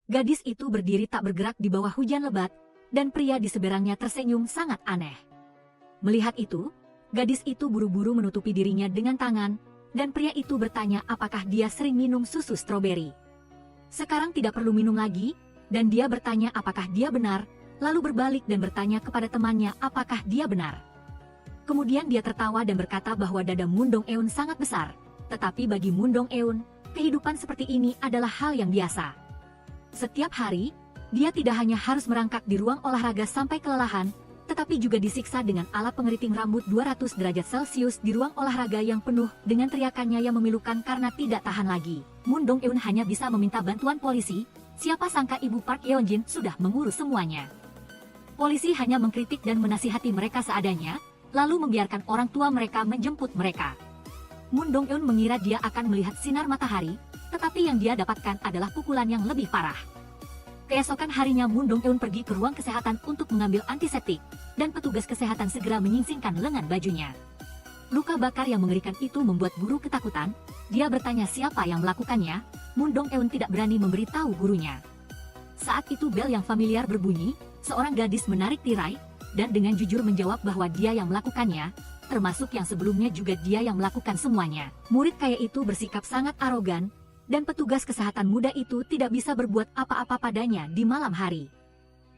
Gadis itu berdiri tak bergerak di bawah hujan lebat, dan pria di seberangnya tersenyum sangat aneh. Melihat itu, gadis itu buru-buru menutupi dirinya dengan tangan, dan pria itu bertanya apakah dia sering minum susu stroberi. Sekarang tidak perlu minum lagi, dan dia bertanya apakah dia benar, lalu berbalik dan bertanya kepada temannya apakah dia benar. Kemudian dia tertawa dan berkata bahwa dada Moon Dong-eun sangat besar, tetapi bagi Moon Dong-eun, kehidupan seperti ini adalah hal yang biasa. Setiap hari, dia tidak hanya harus merangkak di ruang olahraga sampai kelelahan, tetapi juga disiksa dengan alat pengeriting rambut 200 derajat Celcius di ruang olahraga yang penuh dengan teriakannya yang memilukan karena tidak tahan lagi. Moon Dong-eun hanya bisa meminta bantuan polisi, siapa sangka ibu Park Yeon-jin sudah mengurus semuanya. Polisi hanya mengkritik dan menasihati mereka seadanya, lalu membiarkan orang tua mereka menjemput mereka. Moon Dong-eun mengira dia akan melihat sinar matahari, tetapi yang dia dapatkan adalah pukulan yang lebih parah. Keesokan harinya Moon Dong-eun pergi ke ruang kesehatan untuk mengambil antiseptik, dan petugas kesehatan segera menyingsingkan lengan bajunya. Luka bakar yang mengerikan itu membuat guru ketakutan. Dia bertanya siapa yang melakukannya. Moon Dong-eun tidak berani memberitahu gurunya. Saat itu bel yang familiar berbunyi, seorang gadis menarik tirai, dan dengan jujur menjawab bahwa dia yang melakukannya, termasuk yang sebelumnya juga dia yang melakukan semuanya. Murid kaya itu bersikap sangat arogan, dan petugas kesehatan muda itu tidak bisa berbuat apa-apa padanya di malam hari.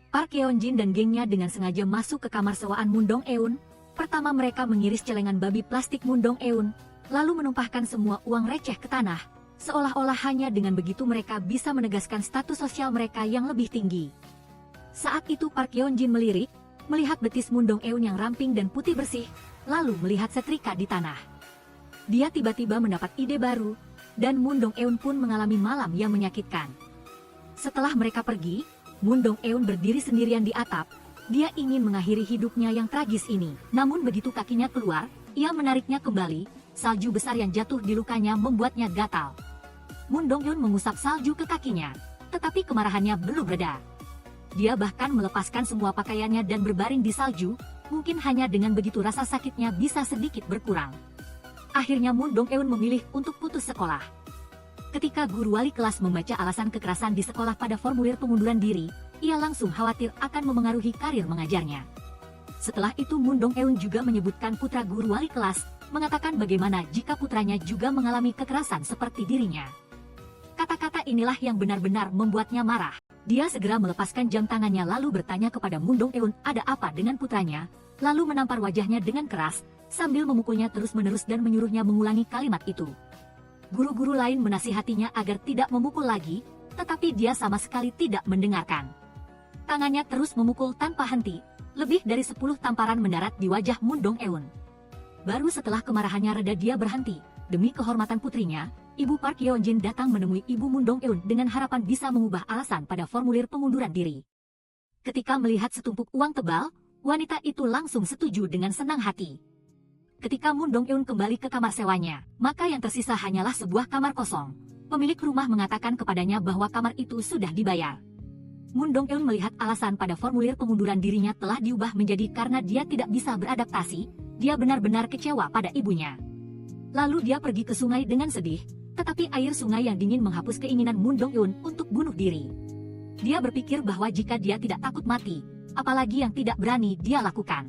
Park Yeon-jin dan gengnya dengan sengaja masuk ke kamar sewaan Moon Dong-eun. Pertama mereka mengiris celengan babi plastik Moon Dong-eun, lalu menumpahkan semua uang receh ke tanah, seolah-olah hanya dengan begitu mereka bisa menegaskan status sosial mereka yang lebih tinggi. Saat itu Park Yeon-jin melirik, melihat betis Moon Dong-eun yang ramping dan putih bersih, lalu melihat setrika di tanah. Dia tiba-tiba mendapat ide baru, dan Moon Dong-eun pun mengalami malam yang menyakitkan. Setelah mereka pergi, Moon Dong-eun berdiri sendirian di atap. Dia ingin mengakhiri hidupnya yang tragis ini. Namun begitu kakinya keluar, ia menariknya kembali. Salju besar yang jatuh di lukanya membuatnya gatal. Moon Dong-eun mengusap salju ke kakinya, tetapi kemarahannya belum reda. Dia bahkan melepaskan semua pakaiannya dan berbaring di salju. Mungkin hanya dengan begitu rasa sakitnya bisa sedikit berkurang. Akhirnya Moon Dong-eun memilih untuk putus sekolah. Ketika guru wali kelas membaca alasan kekerasan di sekolah pada formulir pengunduran diri, ia langsung khawatir akan memengaruhi karir mengajarnya. Setelah itu Moon Dong-eun juga menyebutkan putra guru wali kelas, mengatakan bagaimana jika putranya juga mengalami kekerasan seperti dirinya. Kata-kata inilah yang benar-benar membuatnya marah. Dia segera melepaskan jam tangannya lalu bertanya kepada Moon Dong-eun ada apa dengan putranya, lalu menampar wajahnya dengan keras, sambil memukulnya terus-menerus dan menyuruhnya mengulangi kalimat itu. Guru-guru lain menasihatinya agar tidak memukul lagi, tetapi dia sama sekali tidak mendengarkan. Tangannya terus memukul tanpa henti, lebih dari 10 tamparan mendarat di wajah Moon Dong-eun. Baru setelah kemarahannya reda dia berhenti. Demi kehormatan putrinya, Ibu Park Yeon-jin datang menemui Ibu Moon Dong-eun dengan harapan bisa mengubah alasan pada formulir pengunduran diri. Ketika melihat setumpuk uang tebal, wanita itu langsung setuju dengan senang hati. Ketika Moon Dong-eun kembali ke kamar sewanya, maka yang tersisa hanyalah sebuah kamar kosong. Pemilik rumah mengatakan kepadanya bahwa kamar itu sudah dibayar. Moon Dong-eun melihat alasan pada formulir pengunduran dirinya telah diubah menjadi karena dia tidak bisa beradaptasi. Dia benar-benar kecewa pada ibunya. Lalu dia pergi ke sungai dengan sedih, tetapi air sungai yang dingin menghapus keinginan Moon Dong-eun untuk bunuh diri. Dia berpikir bahwa jika dia tidak takut mati, apalagi yang tidak berani dia lakukan.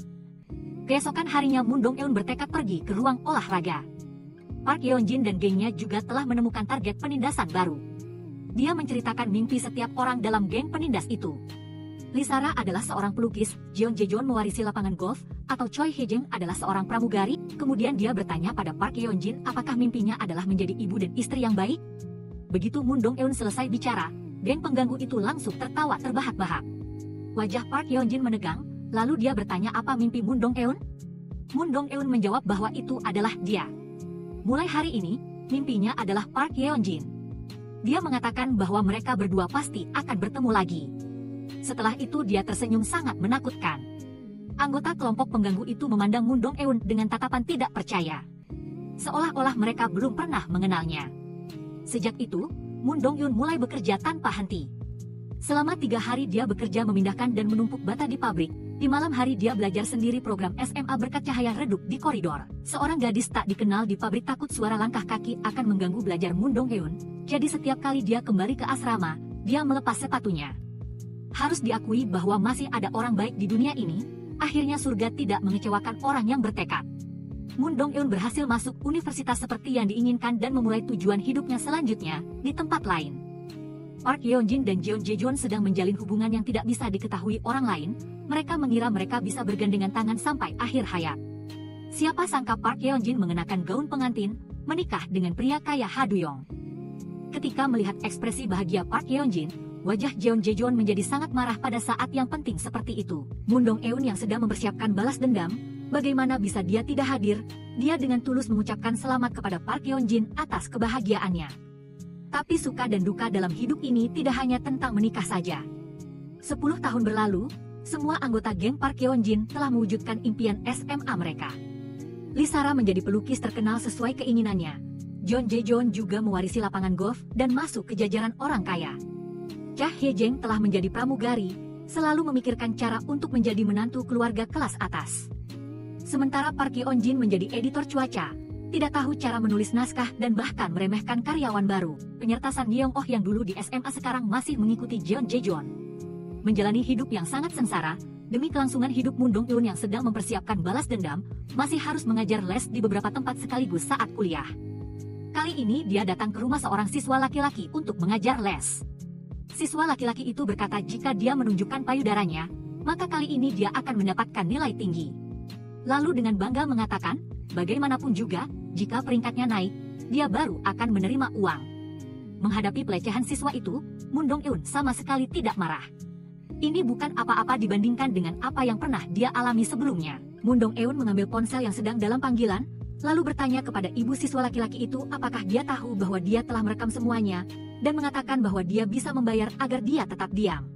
Keesokan harinya Moon Dong-eun bertekad pergi ke ruang olahraga. Park Yeon-jin dan gengnya juga telah menemukan target penindasan baru. Dia menceritakan mimpi setiap orang dalam geng penindas itu. Lisara adalah seorang pelukis, Jeon Jae-jeon mewarisi lapangan golf, atau Choi Hye-jeng adalah seorang pramugari. Kemudian dia bertanya pada Park Yeon-jin apakah mimpinya adalah menjadi ibu dan istri yang baik. Begitu Moon Dong-eun selesai bicara, geng pengganggu itu langsung tertawa terbahak-bahak. Wajah Park Yeon-jin menegang, lalu dia bertanya apa mimpi Moon Dong-eun. Moon Dong-eun menjawab bahwa itu adalah dia. Mulai hari ini, mimpinya adalah Park Yeon-jin. Dia mengatakan bahwa mereka berdua pasti akan bertemu lagi. Setelah itu dia tersenyum sangat menakutkan. Anggota kelompok pengganggu itu memandang Moon Dong-eun dengan tatapan tidak percaya. Seolah-olah mereka belum pernah mengenalnya. Sejak itu, Moon Dong-eun mulai bekerja tanpa henti. Selama 3 hari dia bekerja memindahkan dan menumpuk bata di pabrik. Di malam hari dia belajar sendiri program SMA berkat cahaya redup di koridor. Seorang gadis tak dikenal di pabrik takut suara langkah kaki akan mengganggu belajar Moon Dong-eun. Jadi setiap kali dia kembali ke asrama, dia melepas sepatunya. Harus diakui bahwa masih ada orang baik di dunia ini, akhirnya surga tidak mengecewakan orang yang bertekad. Moon Dong-eun berhasil masuk universitas seperti yang diinginkan dan memulai tujuan hidupnya selanjutnya di tempat lain. Park Yeon-jin dan Jeon Jae-joon sedang menjalin hubungan yang tidak bisa diketahui orang lain. Mereka mengira mereka bisa bergandengan tangan sampai akhir hayat. Siapa sangka Park Yeon-jin mengenakan gaun pengantin, menikah dengan pria kaya Ha Du-yong. Ketika melihat ekspresi bahagia Park Yeon-jin, wajah Jeon Jae-joon menjadi sangat marah pada saat yang penting seperti itu. Moon Dong-eun yang sedang mempersiapkan balas dendam, bagaimana bisa dia tidak hadir? Dia dengan tulus mengucapkan selamat kepada Park Yeon-jin atas kebahagiaannya. Tapi suka dan duka dalam hidup ini tidak hanya tentang menikah saja. 10 tahun berlalu, semua anggota geng Park Yeon-jin telah mewujudkan impian SMA mereka. Lee Sara menjadi pelukis terkenal sesuai keinginannya. Jeon Jae-joon juga mewarisi lapangan golf dan masuk ke jajaran orang kaya. Cha Hye-jeng telah menjadi pramugari, selalu memikirkan cara untuk menjadi menantu keluarga kelas atas. Sementara Park Yeon-jin menjadi editor cuaca, tidak tahu cara menulis naskah dan bahkan meremehkan karyawan baru. Penyertasan Yeong-oh yang dulu di SMA sekarang masih mengikuti Jeon Jae-joon. Menjalani hidup yang sangat sengsara, demi kelangsungan hidup Moon Dong-eun yang sedang mempersiapkan balas dendam, masih harus mengajar les di beberapa tempat sekaligus saat kuliah. Kali ini dia datang ke rumah seorang siswa laki-laki untuk mengajar les. Siswa laki-laki itu berkata jika dia menunjukkan payudaranya, maka kali ini dia akan mendapatkan nilai tinggi. Lalu dengan bangga mengatakan, bagaimanapun juga, jika peringkatnya naik, dia baru akan menerima uang. Menghadapi pelecehan siswa itu, Moon Dong-eun sama sekali tidak marah. Ini bukan apa-apa dibandingkan dengan apa yang pernah dia alami sebelumnya. Moon Dong-eun mengambil ponsel yang sedang dalam panggilan, lalu bertanya kepada ibu siswa laki-laki itu apakah dia tahu bahwa dia telah merekam semuanya, dan mengatakan bahwa dia bisa membayar agar dia tetap diam.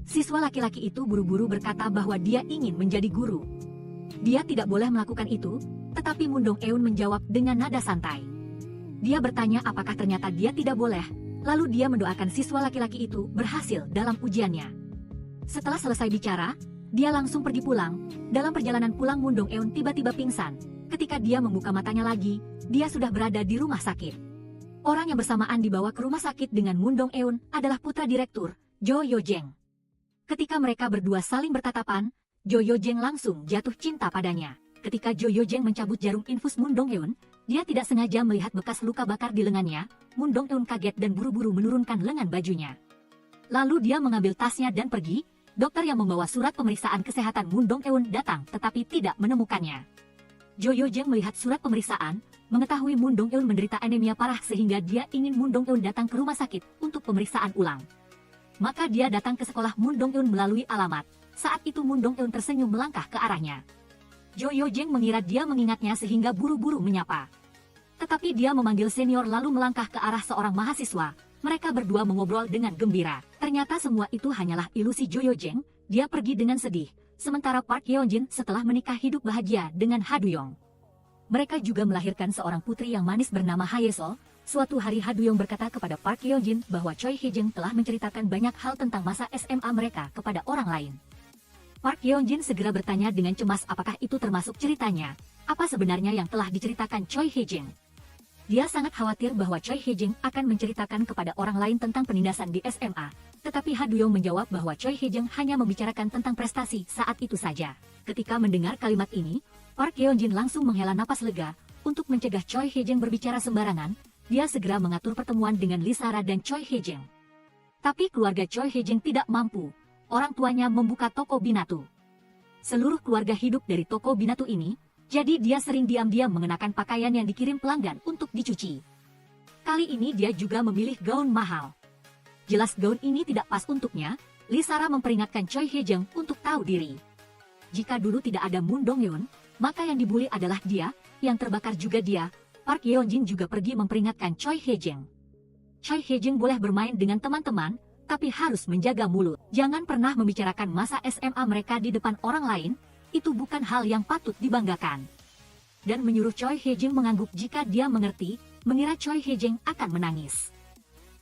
Siswa laki-laki itu buru-buru berkata bahwa dia ingin menjadi guru. Dia tidak boleh melakukan itu, tetapi Moon Dong-eun menjawab dengan nada santai. Dia bertanya apakah ternyata dia tidak boleh, lalu dia mendoakan siswa laki-laki itu berhasil dalam ujiannya. Setelah selesai bicara, dia langsung pergi pulang. Dalam perjalanan pulang Moon Dong-eun tiba-tiba pingsan. Ketika dia membuka matanya lagi, dia sudah berada di rumah sakit. Orang yang bersamaan dibawa ke rumah sakit dengan Moon Dong-eun adalah putra direktur, Jo Yo-jeng. Ketika mereka berdua saling bertatapan, Jo Yo-jeng langsung jatuh cinta padanya. Ketika Jo Yo-jeng mencabut jarum infus Moon Dong-eun, dia tidak sengaja melihat bekas luka bakar di lengannya. Moon Dong-eun kaget dan buru-buru menurunkan lengan bajunya. Lalu dia mengambil tasnya dan pergi. Dokter yang membawa surat pemeriksaan kesehatan Moon Dong-eun datang tetapi tidak menemukannya. Jo Yo-jeng melihat surat pemeriksaan, mengetahui Moon Dong-eun menderita anemia parah sehingga dia ingin Moon Dong-eun datang ke rumah sakit untuk pemeriksaan ulang. Maka dia datang ke sekolah Moon Dong-eun melalui alamat. Saat itu Moon Dong-eun tersenyum melangkah ke arahnya. Jo Yo-jeng mengira dia mengingatnya sehingga buru-buru menyapa. Tetapi dia memanggil senior lalu melangkah ke arah seorang mahasiswa. Mereka berdua mengobrol dengan gembira. Ternyata semua itu hanyalah ilusi Jo Yo-jeng. Dia pergi dengan sedih. Sementara Park Yeon-jin setelah menikah hidup bahagia dengan Ha Du-yong. Mereka juga melahirkan seorang putri yang manis bernama Ha Ye-sol. Suatu hari Ha Du-yong berkata kepada Park Yeon-jin bahwa Choi Hye-jeng telah menceritakan banyak hal tentang masa SMA mereka kepada orang lain. Park Yeon-jin segera bertanya dengan cemas apakah itu termasuk ceritanya. Apa sebenarnya yang telah diceritakan Choi Hye-jeng? Dia sangat khawatir bahwa Choi Hye-jeng akan menceritakan kepada orang lain tentang penindasan di SMA. Tetapi Ha Du-yong menjawab bahwa Choi Hye-jeng hanya membicarakan tentang prestasi saat itu saja. Ketika mendengar kalimat ini, Park Yeon-jin langsung menghela napas lega. Untuk mencegah Choi Hye-jeng berbicara sembarangan, dia segera mengatur pertemuan dengan Lee Sara dan Choi Hye-jeng. Tapi keluarga Choi Hye-jeng tidak mampu. Orang tuanya membuka toko binatu. Seluruh keluarga hidup dari toko binatu ini, jadi dia sering diam-diam mengenakan pakaian yang dikirim pelanggan untuk dicuci. Kali ini dia juga memilih gaun mahal. Jelas gaun ini tidak pas untuknya. Lee Sara memperingatkan Choi Hye-jeng untuk tahu diri. Jika dulu tidak ada Moon Dong-eun, maka yang dibully adalah dia, yang terbakar juga dia. Park Yeon-jin juga pergi memperingatkan Choi Hye-jeng. Choi Hye-jeng boleh bermain dengan teman-teman, tapi harus menjaga mulut. Jangan pernah membicarakan masa SMA mereka di depan orang lain. Itu bukan hal yang patut dibanggakan. Dan menyuruh Choi Hye-jeng mengangguk jika dia mengerti, mengira Choi Hye-jeng akan menangis.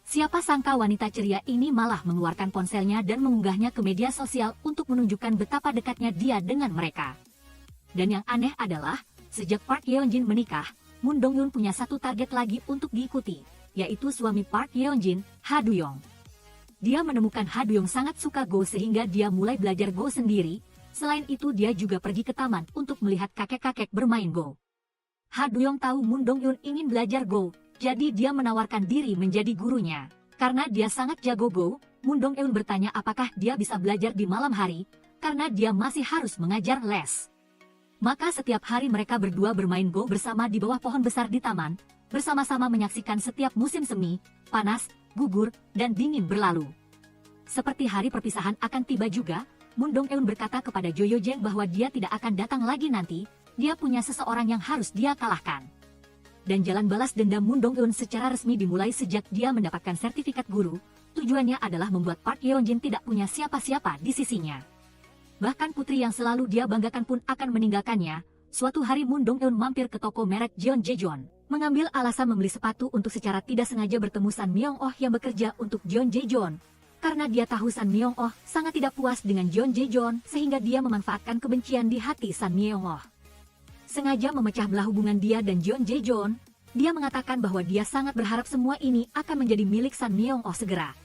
Siapa sangka wanita ceria ini malah mengeluarkan ponselnya dan mengunggahnya ke media sosial untuk menunjukkan betapa dekatnya dia dengan mereka. Dan yang aneh adalah, sejak Park Yeon-jin menikah, Moon Dong-eun punya satu target lagi untuk diikuti, yaitu suami Park Yeon-jin, Ha Du-yong. Dia menemukan Ha Duyong sangat suka Go sehingga dia mulai belajar Go sendiri. Selain itu dia juga pergi ke taman untuk melihat kakek-kakek bermain Go. Ha Duyong tahu Moon Dong-eun ingin belajar Go, jadi dia menawarkan diri menjadi gurunya. Karena dia sangat jago Go, Moon Dong-eun bertanya apakah dia bisa belajar di malam hari, karena dia masih harus mengajar les. Maka setiap hari mereka berdua bermain Go bersama di bawah pohon besar di taman, bersama-sama menyaksikan setiap musim semi, panas, gugur, dan dingin berlalu. Seperti hari perpisahan akan tiba juga, Moon Dong-eun berkata kepada Jo Yo-jeng bahwa dia tidak akan datang lagi nanti, dia punya seseorang yang harus dia kalahkan. Dan jalan balas dendam Moon Dong-eun secara resmi dimulai sejak dia mendapatkan sertifikat guru. Tujuannya adalah membuat Park Yeon-jin tidak punya siapa-siapa di sisinya. Bahkan putri yang selalu dia banggakan pun akan meninggalkannya. Suatu hari Moon Dong-eun mampir ke toko merek Jeon Jaejeon, mengambil alasan membeli sepatu untuk secara tidak sengaja bertemu San Myung-oh yang bekerja untuk Jeon Jaejeon. Karena dia tahu San Myung-oh sangat tidak puas dengan Jeon Jaejeon sehingga dia memanfaatkan kebencian di hati San Myung-oh. Sengaja memecah belah hubungan dia dan Jeon Jaejeon, dia mengatakan bahwa dia sangat berharap semua ini akan menjadi milik San Myung-oh segera.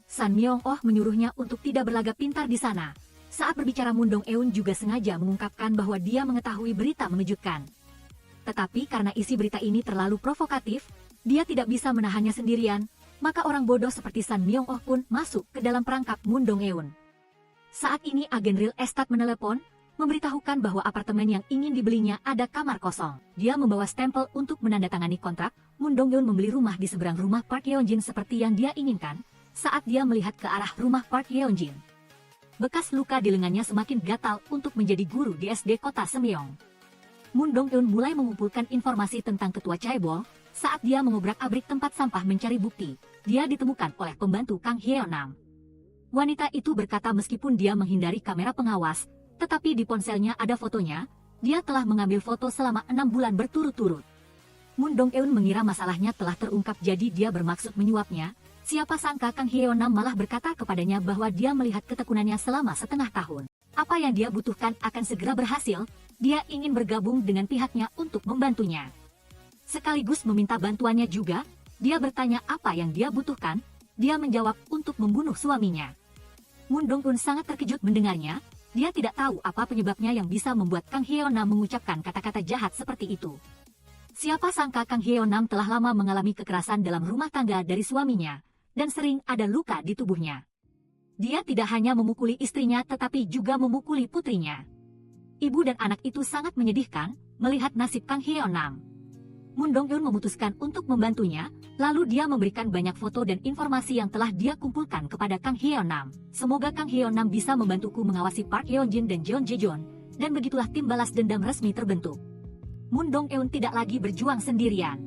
San Myung-oh menyuruhnya untuk tidak berlagak pintar di sana. Saat berbicara Moon Dong-eun juga sengaja mengungkapkan bahwa dia mengetahui berita mengejutkan. Tetapi karena isi berita ini terlalu provokatif, dia tidak bisa menahannya sendirian, maka orang bodoh seperti San Myung-oh pun masuk ke dalam perangkap Moon Dong-eun. Saat ini agen real estate menelepon, memberitahukan bahwa apartemen yang ingin dibelinya ada kamar kosong. Dia membawa stempel untuk menandatangani kontrak. Moon Dong-eun membeli rumah di seberang rumah Park Yeon-jin seperti yang dia inginkan. Saat dia melihat ke arah rumah Park Yeon-jin, bekas luka di lengannya semakin gatal untuk menjadi guru di SD kota Semyeong. Moon Dong-eun mulai mengumpulkan informasi tentang ketua Chaebol. Saat dia mengobrak-abrik tempat sampah mencari bukti, dia ditemukan oleh pembantu Kang Hyeon-nam. Wanita itu berkata meskipun dia menghindari kamera pengawas, tetapi di ponselnya ada fotonya. Dia telah mengambil foto selama 6 bulan berturut-turut. Moon Dong-eun mengira masalahnya telah terungkap jadi dia bermaksud menyuapnya. Siapa sangka Kang Hyeon-nam malah berkata kepadanya bahwa dia melihat ketekunannya selama setengah tahun. Apa yang dia butuhkan akan segera berhasil, dia ingin bergabung dengan pihaknya untuk membantunya. Sekaligus meminta bantuannya juga, dia bertanya apa yang dia butuhkan, dia menjawab untuk membunuh suaminya. Moon Dong-eun sangat terkejut mendengarnya, dia tidak tahu apa penyebabnya yang bisa membuat Kang Hyeon-nam mengucapkan kata-kata jahat seperti itu. Siapa sangka Kang Hyeon-nam telah lama mengalami kekerasan dalam rumah tangga dari suaminya, dan sering ada luka di tubuhnya. Dia tidak hanya memukuli istrinya tetapi juga memukuli putrinya. Ibu dan anak itu sangat menyedihkan melihat nasib Kang Hyeon-nam. Moon Dong-eun memutuskan untuk membantunya, lalu dia memberikan banyak foto dan informasi yang telah dia kumpulkan kepada Kang Hyeon-nam. Semoga Kang Hyeon-nam bisa membantuku mengawasi Park Yeon-jin dan Jeon Jaejeon, dan begitulah tim balas dendam resmi terbentuk. Moon Dong-eun tidak lagi berjuang sendirian.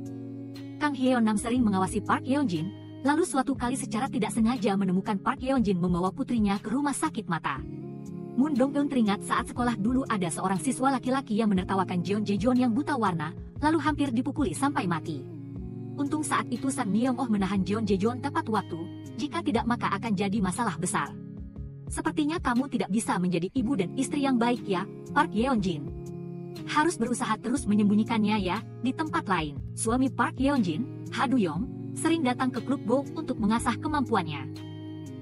Kang Hyeon-nam sering mengawasi Park Yeon-jin, lalu suatu kali secara tidak sengaja menemukan Park Yeon-jin membawa putrinya ke rumah sakit mata. Moon Dong-eun teringat saat sekolah dulu ada seorang siswa laki-laki yang menertawakan Jeon Jaejeon yang buta warna, lalu hampir dipukuli sampai mati. Untung saat itu San Myung-oh menahan Jeon Jaejeon tepat waktu, jika tidak maka akan jadi masalah besar. Sepertinya kamu tidak bisa menjadi ibu dan istri yang baik ya, Park Yeon-jin. Harus berusaha terus menyembunyikannya ya. Di tempat lain, suami Park Yeon-jin, Ha Duyong, sering datang ke klub Go untuk mengasah kemampuannya.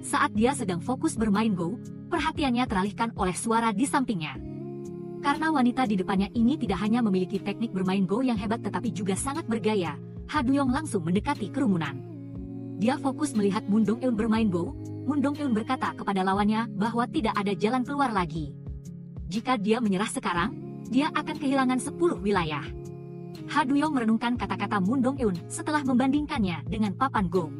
Saat dia sedang fokus bermain Go, perhatiannya teralihkan oleh suara di sampingnya. Karena wanita di depannya ini tidak hanya memiliki teknik bermain Go yang hebat tetapi juga sangat bergaya, Ha Duyong langsung mendekati kerumunan. Dia fokus melihat Moon Dong-eun bermain Go. Moon Dong-eun berkata kepada lawannya bahwa tidak ada jalan keluar lagi. Jika dia menyerah sekarang, dia akan kehilangan 10 wilayah. Ha Duyong merenungkan kata-kata Moon Dong-eun setelah membandingkannya dengan papan Go.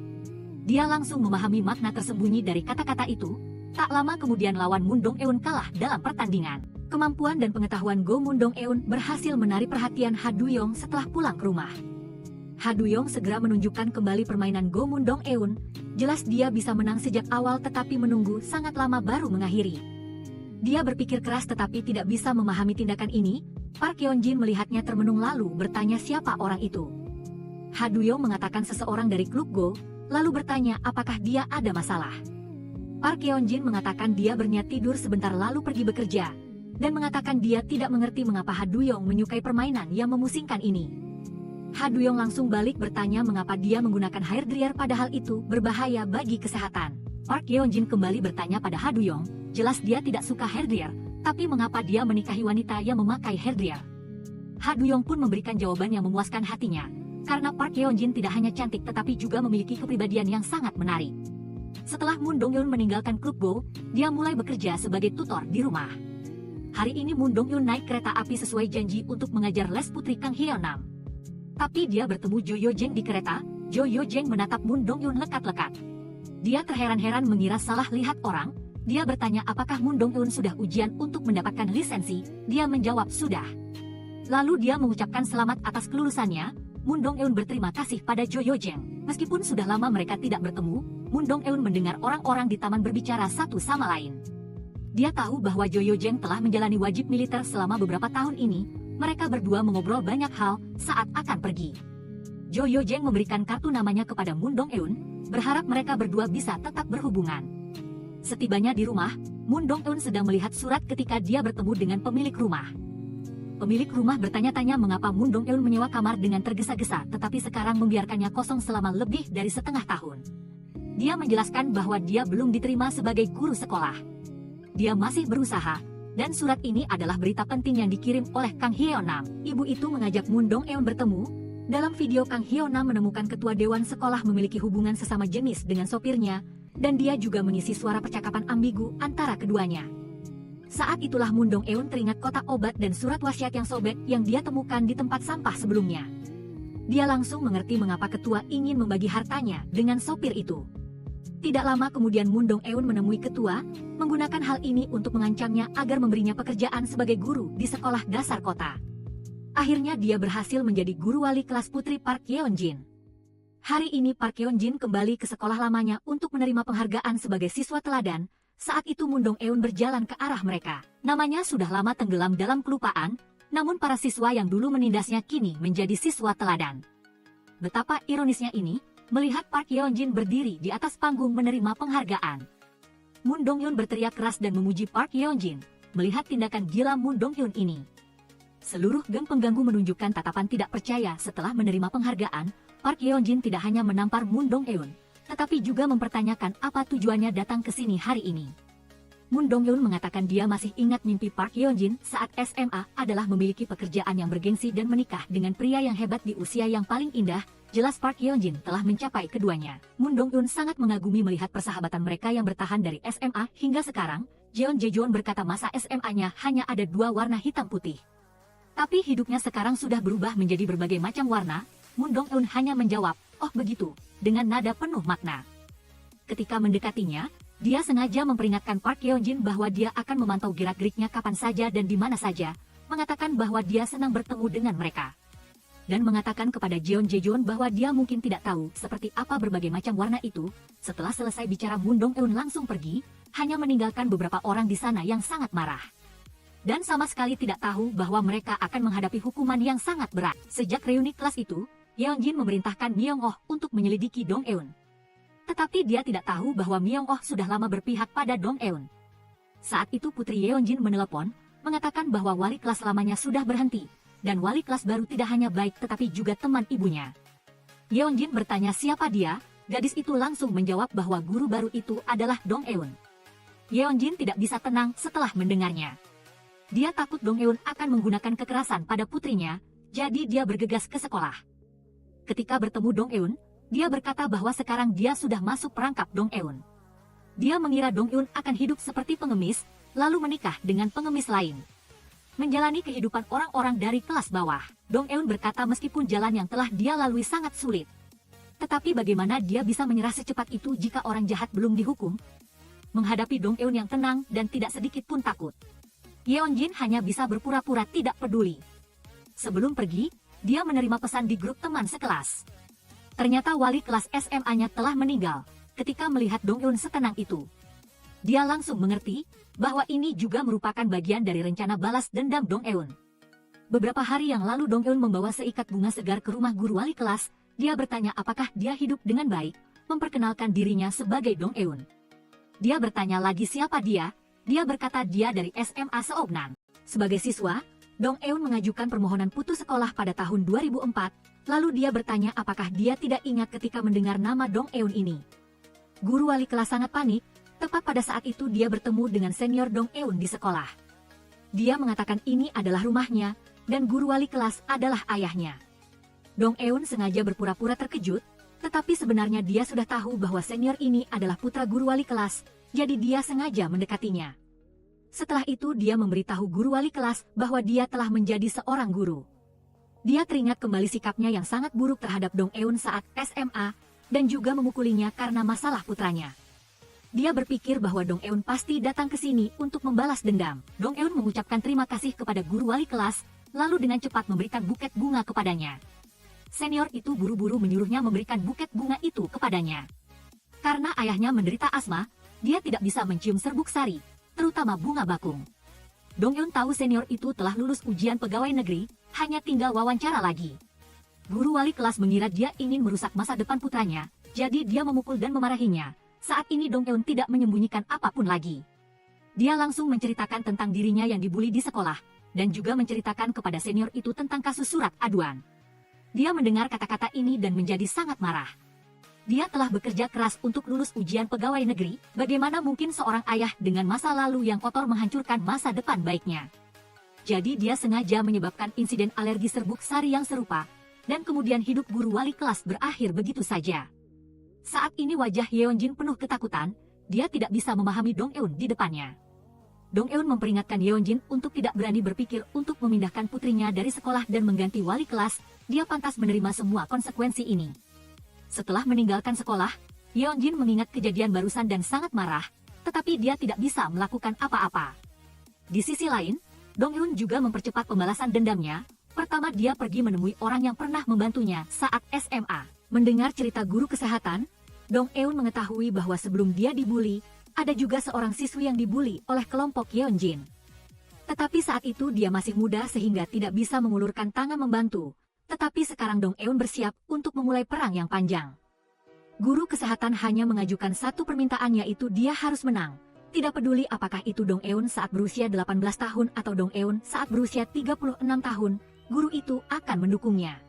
Dia langsung memahami makna tersembunyi dari kata-kata itu. Tak lama kemudian lawan Moon Dong-eun kalah dalam pertandingan. Kemampuan dan pengetahuan Go Moon Dong-eun berhasil menarik perhatian Ha Duyong setelah pulang ke rumah. Ha Duyong segera menunjukkan kembali permainan Go Moon Dong-eun. Jelas dia bisa menang sejak awal tetapi menunggu sangat lama baru mengakhiri. Dia berpikir keras tetapi tidak bisa memahami tindakan ini. Park Yeon-jin melihatnya termenung lalu bertanya siapa orang itu. Ha Duyong mengatakan seseorang dari klub Go, lalu bertanya apakah dia ada masalah. Park Yeon-jin mengatakan dia berniat tidur sebentar lalu pergi bekerja, dan mengatakan dia tidak mengerti mengapa Ha Duyong menyukai permainan yang memusingkan ini. Ha Duyong langsung balik bertanya mengapa dia menggunakan hair dryer padahal itu berbahaya bagi kesehatan. Park Yeonjin kembali bertanya pada Ha Duyong, jelas dia tidak suka hairdrawer, tapi mengapa dia menikahi wanita yang memakai hairdrawer? Ha Duyong pun memberikan jawaban yang memuaskan hatinya, karena Park Yeonjin tidak hanya cantik tetapi juga memiliki kepribadian yang sangat menarik. Setelah Moon Dong-eun meninggalkan klub Go, dia mulai bekerja sebagai tutor di rumah. Hari ini Moon Dong-eun naik kereta api sesuai janji untuk mengajar les putri Kang Hyeonam. Tapi dia bertemu Jo Yo-jeng di kereta. Jo Yo-jeng menatap Moon Dong-eun lekat-lekat. Dia terheran-heran mengira salah lihat orang. Dia bertanya apakah Moon Dong-eun sudah ujian untuk mendapatkan lisensi. Dia menjawab sudah. Lalu dia mengucapkan selamat atas kelulusannya. Moon Dong-eun berterima kasih pada Jo Yo-jeng. Meskipun sudah lama mereka tidak bertemu, Moon Dong-eun mendengar orang-orang di taman berbicara satu sama lain. Dia tahu bahwa Jo Yo-jeng telah menjalani wajib militer selama beberapa tahun ini. Mereka berdua mengobrol banyak hal saat akan pergi. Jo Yo-jeng memberikan kartu namanya kepada Moon Dong-eun, berharap mereka berdua bisa tetap berhubungan. Setibanya di rumah, Moon Dong-eun sedang melihat surat ketika dia bertemu dengan pemilik rumah. Pemilik rumah bertanya-tanya mengapa Moon Dong-eun menyewa kamar dengan tergesa-gesa tetapi sekarang membiarkannya kosong selama lebih dari setengah tahun. Dia menjelaskan bahwa dia belum diterima sebagai guru sekolah. Dia masih berusaha. Dan surat ini adalah berita penting yang dikirim oleh Kang Hyeonam. Ibu itu mengajak Moon Dong-eun bertemu. Dalam video Kang Hyeonam menemukan ketua dewan sekolah memiliki hubungan sesama jenis dengan sopirnya, dan dia juga mengisi suara percakapan ambigu antara keduanya. Saat itulah Moon Dong-eun teringat kotak obat dan surat wasiat yang sobek yang dia temukan di tempat sampah sebelumnya. Dia langsung mengerti mengapa ketua ingin membagi hartanya dengan sopir itu. Tidak lama kemudian Moon Dong-eun menemui ketua, menggunakan hal ini untuk mengancamnya agar memberinya pekerjaan sebagai guru di sekolah dasar kota. Akhirnya dia berhasil menjadi guru wali kelas putri Park Yeonjin. Hari ini Park Yeonjin kembali ke sekolah lamanya untuk menerima penghargaan sebagai siswa teladan. Saat itu Moon Dong-eun berjalan ke arah mereka. Namanya sudah lama tenggelam dalam kelupaan, namun para siswa yang dulu menindasnya kini menjadi siswa teladan. Betapa ironisnya ini, melihat Park Yeonjin berdiri di atas panggung menerima penghargaan. Moon Dong-eun berteriak keras dan memuji Park Yeonjin, melihat tindakan gila Moon Dong-eun ini. Seluruh geng pengganggu menunjukkan tatapan tidak percaya setelah menerima penghargaan. Park Yeonjin tidak hanya menampar Moon Dong-eun, tetapi juga mempertanyakan apa tujuannya datang ke sini hari ini. Moon Dong-eun mengatakan dia masih ingat mimpi Park Yeonjin saat SMA adalah memiliki pekerjaan yang bergengsi dan menikah dengan pria yang hebat di usia yang paling indah. Jelas Park Yeonjin telah mencapai keduanya. Moon Dong-eun sangat mengagumi melihat persahabatan mereka yang bertahan dari SMA hingga sekarang. Jeon Jae-joon berkata masa SMA-nya hanya ada 2 warna hitam putih. Tapi hidupnya sekarang sudah berubah menjadi berbagai macam warna. Moon Dong-eun hanya menjawab, oh begitu, dengan nada penuh makna. Ketika mendekatinya, dia sengaja memperingatkan Park Yeonjin bahwa dia akan memantau gerak-geriknya kapan saja dan di mana saja, mengatakan bahwa dia senang bertemu dengan mereka. Dan mengatakan kepada Jeon Jae-joon bahwa dia mungkin tidak tahu seperti apa berbagai macam warna itu. Setelah selesai bicara Moon Dong-eun langsung pergi, hanya meninggalkan beberapa orang di sana yang sangat marah. Dan sama sekali tidak tahu bahwa mereka akan menghadapi hukuman yang sangat berat. Sejak reuni kelas itu, Yeonjin memerintahkan Myung-oh untuk menyelidiki Dong-eun. Tetapi dia tidak tahu bahwa Myung-oh sudah lama berpihak pada Dong-eun. Saat itu Putri Yeonjin menelepon, mengatakan bahwa wali kelas lamanya sudah berhenti. Dan wali kelas baru tidak hanya baik tetapi juga teman ibunya. Yeonjin bertanya siapa dia, gadis itu langsung menjawab bahwa guru baru itu adalah Dong-eun. Yeonjin tidak bisa tenang setelah mendengarnya. Dia takut Dong-eun akan menggunakan kekerasan pada putrinya, jadi dia bergegas ke sekolah. Ketika bertemu Dong-eun, dia berkata bahwa sekarang dia sudah masuk perangkap Dong-eun. Dia mengira Dong-eun akan hidup seperti pengemis, lalu menikah dengan pengemis lain. Menjalani kehidupan orang-orang dari kelas bawah. Dong-eun berkata meskipun jalan yang telah dia lalui sangat sulit. Tetapi bagaimana dia bisa menyerah secepat itu jika orang jahat belum dihukum? Menghadapi Dong-eun yang tenang dan tidak sedikit pun takut, Yeonjin hanya bisa berpura-pura tidak peduli. Sebelum pergi, dia menerima pesan di grup teman sekelas. Ternyata wali kelas SMA-nya telah meninggal. Ketika melihat Dong-eun setenang itu, dia langsung mengerti bahwa ini juga merupakan bagian dari rencana balas dendam Dong-eun. Beberapa hari yang lalu Dong-eun membawa seikat bunga segar ke rumah guru wali kelas. Dia bertanya apakah dia hidup dengan baik, memperkenalkan dirinya sebagai Dong-eun. Dia bertanya lagi siapa dia. Dia berkata dia dari SMA Seobnan. Sebagai siswa, Dong-eun mengajukan permohonan putus sekolah pada tahun 2004. Lalu dia bertanya apakah dia tidak ingat ketika mendengar nama Dong-eun ini. Guru wali kelas sangat panik, tepat pada saat itu dia bertemu dengan senior Dong Eun di sekolah. Dia mengatakan ini adalah rumahnya, dan guru wali kelas adalah ayahnya. Dong Eun sengaja berpura-pura terkejut, tetapi sebenarnya dia sudah tahu bahwa senior ini adalah putra guru wali kelas, jadi dia sengaja mendekatinya. Setelah itu dia memberitahu guru wali kelas bahwa dia telah menjadi seorang guru. Dia teringat kembali sikapnya yang sangat buruk terhadap Dong Eun saat SMA, dan juga memukulinya karena masalah putranya. Dia berpikir bahwa Dong Eun pasti datang ke sini untuk membalas dendam. Dong Eun mengucapkan terima kasih kepada guru wali kelas, lalu dengan cepat memberikan buket bunga kepadanya. Senior itu buru-buru menyuruhnya memberikan buket bunga itu kepadanya. Karena ayahnya menderita asma, dia tidak bisa mencium serbuk sari, terutama bunga bakung. Dong Eun tahu senior itu telah lulus ujian pegawai negeri, hanya tinggal wawancara lagi. Guru wali kelas mengira dia ingin merusak masa depan putranya, jadi dia memukul dan memarahinya. Saat ini Dong Eun tidak menyembunyikan apapun lagi. Dia langsung menceritakan tentang dirinya yang dibully di sekolah, dan juga menceritakan kepada senior itu tentang kasus surat aduan. Dia mendengar kata-kata ini dan menjadi sangat marah. Dia telah bekerja keras untuk lulus ujian pegawai negeri, bagaimana mungkin seorang ayah dengan masa lalu yang kotor menghancurkan masa depan baiknya. Jadi dia sengaja menyebabkan insiden alergi serbuk sari yang serupa, dan kemudian hidup guru wali kelas berakhir begitu saja. Saat ini wajah Yeonjin penuh ketakutan, dia tidak bisa memahami Dong Eun di depannya. Dong Eun memperingatkan Yeonjin untuk tidak berani berpikir untuk memindahkan putrinya dari sekolah dan mengganti wali kelas, dia pantas menerima semua konsekuensi ini. Setelah meninggalkan sekolah, Yeonjin mengingat kejadian barusan dan sangat marah, tetapi dia tidak bisa melakukan apa-apa. Di sisi lain, Dong Eun juga mempercepat pembalasan dendamnya. Pertama dia pergi menemui orang yang pernah membantunya saat SMA. Mendengar cerita guru kesehatan, Dong Eun mengetahui bahwa sebelum dia dibully, ada juga seorang siswi yang dibully oleh kelompok Yeonjin. Tetapi saat itu dia masih muda sehingga tidak bisa mengulurkan tangan membantu. Tetapi sekarang Dong Eun bersiap untuk memulai perang yang panjang. Guru kesehatan hanya mengajukan satu permintaan, yaitu dia harus menang. Tidak peduli apakah itu Dong Eun saat berusia 18 tahun atau Dong Eun saat berusia 36 tahun, guru itu akan mendukungnya.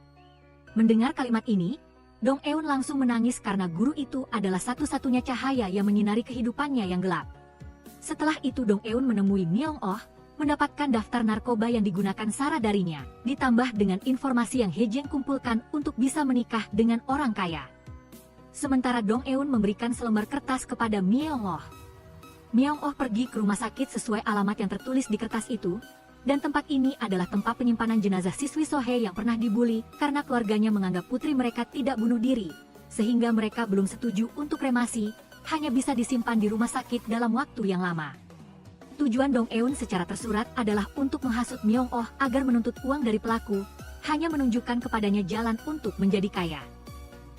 Mendengar kalimat ini, Dong Eun langsung menangis karena guru itu adalah satu-satunya cahaya yang menyinari kehidupannya yang gelap. Setelah itu Dong Eun menemui Myung Oh, mendapatkan daftar narkoba yang digunakan Sarah darinya, ditambah dengan informasi yang Hye Jin kumpulkan untuk bisa menikah dengan orang kaya. Sementara Dong Eun memberikan selembar kertas kepada Myung Oh. Myung Oh pergi ke rumah sakit sesuai alamat yang tertulis di kertas itu, dan tempat ini adalah tempat penyimpanan jenazah siswi Sohee yang pernah dibully karena keluarganya menganggap putri mereka tidak bunuh diri, sehingga mereka belum setuju untuk kremasi, hanya bisa disimpan di rumah sakit dalam waktu yang lama. Tujuan Dong Eun secara tersurat adalah untuk menghasut Myung Oh agar menuntut uang dari pelaku, hanya menunjukkan kepadanya jalan untuk menjadi kaya.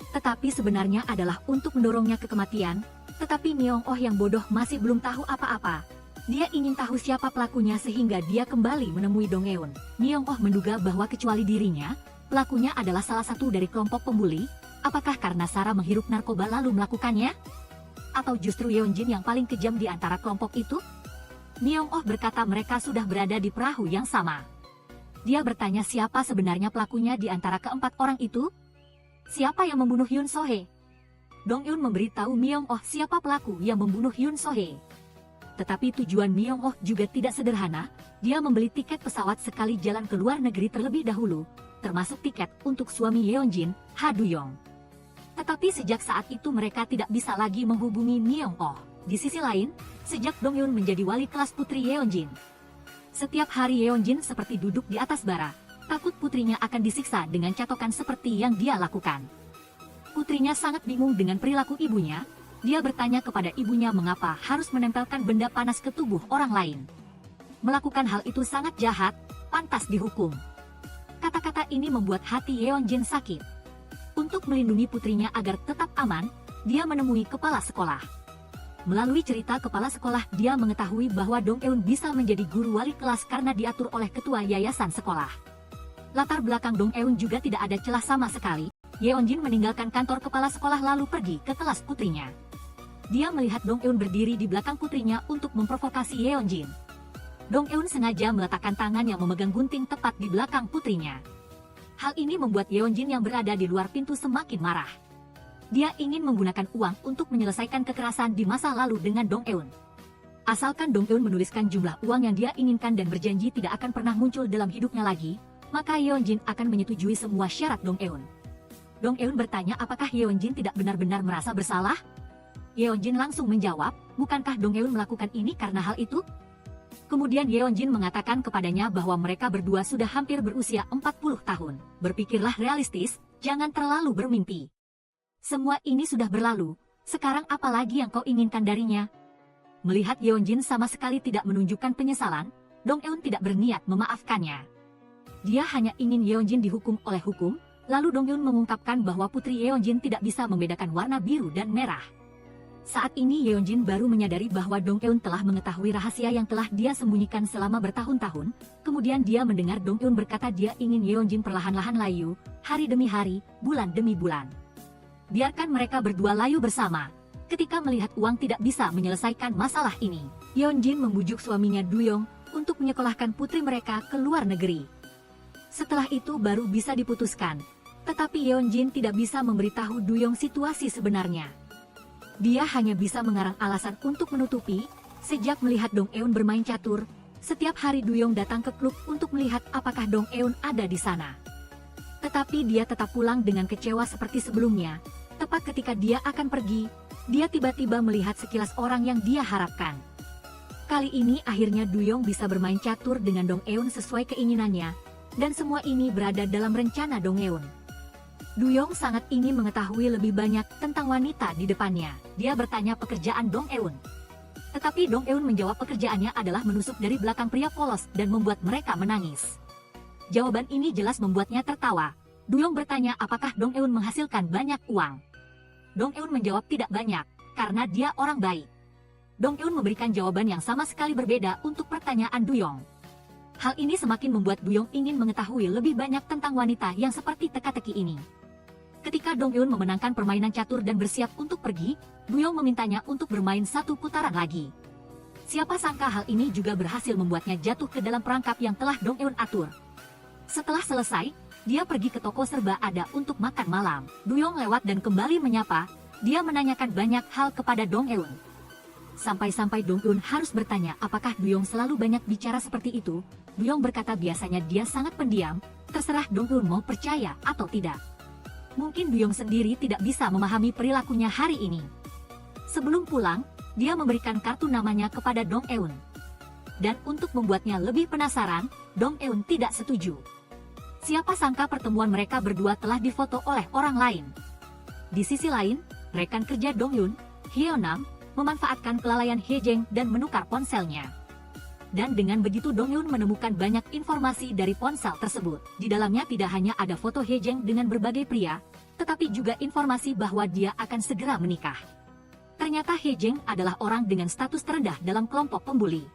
Tetapi sebenarnya adalah untuk mendorongnya ke kematian, tetapi Myung Oh yang bodoh masih belum tahu apa-apa. Dia ingin tahu siapa pelakunya sehingga dia kembali menemui Dong Eun. Myung Oh menduga bahwa kecuali dirinya, pelakunya adalah salah satu dari kelompok pembuli. Apakah karena Sarah menghirup narkoba lalu melakukannya? Atau justru Yeonjin yang paling kejam di antara kelompok itu? Myung Oh berkata mereka sudah berada di perahu yang sama. Dia bertanya siapa sebenarnya pelakunya di antara keempat orang itu? Siapa yang membunuh Yoon Sohee? Dong Eun memberitahu Myung Oh siapa pelaku yang membunuh Yoon Sohee. Tetapi tujuan Myung Oh juga tidak sederhana, dia membeli tiket pesawat sekali jalan ke luar negeri terlebih dahulu, termasuk tiket untuk suami Yeonjin, Ha Du-yong. Tetapi sejak saat itu mereka tidak bisa lagi menghubungi Myung Oh. Di sisi lain, sejak Dong Eun menjadi wali kelas putri Yeonjin, setiap hari Yeonjin seperti duduk di atas bara, takut putrinya akan disiksa dengan catokan seperti yang dia lakukan. Putrinya sangat bingung dengan perilaku ibunya. Dia bertanya kepada ibunya mengapa harus menempelkan benda panas ke tubuh orang lain. Melakukan hal itu sangat jahat, pantas dihukum. Kata-kata ini membuat hati Yeonjin sakit. Untuk melindungi putrinya agar tetap aman, dia menemui kepala sekolah. Melalui cerita kepala sekolah, dia mengetahui bahwa Dong Eun bisa menjadi guru wali kelas karena diatur oleh ketua yayasan sekolah. Latar belakang Dong Eun juga tidak ada celah sama sekali. Yeonjin meninggalkan kantor kepala sekolah lalu pergi ke kelas putrinya. Dia melihat Dong Eun berdiri di belakang putrinya untuk memprovokasi Yeonjin. Dong Eun sengaja meletakkan tangan yang memegang gunting tepat di belakang putrinya. Hal ini membuat Yeonjin yang berada di luar pintu semakin marah. Dia ingin menggunakan uang untuk menyelesaikan kekerasan di masa lalu dengan Dong Eun. Asalkan Dong Eun menuliskan jumlah uang yang dia inginkan dan berjanji tidak akan pernah muncul dalam hidupnya lagi, maka Yeonjin akan menyetujui semua syarat Dong Eun. Dong Eun bertanya apakah Yeonjin tidak benar-benar merasa bersalah? Yeonjin langsung menjawab, bukankah Dong Eun melakukan ini karena hal itu? Kemudian Yeonjin mengatakan kepadanya bahwa mereka berdua sudah hampir berusia 40 tahun. Berpikirlah realistis, jangan terlalu bermimpi. Semua ini sudah berlalu, sekarang apa lagi yang kau inginkan darinya? Melihat Yeonjin sama sekali tidak menunjukkan penyesalan, Dong Eun tidak berniat memaafkannya. Dia hanya ingin Yeonjin dihukum oleh hukum, lalu Dong Eun mengungkapkan bahwa putri Yeonjin tidak bisa membedakan warna biru dan merah. Saat ini Yeonjin baru menyadari bahwa Dong Eun telah mengetahui rahasia yang telah dia sembunyikan selama bertahun-tahun, kemudian dia mendengar Dong Eun berkata dia ingin Yeonjin perlahan-lahan layu, hari demi hari, bulan demi bulan. Biarkan mereka berdua layu bersama. Ketika melihat uang tidak bisa menyelesaikan masalah ini, Yeonjin membujuk suaminya Duyong untuk menyekolahkan putri mereka ke luar negeri. Setelah itu baru bisa diputuskan. Tetapi Yeonjin tidak bisa memberitahu Duyong situasi sebenarnya. Dia hanya bisa mengarang alasan untuk menutupi. Sejak melihat Dong Eun bermain catur, setiap hari Duyong datang ke klub untuk melihat apakah Dong Eun ada di sana. Tetapi dia tetap pulang dengan kecewa seperti sebelumnya. Tepat ketika dia akan pergi, dia tiba-tiba melihat sekilas orang yang dia harapkan. Kali ini akhirnya Duyong bisa bermain catur dengan Dong Eun sesuai keinginannya, dan semua ini berada dalam rencana Dong Eun. Duyong sangat ingin mengetahui lebih banyak tentang wanita di depannya. Dia bertanya pekerjaan Dong Eun. Tetapi Dong Eun menjawab pekerjaannya adalah menusuk dari belakang pria polos dan membuat mereka menangis. Jawaban ini jelas membuatnya tertawa. Duyong bertanya apakah Dong Eun menghasilkan banyak uang. Dong Eun menjawab tidak banyak, karena dia orang baik. Dong Eun memberikan jawaban yang sama sekali berbeda untuk pertanyaan Duyong. Hal ini semakin membuat Duyong ingin mengetahui lebih banyak tentang wanita yang seperti teka-teki ini. Ketika Dong Eun memenangkan permainan catur dan bersiap untuk pergi, Duyong memintanya untuk bermain satu putaran lagi. Siapa sangka hal ini juga berhasil membuatnya jatuh ke dalam perangkap yang telah Dong Eun atur. Setelah selesai, dia pergi ke toko serba ada untuk makan malam. Duyong lewat dan kembali menyapa. Dia menanyakan banyak hal kepada Dong Eun. Sampai-sampai Dong Eun harus bertanya apakah Duyong selalu banyak bicara seperti itu. Duyong berkata biasanya dia sangat pendiam, terserah Dong Eun mau percaya atau tidak. Mungkin Duyong sendiri tidak bisa memahami perilakunya hari ini. Sebelum pulang, dia memberikan kartu namanya kepada Dong Eun. Dan untuk membuatnya lebih penasaran, Dong Eun tidak setuju. Siapa sangka pertemuan mereka berdua telah difoto oleh orang lain. Di sisi lain, rekan kerja Dong Eun, Hyeonam, memanfaatkan kelalaian Hye-jeng dan menukar ponselnya. Dan dengan begitu Dong Eun menemukan banyak informasi dari ponsel tersebut. Di dalamnya tidak hanya ada foto Hye-jeng dengan berbagai pria, tetapi juga informasi bahwa dia akan segera menikah. Ternyata Hye-jeng adalah orang dengan status terendah dalam kelompok pembuli.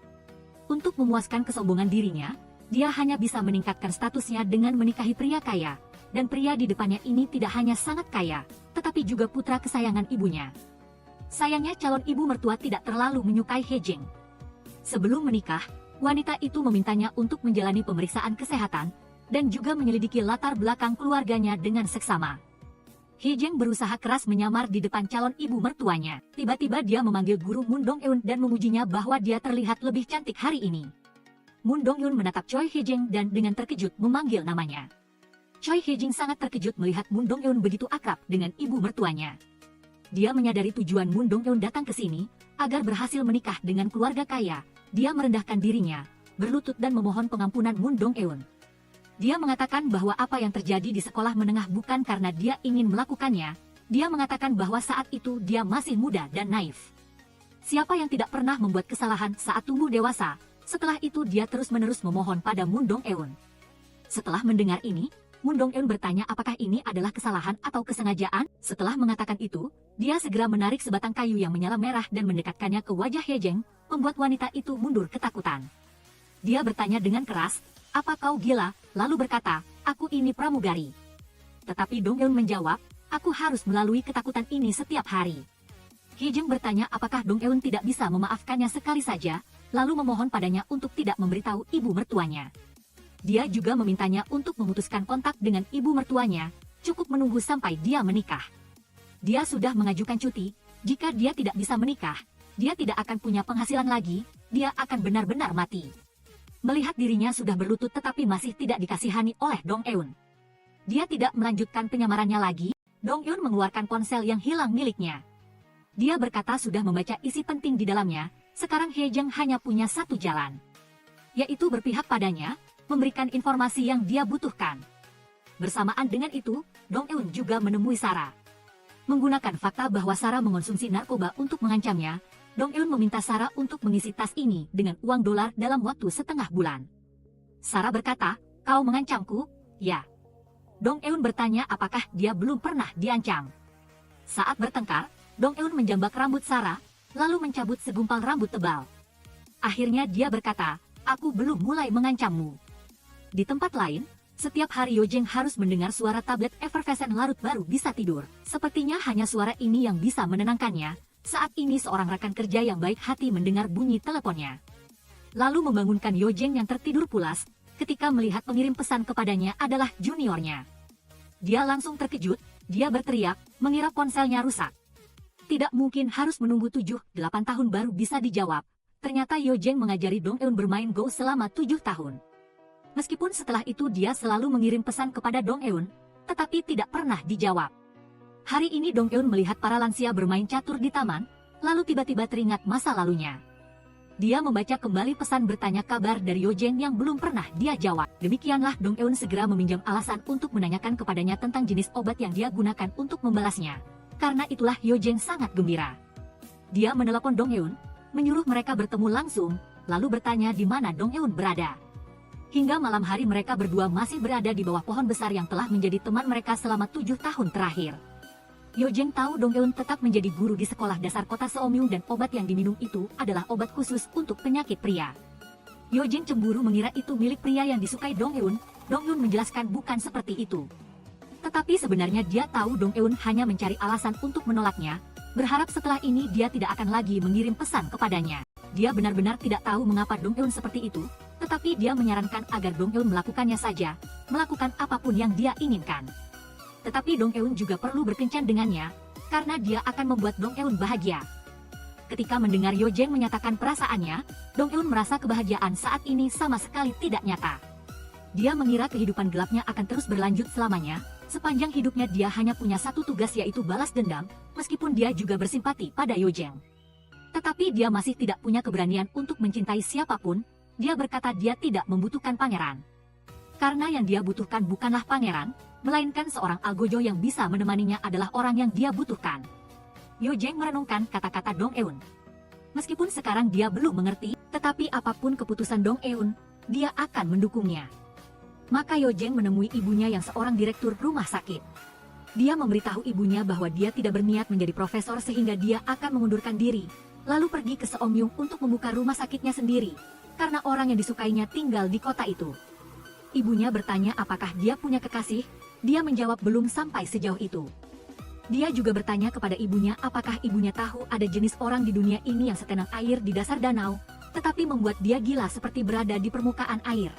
Untuk memuaskan kesombongan dirinya, dia hanya bisa meningkatkan statusnya dengan menikahi pria kaya, dan pria di depannya ini tidak hanya sangat kaya, tetapi juga putra kesayangan ibunya. Sayangnya calon ibu mertua tidak terlalu menyukai Hye-jeng. Sebelum menikah, wanita itu memintanya untuk menjalani pemeriksaan kesehatan, dan juga menyelidiki latar belakang keluarganya dengan seksama. Hye-jeng berusaha keras menyamar di depan calon ibu mertuanya. Tiba-tiba dia memanggil guru Moon Dong Eun dan memujinya bahwa dia terlihat lebih cantik hari ini. Moon Dong Eun menatap Choi Hye-jeng dan dengan terkejut memanggil namanya. Choi Hye-jeng sangat terkejut melihat Moon Dong Eun begitu akrab dengan ibu mertuanya. Dia menyadari tujuan Moon Dong Eun datang ke sini agar berhasil menikah dengan keluarga kaya. Dia merendahkan dirinya, berlutut dan memohon pengampunan Moon Dong Eun. Dia mengatakan bahwa apa yang terjadi di sekolah menengah bukan karena dia ingin melakukannya. Dia mengatakan bahwa saat itu dia masih muda dan naif. Siapa yang tidak pernah membuat kesalahan saat tumbuh dewasa? Setelah itu dia terus-menerus memohon pada Moon Dong Eun. Setelah mendengar ini, Moon Dong Eun bertanya apakah ini adalah kesalahan atau kesengajaan. Setelah mengatakan itu, dia segera menarik sebatang kayu yang menyala merah dan mendekatkannya ke wajah Hye-jeng, membuat wanita itu mundur ketakutan. Dia bertanya dengan keras, "Apa kau gila?" Lalu berkata, "Aku ini pramugari." Tetapi Dong Eun menjawab, "Aku harus melalui ketakutan ini setiap hari." Hye-jeng bertanya apakah Dong Eun tidak bisa memaafkannya sekali saja, lalu memohon padanya untuk tidak memberitahu ibu mertuanya. Dia juga memintanya untuk memutuskan kontak dengan ibu mertuanya, cukup menunggu sampai dia menikah. Dia sudah mengajukan cuti, jika dia tidak bisa menikah, dia tidak akan punya penghasilan lagi, dia akan benar-benar mati. Melihat dirinya sudah berlutut tetapi masih tidak dikasihani oleh Dong Eun. Dia tidak melanjutkan penyamarannya lagi, Dong Eun mengeluarkan ponsel yang hilang miliknya. Dia berkata sudah membaca isi penting di dalamnya, sekarang Hye Jeng hanya punya satu jalan, yaitu berpihak padanya, memberikan informasi yang dia butuhkan. Bersamaan dengan itu, Dong Eun juga menemui Sarah. Menggunakan fakta bahwa Sarah mengonsumsi narkoba untuk mengancamnya, Dong Eun meminta Sarah untuk mengisi tas ini dengan uang dolar dalam waktu setengah bulan. Sarah berkata, "Kau mengancamku?" "Ya." Dong Eun bertanya apakah dia belum pernah diancam. Saat bertengkar, Dong Eun menjambak rambut Sarah, lalu mencabut segumpal rambut tebal. Akhirnya dia berkata, "Aku belum mulai mengancammu." Di tempat lain, setiap hari Yo Jeng harus mendengar suara tablet effervescent larut baru bisa tidur. Sepertinya hanya suara ini yang bisa menenangkannya. Saat ini seorang rekan kerja yang baik hati mendengar bunyi teleponnya. Lalu membangunkan Yo Jeng yang tertidur pulas, ketika melihat pengirim pesan kepadanya adalah juniornya. Dia langsung terkejut, dia berteriak, mengira ponselnya rusak. Tidak mungkin harus menunggu 7-8 tahun baru bisa dijawab. Ternyata Yo Jeng mengajari Dong Eun bermain Go selama 7 tahun. Meskipun setelah itu dia selalu mengirim pesan kepada Dong Eun, tetapi tidak pernah dijawab. Hari ini Dong Eun melihat para lansia bermain catur di taman, lalu tiba-tiba teringat masa lalunya. Dia membaca kembali pesan bertanya kabar dari Yo Jeng yang belum pernah dia jawab. Demikianlah Dong Eun segera meminjam alasan untuk menanyakan kepadanya tentang jenis obat yang dia gunakan untuk membalasnya. Karena itulah Yo Jeng sangat gembira. Dia menelepon Dong Eun, menyuruh mereka bertemu langsung, lalu bertanya di mana Dong Eun berada. Hingga malam hari mereka berdua masih berada di bawah pohon besar yang telah menjadi teman mereka selama 7 tahun terakhir. Yo Jeng tahu Dong Eun tetap menjadi guru di sekolah dasar kota Seomyung dan obat yang diminum itu adalah obat khusus untuk penyakit pria. Yo Jeng cemburu mengira itu milik pria yang disukai Dong Eun. Dong Eun menjelaskan bukan seperti itu. Tetapi sebenarnya dia tahu Dong Eun hanya mencari alasan untuk menolaknya, berharap setelah ini dia tidak akan lagi mengirim pesan kepadanya. Dia benar-benar tidak tahu mengapa Dong Eun seperti itu, tetapi dia menyarankan agar Dong Eun melakukannya saja, melakukan apapun yang dia inginkan. Tetapi Dong Eun juga perlu berkencan dengannya, karena dia akan membuat Dong Eun bahagia. Ketika mendengar Yo Jeng menyatakan perasaannya, Dong Eun merasa kebahagiaan saat ini sama sekali tidak nyata. Dia mengira kehidupan gelapnya akan terus berlanjut selamanya, sepanjang hidupnya dia hanya punya satu tugas yaitu balas dendam, meskipun dia juga bersimpati pada Yo Jeng. Tetapi dia masih tidak punya keberanian untuk mencintai siapapun. Dia berkata dia tidak membutuhkan pangeran. Karena yang dia butuhkan bukanlah pangeran, melainkan seorang algojo yang bisa menemaninya adalah orang yang dia butuhkan. Yo Jeng merenungkan kata-kata Dong Eun. Meskipun sekarang dia belum mengerti, tetapi apapun keputusan Dong Eun, dia akan mendukungnya. Maka Yo Jeng menemui ibunya yang seorang direktur rumah sakit. Dia memberitahu ibunya bahwa dia tidak berniat menjadi profesor sehingga dia akan mengundurkan diri, lalu pergi ke Seomyung untuk membuka rumah sakitnya sendiri, karena orang yang disukainya tinggal di kota itu. Ibunya bertanya apakah dia punya kekasih, dia menjawab belum sampai sejauh itu. Dia juga bertanya kepada ibunya apakah ibunya tahu ada jenis orang di dunia ini yang setenang air di dasar danau, tetapi membuat dia gila seperti berada di permukaan air.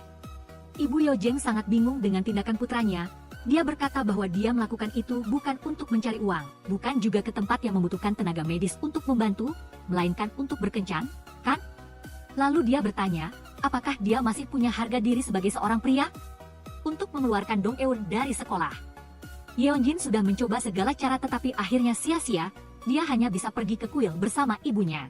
Ibu Yo Jeng sangat bingung dengan tindakan putranya. Dia berkata bahwa dia melakukan itu bukan untuk mencari uang, bukan juga ke tempat yang membutuhkan tenaga medis untuk membantu, melainkan untuk berkencan, kan? Lalu dia bertanya, apakah dia masih punya harga diri sebagai seorang pria? Untuk mengeluarkan Dong Eun dari sekolah. Yeonjin sudah mencoba segala cara tetapi akhirnya sia-sia, dia hanya bisa pergi ke kuil bersama ibunya.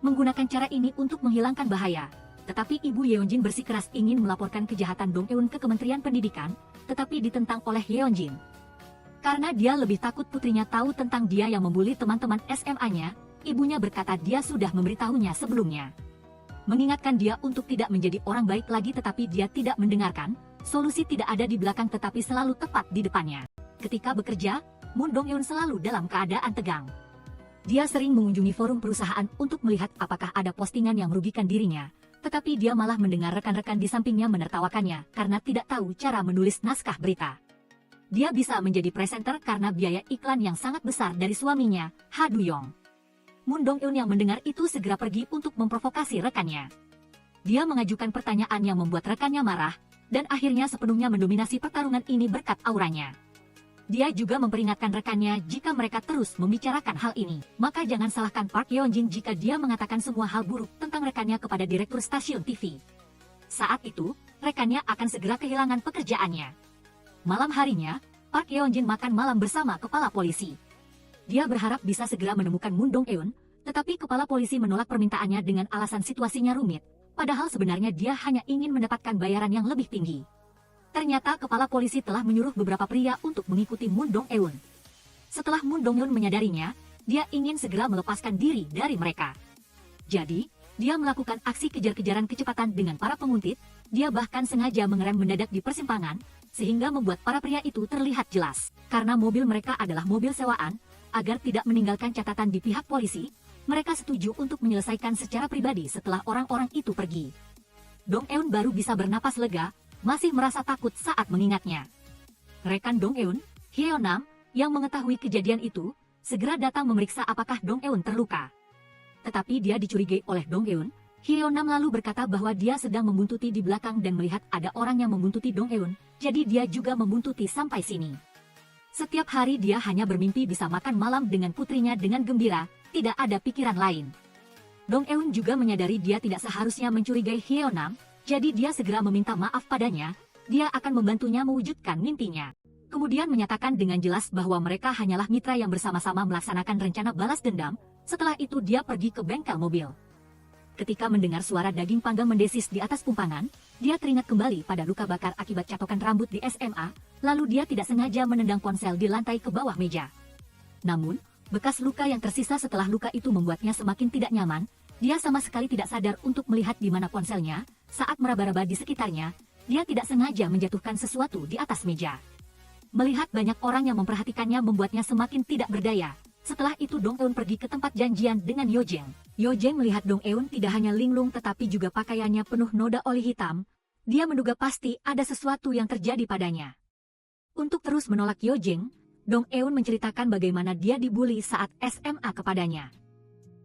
Menggunakan cara ini untuk menghilangkan bahaya. Tetapi ibu Yeonjin bersikeras ingin melaporkan kejahatan Dong Eun ke Kementerian Pendidikan, tetapi ditentang oleh Yeonjin. Karena dia lebih takut putrinya tahu tentang dia yang membuli teman-teman SMA-nya, ibunya berkata dia sudah memberitahunya sebelumnya. Mengingatkan dia untuk tidak menjadi orang baik lagi tetapi dia tidak mendengarkan, solusi tidak ada di belakang tetapi selalu tepat di depannya. Ketika bekerja, Moon Dong Eun selalu dalam keadaan tegang. Dia sering mengunjungi forum perusahaan untuk melihat apakah ada postingan yang merugikan dirinya, tetapi dia malah mendengar rekan-rekan di sampingnya menertawakannya karena tidak tahu cara menulis naskah berita. Dia bisa menjadi presenter karena biaya iklan yang sangat besar dari suaminya, Ha Du-yong. Moon Dong Eun yang mendengar itu segera pergi untuk memprovokasi rekannya. Dia mengajukan pertanyaan yang membuat rekannya marah, dan akhirnya sepenuhnya mendominasi pertarungan ini berkat auranya. Dia juga memperingatkan rekannya jika mereka terus membicarakan hal ini, maka jangan salahkan Park Yeon-jin jika dia mengatakan semua hal buruk tentang rekannya kepada direktur stasiun TV. Saat itu, rekannya akan segera kehilangan pekerjaannya. Malam harinya, Park Yeon-jin makan malam bersama kepala polisi. Dia berharap bisa segera menemukan Moon Dong-eun, tetapi kepala polisi menolak permintaannya dengan alasan situasinya rumit, padahal sebenarnya dia hanya ingin mendapatkan bayaran yang lebih tinggi. Ternyata kepala polisi telah menyuruh beberapa pria untuk mengikuti Moon Dong-eun. Setelah Moon Dong-eun menyadarinya, dia ingin segera melepaskan diri dari mereka. Jadi, dia melakukan aksi kejar-kejaran kecepatan dengan para penguntit. Dia bahkan sengaja mengerem mendadak di persimpangan, sehingga membuat para pria itu terlihat jelas. Karena mobil mereka adalah mobil sewaan, agar tidak meninggalkan catatan di pihak polisi, mereka setuju untuk menyelesaikan secara pribadi setelah orang-orang itu pergi. Dong-eun baru bisa bernapas lega, masih merasa takut saat mengingatnya. Rekan Dong-eun, Hyeon-nam, yang mengetahui kejadian itu, segera datang memeriksa apakah Dong-eun terluka. Tetapi dia dicurigai oleh Dong-eun. Hyeon-nam lalu berkata bahwa dia sedang membuntuti di belakang dan melihat ada orang yang membuntuti Dong-eun, jadi dia juga membuntuti sampai sini. Setiap hari dia hanya bermimpi bisa makan malam dengan putrinya dengan gembira, tidak ada pikiran lain. Dong-eun juga menyadari dia tidak seharusnya mencurigai Hyeon-nam, jadi dia segera meminta maaf padanya. Dia akan membantunya mewujudkan mimpinya. Kemudian menyatakan dengan jelas bahwa mereka hanyalah mitra yang bersama-sama melaksanakan rencana balas dendam. Setelah itu dia pergi ke bengkel mobil. Ketika mendengar suara daging panggang mendesis di atas pumpangan, dia teringat kembali pada luka bakar akibat catokan rambut di SMA, lalu dia tidak sengaja menendang ponsel di lantai ke bawah meja. Namun, bekas luka yang tersisa setelah luka itu membuatnya semakin tidak nyaman. Dia sama sekali tidak sadar untuk melihat di mana ponselnya. Saat meraba-raba di sekitarnya, dia tidak sengaja menjatuhkan sesuatu di atas meja. Melihat banyak orang yang memperhatikannya membuatnya semakin tidak berdaya. Setelah itu Dong-eun pergi ke tempat janjian dengan Yo-jeng. Yo-jeng melihat Dong-eun tidak hanya linglung tetapi juga pakaiannya penuh noda oli hitam. Dia menduga pasti ada sesuatu yang terjadi padanya. Untuk terus menolak Yo-jeng, Dong-eun menceritakan bagaimana dia dibully saat SMA kepadanya.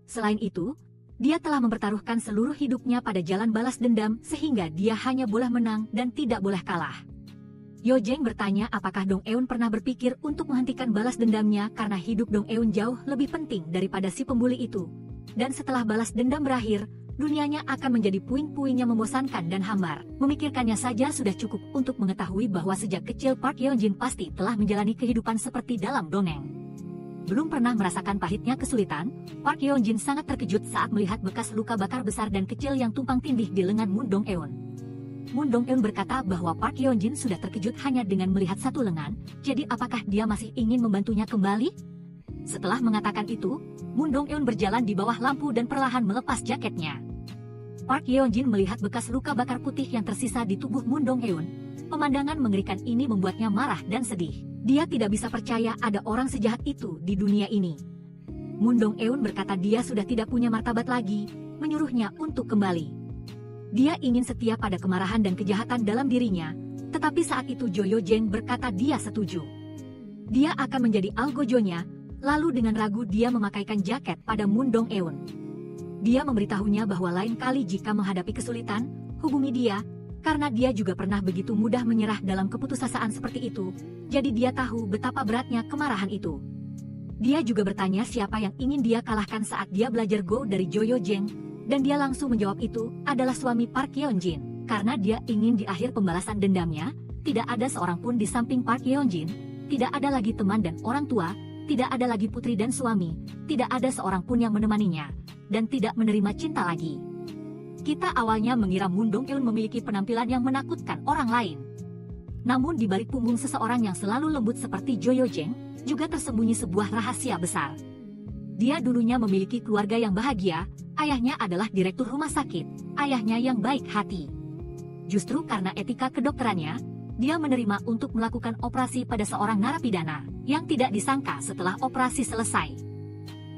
Selain itu, dia telah mempertaruhkan seluruh hidupnya pada jalan balas dendam sehingga dia hanya boleh menang dan tidak boleh kalah. Yo-jeng bertanya apakah Dong-eun pernah berpikir untuk menghentikan balas dendamnya karena hidup Dong-eun jauh lebih penting daripada si pembuli itu. Dan setelah balas dendam berakhir, dunianya akan menjadi puing-puing yang membosankan dan hambar. Memikirkannya saja sudah cukup untuk mengetahui bahwa sejak kecil Park Yeon-jin pasti telah menjalani kehidupan seperti dalam dongeng. Belum pernah merasakan pahitnya kesulitan, Park Yeon-jin sangat terkejut saat melihat bekas luka bakar besar dan kecil yang tumpang tindih di lengan Moon Dong-eun. Moon Dong-eun berkata bahwa Park Yeon-jin sudah terkejut hanya dengan melihat satu lengan, jadi apakah dia masih ingin membantunya kembali? Setelah mengatakan itu, Moon Dong-eun berjalan di bawah lampu dan perlahan melepas jaketnya. Park Yeon-jin melihat bekas luka bakar putih yang tersisa di tubuh Moon Dong-eun. Pemandangan mengerikan ini membuatnya marah dan sedih. Dia tidak bisa percaya ada orang sejahat itu di dunia ini. Moon Dong-eun berkata dia sudah tidak punya martabat lagi, menyuruhnya untuk kembali. Dia ingin setia pada kemarahan dan kejahatan dalam dirinya, tetapi saat itu Jo Yo-jeng berkata dia setuju. Dia akan menjadi algojonya, lalu dengan ragu dia memakaikan jaket pada Moon Dong-eun. Dia memberitahunya bahwa lain kali jika menghadapi kesulitan, hubungi dia, karena dia juga pernah begitu mudah menyerah dalam keputusasaan seperti itu, jadi dia tahu betapa beratnya kemarahan itu. Dia juga bertanya siapa yang ingin dia kalahkan saat dia belajar Go dari Jo Yo-jeng, dan dia langsung menjawab itu adalah suami Park Yeon-jin. Karena dia ingin di akhir pembalasan dendamnya, tidak ada seorang pun di samping Park Yeon-jin, tidak ada lagi teman dan orang tua, tidak ada lagi putri dan suami, tidak ada seorang pun yang menemaninya, dan tidak menerima cinta lagi. Kita awalnya mengira Moon Dong-eun memiliki penampilan yang menakutkan orang lain. Namun di balik punggung seseorang yang selalu lembut seperti Jo Yo-jeng, juga tersembunyi sebuah rahasia besar. Dia dulunya memiliki keluarga yang bahagia, ayahnya adalah direktur rumah sakit, ayahnya yang baik hati. Justru karena etika kedokterannya, dia menerima untuk melakukan operasi pada seorang narapidana, yang tidak disangka setelah operasi selesai.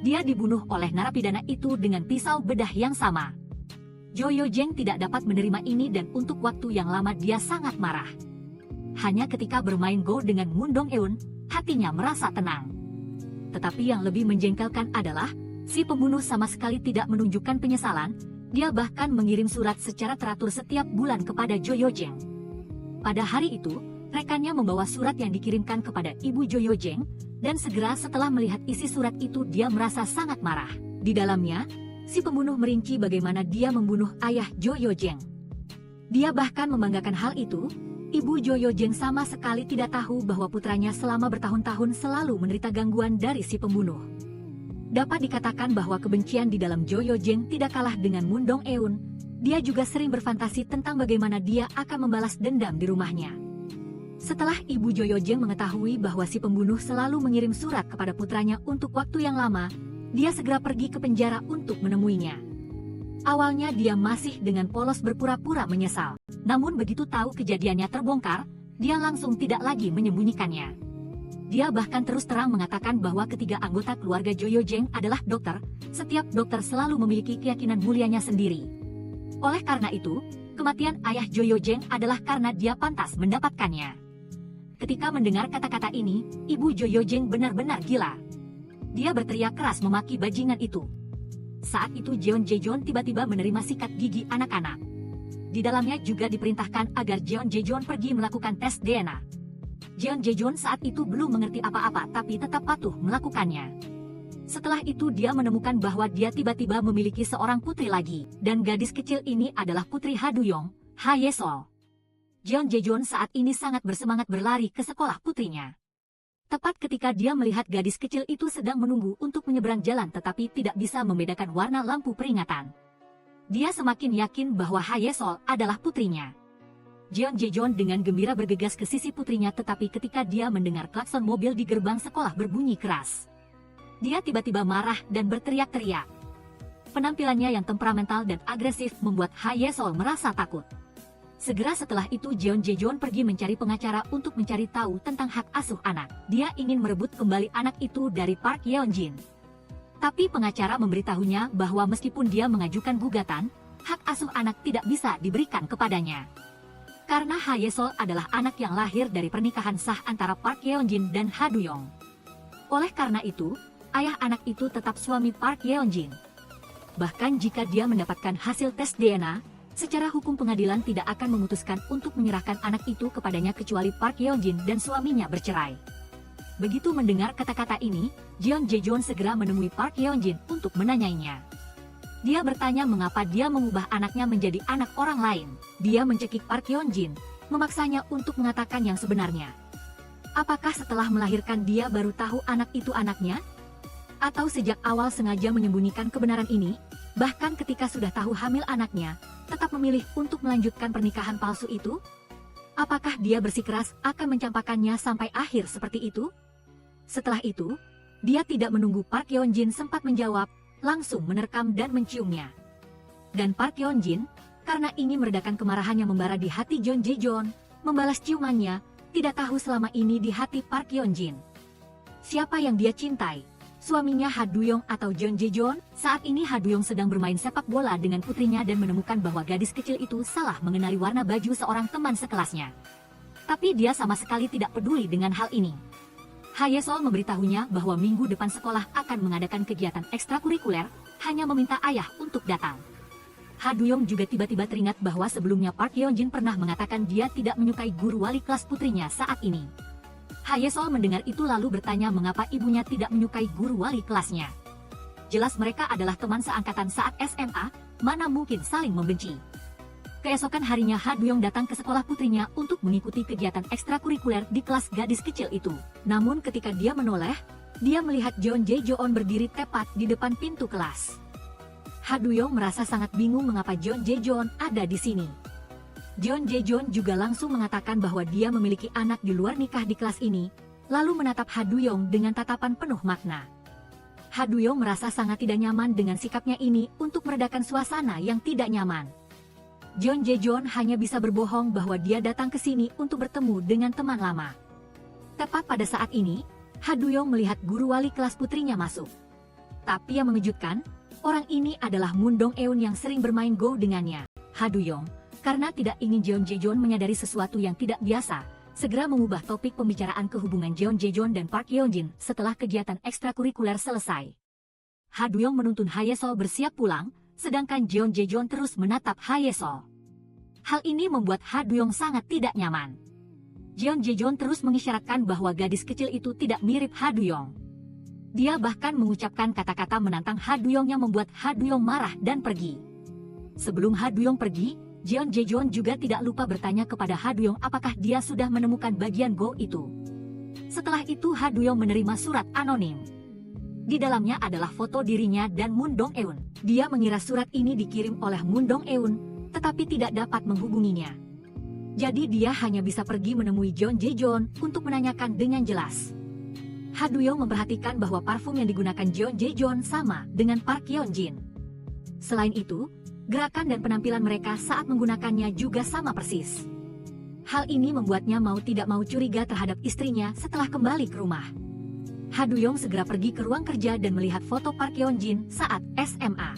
Dia dibunuh oleh narapidana itu dengan pisau bedah yang sama. Jo Yo-jeng tidak dapat menerima ini dan untuk waktu yang lama dia sangat marah. Hanya ketika bermain Go dengan Moon Dong-eun, hatinya merasa tenang. Tetapi yang lebih menjengkelkan adalah, si pembunuh sama sekali tidak menunjukkan penyesalan, dia bahkan mengirim surat secara teratur setiap bulan kepada Jo Yo-jeng. Pada hari itu, rekannya membawa surat yang dikirimkan kepada Ibu Joyojeng, dan segera setelah melihat isi surat itu dia merasa sangat marah. Di dalamnya, si pembunuh merinci bagaimana dia membunuh ayah Joyojeng. Dia bahkan membanggakan hal itu. Ibu Joyojeng sama sekali tidak tahu bahwa putranya selama bertahun-tahun selalu menderita gangguan dari si pembunuh. Dapat dikatakan bahwa kebencian di dalam Joyojeng tidak kalah dengan Mundong Eun. Dia juga sering berfantasi tentang bagaimana dia akan membalas dendam di rumahnya. Setelah Ibu Joyojeng mengetahui bahwa si pembunuh selalu mengirim surat kepada putranya untuk waktu yang lama, dia segera pergi ke penjara untuk menemuinya. Awalnya dia masih dengan polos berpura-pura menyesal. Namun begitu tahu kejadiannya terbongkar, dia langsung tidak lagi menyembunyikannya. Dia bahkan terus terang mengatakan bahwa ketiga anggota keluarga Joyojeng adalah dokter. Setiap dokter selalu memiliki keyakinan mulianya sendiri. Oleh karena itu, kematian ayah Joyojeng adalah karena dia pantas mendapatkannya. Ketika mendengar kata-kata ini, Ibu Joyojeng benar-benar gila. Dia berteriak keras memaki bajingan itu. Saat itu Jeon Jaejeon tiba-tiba menerima sikat gigi anak-anak. Di dalamnya juga diperintahkan agar Jeon Jaejeon pergi melakukan tes DNA. Jeon Jaejeon saat itu belum mengerti apa-apa tapi tetap patuh melakukannya. Setelah itu dia menemukan bahwa dia tiba-tiba memiliki seorang putri lagi, dan gadis kecil ini adalah putri Ha Duyong, Ha Yesol. Jeon Jaejeon saat ini sangat bersemangat berlari ke sekolah putrinya. Tepat ketika dia melihat gadis kecil itu sedang menunggu untuk menyeberang jalan tetapi tidak bisa membedakan warna lampu peringatan. Dia semakin yakin bahwa Ha Yesol adalah putrinya. Jeon Jaejeon dengan gembira bergegas ke sisi putrinya tetapi ketika dia mendengar klakson mobil di gerbang sekolah berbunyi keras, dia tiba-tiba marah dan berteriak-teriak. Penampilannya yang temperamental dan agresif membuat Ha Yesol merasa takut. Segera setelah itu Jeon Jaejeon pergi mencari pengacara untuk mencari tahu tentang hak asuh anak. Dia ingin merebut kembali anak itu dari Park Yeonjin. Tapi pengacara memberitahunya bahwa meskipun dia mengajukan gugatan, hak asuh anak tidak bisa diberikan kepadanya. Karena Ha Yesol adalah anak yang lahir dari pernikahan sah antara Park Yeonjin dan Ha Duyong. Oleh karena itu, ayah anak itu tetap suami Park Yeonjin. Bahkan jika dia mendapatkan hasil tes DNA, secara hukum pengadilan tidak akan memutuskan untuk menyerahkan anak itu kepadanya kecuali Park Yeonjin dan suaminya bercerai. Begitu mendengar kata-kata ini, Jeon Jaejeon segera menemui Park Yeonjin untuk menanyainya. Dia bertanya mengapa dia mengubah anaknya menjadi anak orang lain. Dia mencekik Park Yeonjin, memaksanya untuk mengatakan yang sebenarnya. Apakah setelah melahirkan dia baru tahu anak itu anaknya? Atau sejak awal sengaja menyembunyikan kebenaran ini, bahkan ketika sudah tahu hamil anaknya, tetap memilih untuk melanjutkan pernikahan palsu itu? Apakah dia bersikeras akan mencampakkannya sampai akhir seperti itu? Setelah itu, dia tidak menunggu Park Yeonjin sempat menjawab, langsung menerkam dan menciumnya. Dan Park Yeonjin, karena ingin meredakan kemarahannya membara di hati Jeon Jaejeon, membalas ciumannya, tidak tahu selama ini di hati Park Yeonjin siapa yang dia cintai. Suaminya Ha Duyong atau Jeon Jaejeon. Saat ini Ha Duyong sedang bermain sepak bola dengan putrinya dan menemukan bahwa gadis kecil itu salah mengenali warna baju seorang teman sekelasnya. Tapi dia sama sekali tidak peduli dengan hal ini. Ha Yesol memberitahunya bahwa minggu depan sekolah akan mengadakan kegiatan ekstrakurikuler, hanya meminta ayah untuk datang. Ha Duyong juga tiba-tiba teringat bahwa sebelumnya Park Yeonjin pernah mengatakan dia tidak menyukai guru wali kelas putrinya saat ini. Ha Yesol mendengar itu lalu bertanya mengapa ibunya tidak menyukai guru wali kelasnya. Jelas mereka adalah teman seangkatan saat SMA, mana mungkin saling membenci. Keesokan harinya Ha Duyong datang ke sekolah putrinya untuk mengikuti kegiatan ekstrakurikuler di kelas gadis kecil itu. Namun ketika dia menoleh, dia melihat Jeon Jaejeon berdiri tepat di depan pintu kelas. Ha Duyong merasa sangat bingung mengapa Jeon Jaejeon ada di sini. Jeon Jaejeon juga langsung mengatakan bahwa dia memiliki anak di luar nikah di kelas ini, lalu menatap Ha Duyong dengan tatapan penuh makna. Ha Duyong merasa sangat tidak nyaman dengan sikapnya ini untuk meredakan suasana yang tidak nyaman. Jeon Jaejeon hanya bisa berbohong bahwa dia datang ke sini untuk bertemu dengan teman lama. Tepat pada saat ini, Ha Duyong melihat guru wali kelas putrinya masuk. Tapi yang mengejutkan, orang ini adalah Mundong Eun yang sering bermain Go dengannya. Ha Duyong, karena tidak ingin Jeon Jaejeon menyadari sesuatu yang tidak biasa, segera mengubah topik pembicaraan ke hubungan Jeon Jaejeon dan Park Yeonjin setelah kegiatan ekstrakurikuler selesai. Ha Duyong menuntun Ha Yesol bersiap pulang, sedangkan Jeon Jaejeon terus menatap Ha Yesol. Hal ini membuat Ha Duyong sangat tidak nyaman. Jeon Jae-jeon terus mengisyaratkan bahwa gadis kecil itu tidak mirip Ha Du-yong. Dia bahkan mengucapkan kata-kata menantang Ha Du-yong yang membuat Ha Du-yong marah dan pergi. Sebelum Ha Du-yong pergi, Jeon Jae-jeon juga tidak lupa bertanya kepada Ha Du-yong apakah dia sudah menemukan bagian go itu. Setelah itu Ha Du-yong menerima surat anonim. Di dalamnya adalah foto dirinya dan Moon Dong-eun. Dia mengira surat ini dikirim oleh Moon Dong-eun, tetapi tidak dapat menghubunginya. Jadi dia hanya bisa pergi menemui Jeon Jae-jeon untuk menanyakan dengan jelas. Ha Du-yong memperhatikan bahwa parfum yang digunakan Jeon Jae-jeon sama dengan Park Yeon-jin. Selain itu, gerakan dan penampilan mereka saat menggunakannya juga sama persis. Hal ini membuatnya mau tidak mau curiga terhadap istrinya setelah kembali ke rumah. Ha Du-yong segera pergi ke ruang kerja dan melihat foto Park Yeon-jin saat SMA.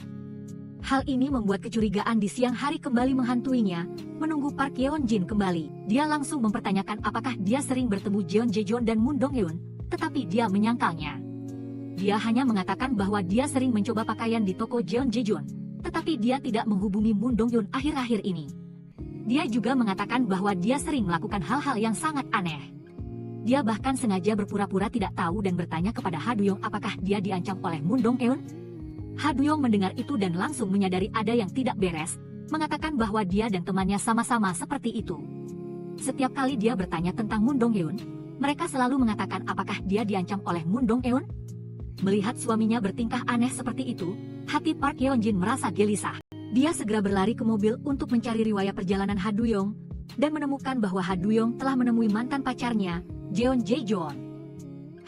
Hal ini membuat kecurigaan di siang hari kembali menghantuinya. Menunggu Park Yeon-jin kembali, dia langsung mempertanyakan apakah dia sering bertemu Jeon Jae-jeon dan Moon Dong-eun, tetapi dia menyangkalnya. Dia hanya mengatakan bahwa dia sering mencoba pakaian di toko Jeon Jae-jeon, tetapi dia tidak menghubungi Moon Dong-eun akhir-akhir ini. Dia juga mengatakan bahwa dia sering melakukan hal-hal yang sangat aneh. Dia bahkan sengaja berpura-pura tidak tahu dan bertanya kepada Ha Du-yong apakah dia diancam oleh Moon Dong-eun. Ha Du-yong mendengar itu dan langsung menyadari ada yang tidak beres, mengatakan bahwa dia dan temannya sama-sama seperti itu. Setiap kali dia bertanya tentang Moon Dong-eun, mereka selalu mengatakan apakah dia diancam oleh Moon Dong-eun. Melihat suaminya bertingkah aneh seperti itu, hati Park Yeon-jin merasa gelisah. Dia segera berlari ke mobil untuk mencari riwayat perjalanan Ha Du-yong, dan menemukan bahwa Ha Du-yong telah menemui mantan pacarnya, Jeon Jae-jeon.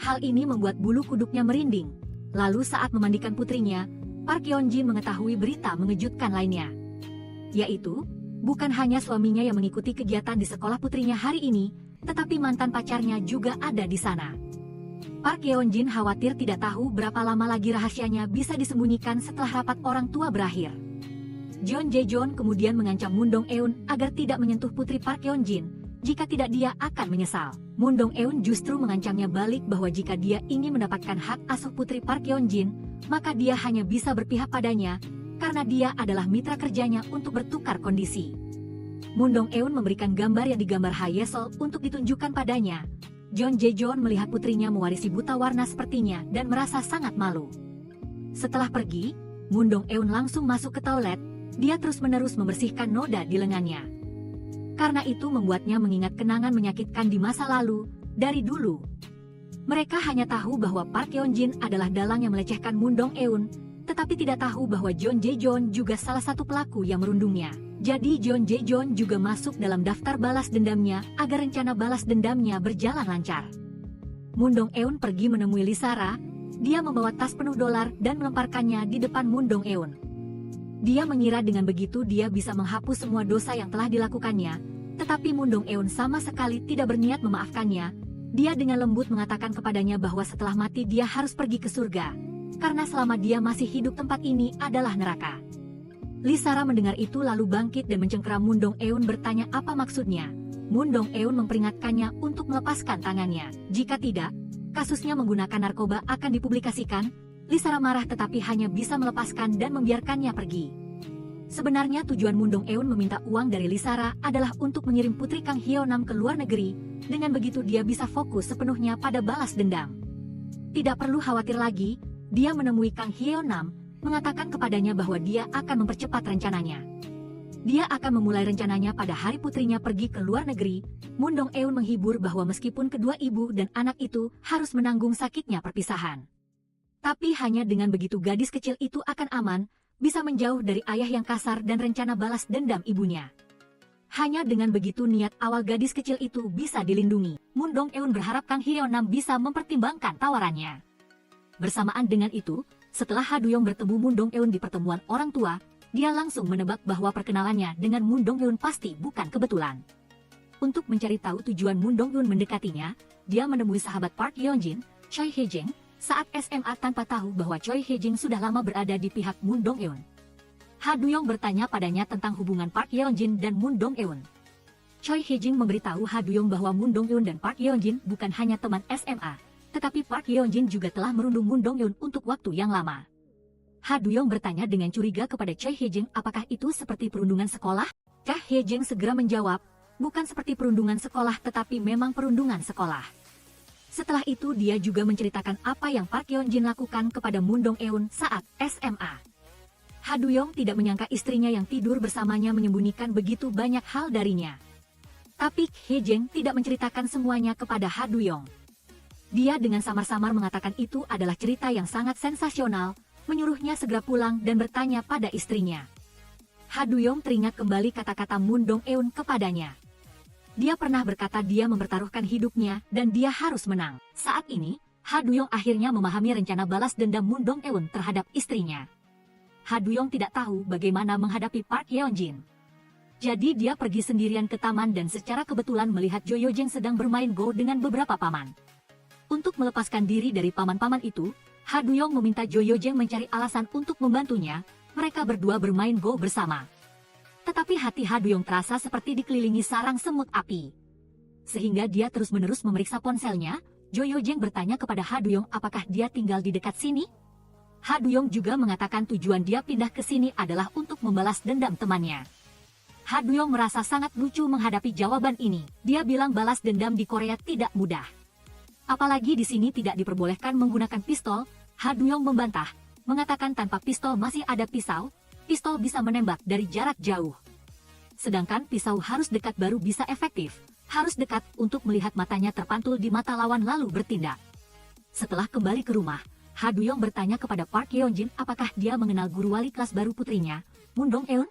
Hal ini membuat bulu kuduknya merinding. Lalu saat memandikan putrinya, Park Yeon-jin mengetahui berita mengejutkan lainnya. Yaitu, bukan hanya suaminya yang mengikuti kegiatan di sekolah putrinya hari ini, tetapi mantan pacarnya juga ada di sana. Park Yeon-jin khawatir tidak tahu berapa lama lagi rahasianya bisa disembunyikan setelah rapat orang tua berakhir. Jeon Jae-jeon kemudian mengancam Moon Dong-eun agar tidak menyentuh putri Park Yeon-jin, jika tidak dia akan menyesal. Moon Dong-eun justru mengancamnya balik bahwa jika dia ingin mendapatkan hak asuh putri Park Yeon-jin, maka dia hanya bisa berpihak padanya, karena dia adalah mitra kerjanya untuk bertukar kondisi. Moon Dong-eun memberikan gambar yang digambar Ha Ye-sol untuk ditunjukkan padanya. Jeon Jae-jeon melihat putrinya mewarisi buta warna sepertinya dan merasa sangat malu. Setelah pergi, Moon Dong-eun langsung masuk ke toilet. Dia terus-menerus membersihkan noda di lengannya. Karena itu membuatnya mengingat kenangan menyakitkan di masa lalu, dari dulu. Mereka hanya tahu bahwa Park Yeon-jin adalah dalang yang melecehkan Moon Dong-eun, tetapi tidak tahu bahwa Jeon Jae-jeon juga salah satu pelaku yang merundungnya. Jadi Jeon Jae-jeon juga masuk dalam daftar balas dendamnya agar rencana balas dendamnya berjalan lancar. Moon Dong-eun pergi menemui Lisara. Dia membawa tas penuh dolar dan melemparkannya di depan Moon Dong-eun. Dia mengira dengan begitu dia bisa menghapus semua dosa yang telah dilakukannya, tetapi Moon Dong-eun sama sekali tidak berniat memaafkannya. Dia dengan lembut mengatakan kepadanya bahwa setelah mati dia harus pergi ke surga, karena selama dia masih hidup tempat ini adalah neraka. Lisara mendengar itu lalu bangkit dan mencengkeram Moon Dong-eun bertanya apa maksudnya. Moon Dong-eun memperingatkannya untuk melepaskan tangannya. Jika tidak, kasusnya menggunakan narkoba akan dipublikasikan. Lisara marah tetapi hanya bisa melepaskan dan membiarkannya pergi. Sebenarnya tujuan Moon Dong-eun meminta uang dari Lisara adalah untuk mengirim putri Kang Hyo-nam ke luar negeri. Dengan begitu dia bisa fokus sepenuhnya pada balas dendam. Tidak perlu khawatir lagi, dia menemui Kang Hyo-nam, mengatakan kepadanya bahwa dia akan mempercepat rencananya. Dia akan memulai rencananya pada hari putrinya pergi ke luar negeri. Moon Dong-eun menghibur bahwa meskipun kedua ibu dan anak itu harus menanggung sakitnya perpisahan, tapi hanya dengan begitu gadis kecil itu akan aman, bisa menjauh dari ayah yang kasar dan rencana balas dendam ibunya. Hanya dengan begitu niat awal gadis kecil itu bisa dilindungi. Moon Dong-eun berharap Kang Hyo-nam bisa mempertimbangkan tawarannya. Bersamaan dengan itu, setelah Ha Du-yong bertemu Moon Dong-eun di pertemuan orang tua, dia langsung menebak bahwa perkenalannya dengan Moon Dong-eun pasti bukan kebetulan. Untuk mencari tahu tujuan Moon Dong-eun mendekatinya, dia menemui sahabat Park Yeon-jin, Choi Hye-jing, saat SMA tanpa tahu bahwa Choi Hye-jing sudah lama berada di pihak Moon Dong-eun. Ha Du-yong bertanya padanya tentang hubungan Park Yeon-jin dan Moon Dong-eun. Choi Hye-jing memberitahu Ha Du-yong bahwa Moon Dong-eun dan Park Yeon-jin bukan hanya teman SMA, tetapi Park Yeon-jin juga telah merundung Moon Dong-eun untuk waktu yang lama. Ha Du-yong bertanya dengan curiga kepada Choi Hye-jing apakah itu seperti perundungan sekolah? Choi Hye-jing segera menjawab, bukan seperti perundungan sekolah tetapi memang perundungan sekolah. Setelah itu dia juga menceritakan apa yang Park Yeon-jin lakukan kepada Moon Dong-eun saat SMA. Ha Du-yong tidak menyangka istrinya yang tidur bersamanya menyembunyikan begitu banyak hal darinya. Tapi Hye-jeng tidak menceritakan semuanya kepada Ha Du-yong. Dia dengan samar-samar mengatakan itu adalah cerita yang sangat sensasional, menyuruhnya segera pulang dan bertanya pada istrinya. Ha Du-yong teringat kembali kata-kata Moon Dong-eun kepadanya. Dia pernah berkata dia mempertaruhkan hidupnya dan dia harus menang. Saat ini, Ha Du-yong akhirnya memahami rencana balas dendam Moon Dong-eun terhadap istrinya. Ha Du-yong tidak tahu bagaimana menghadapi Park Yeon-jin. Jadi dia pergi sendirian ke taman dan secara kebetulan melihat Jo Yo-jeng sedang bermain Go dengan beberapa paman. Untuk melepaskan diri dari paman-paman itu, Ha Du-yong meminta Jo Yo-jeng mencari alasan untuk membantunya. Mereka berdua bermain Go bersama. Tetapi hati Ha Du-yong terasa seperti dikelilingi sarang semut api. Sehingga dia terus-menerus memeriksa ponselnya. Jo Yo-jeng bertanya kepada Ha Du-yong apakah dia tinggal di dekat sini. Ha Du-yong juga mengatakan tujuan dia pindah ke sini adalah untuk membalas dendam temannya. Ha Du-yong merasa sangat lucu menghadapi jawaban ini. Dia bilang balas dendam di Korea tidak mudah. Apalagi di sini tidak diperbolehkan menggunakan pistol. Ha Du-yong membantah, mengatakan tanpa pistol masih ada pisau. Pistol bisa menembak dari jarak jauh. Sedangkan pisau harus dekat baru bisa efektif. Harus dekat untuk melihat matanya terpantul di mata lawan lalu bertindak. Setelah kembali ke rumah, Ha Du-yong bertanya kepada Park Yeon-jin apakah dia mengenal guru wali kelas baru putrinya, Moon Dong-eun.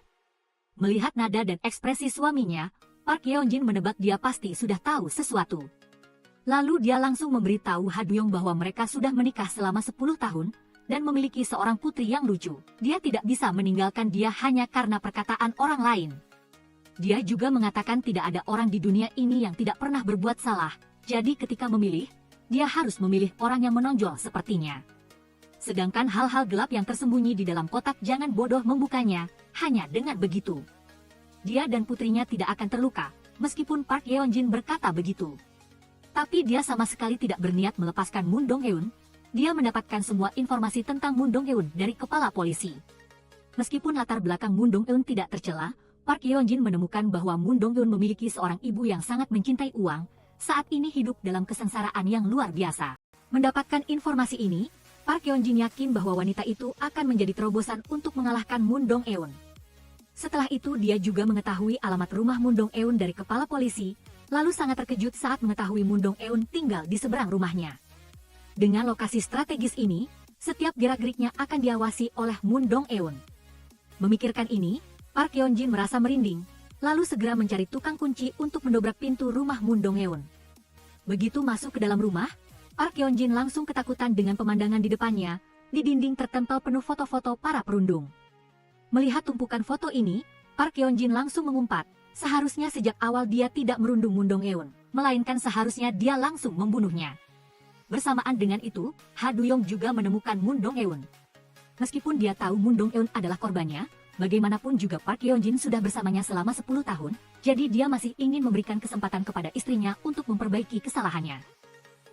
Melihat nada dan ekspresi suaminya, Park Yeon-jin menebak dia pasti sudah tahu sesuatu. Lalu dia langsung memberitahu Ha Du-yong bahwa mereka sudah menikah selama 10 tahun, dan memiliki seorang putri yang lucu. Dia tidak bisa meninggalkan dia hanya karena perkataan orang lain. Dia juga mengatakan tidak ada orang di dunia ini yang tidak pernah berbuat salah, jadi ketika memilih, dia harus memilih orang yang menonjol sepertinya. Sedangkan hal-hal gelap yang tersembunyi di dalam kotak jangan bodoh membukanya, hanya dengan begitu. Dia dan putrinya tidak akan terluka, meskipun Park Yeon-jin berkata begitu. Tapi dia sama sekali tidak berniat melepaskan Moon Dong-eun. Dia mendapatkan semua informasi tentang Moon Dong-eun dari kepala polisi. Meskipun latar belakang Moon Dong-eun tidak tercela, Park Yeon-jin menemukan bahwa Moon Dong-eun memiliki seorang ibu yang sangat mencintai uang, saat ini hidup dalam kesengsaraan yang luar biasa. Mendapatkan informasi ini, Park Yeon-jin yakin bahwa wanita itu akan menjadi terobosan untuk mengalahkan Moon Dong-eun. Setelah itu dia juga mengetahui alamat rumah Moon Dong-eun dari kepala polisi, lalu sangat terkejut saat mengetahui Moon Dong-eun tinggal di seberang rumahnya. Dengan lokasi strategis ini, setiap gerak-geriknya akan diawasi oleh Moon Dong-eun. Memikirkan ini, Park Yeon-jin merasa merinding, lalu segera mencari tukang kunci untuk mendobrak pintu rumah Moon Dong-eun. Begitu masuk ke dalam rumah, Park Yeon-jin langsung ketakutan dengan pemandangan di depannya. Di dinding tertempel penuh foto-foto para perundung. Melihat tumpukan foto ini, Park Yeon-jin langsung mengumpat. Seharusnya sejak awal dia tidak merundung Moon Dong-eun, melainkan seharusnya dia langsung membunuhnya. Bersamaan dengan itu, Ha Du-yong juga menemukan Moon Dong-eun. Meskipun dia tahu Moon Dong-eun adalah korbannya, bagaimanapun juga Park Yeon-jin sudah bersamanya selama 10 tahun, jadi dia masih ingin memberikan kesempatan kepada istrinya untuk memperbaiki kesalahannya.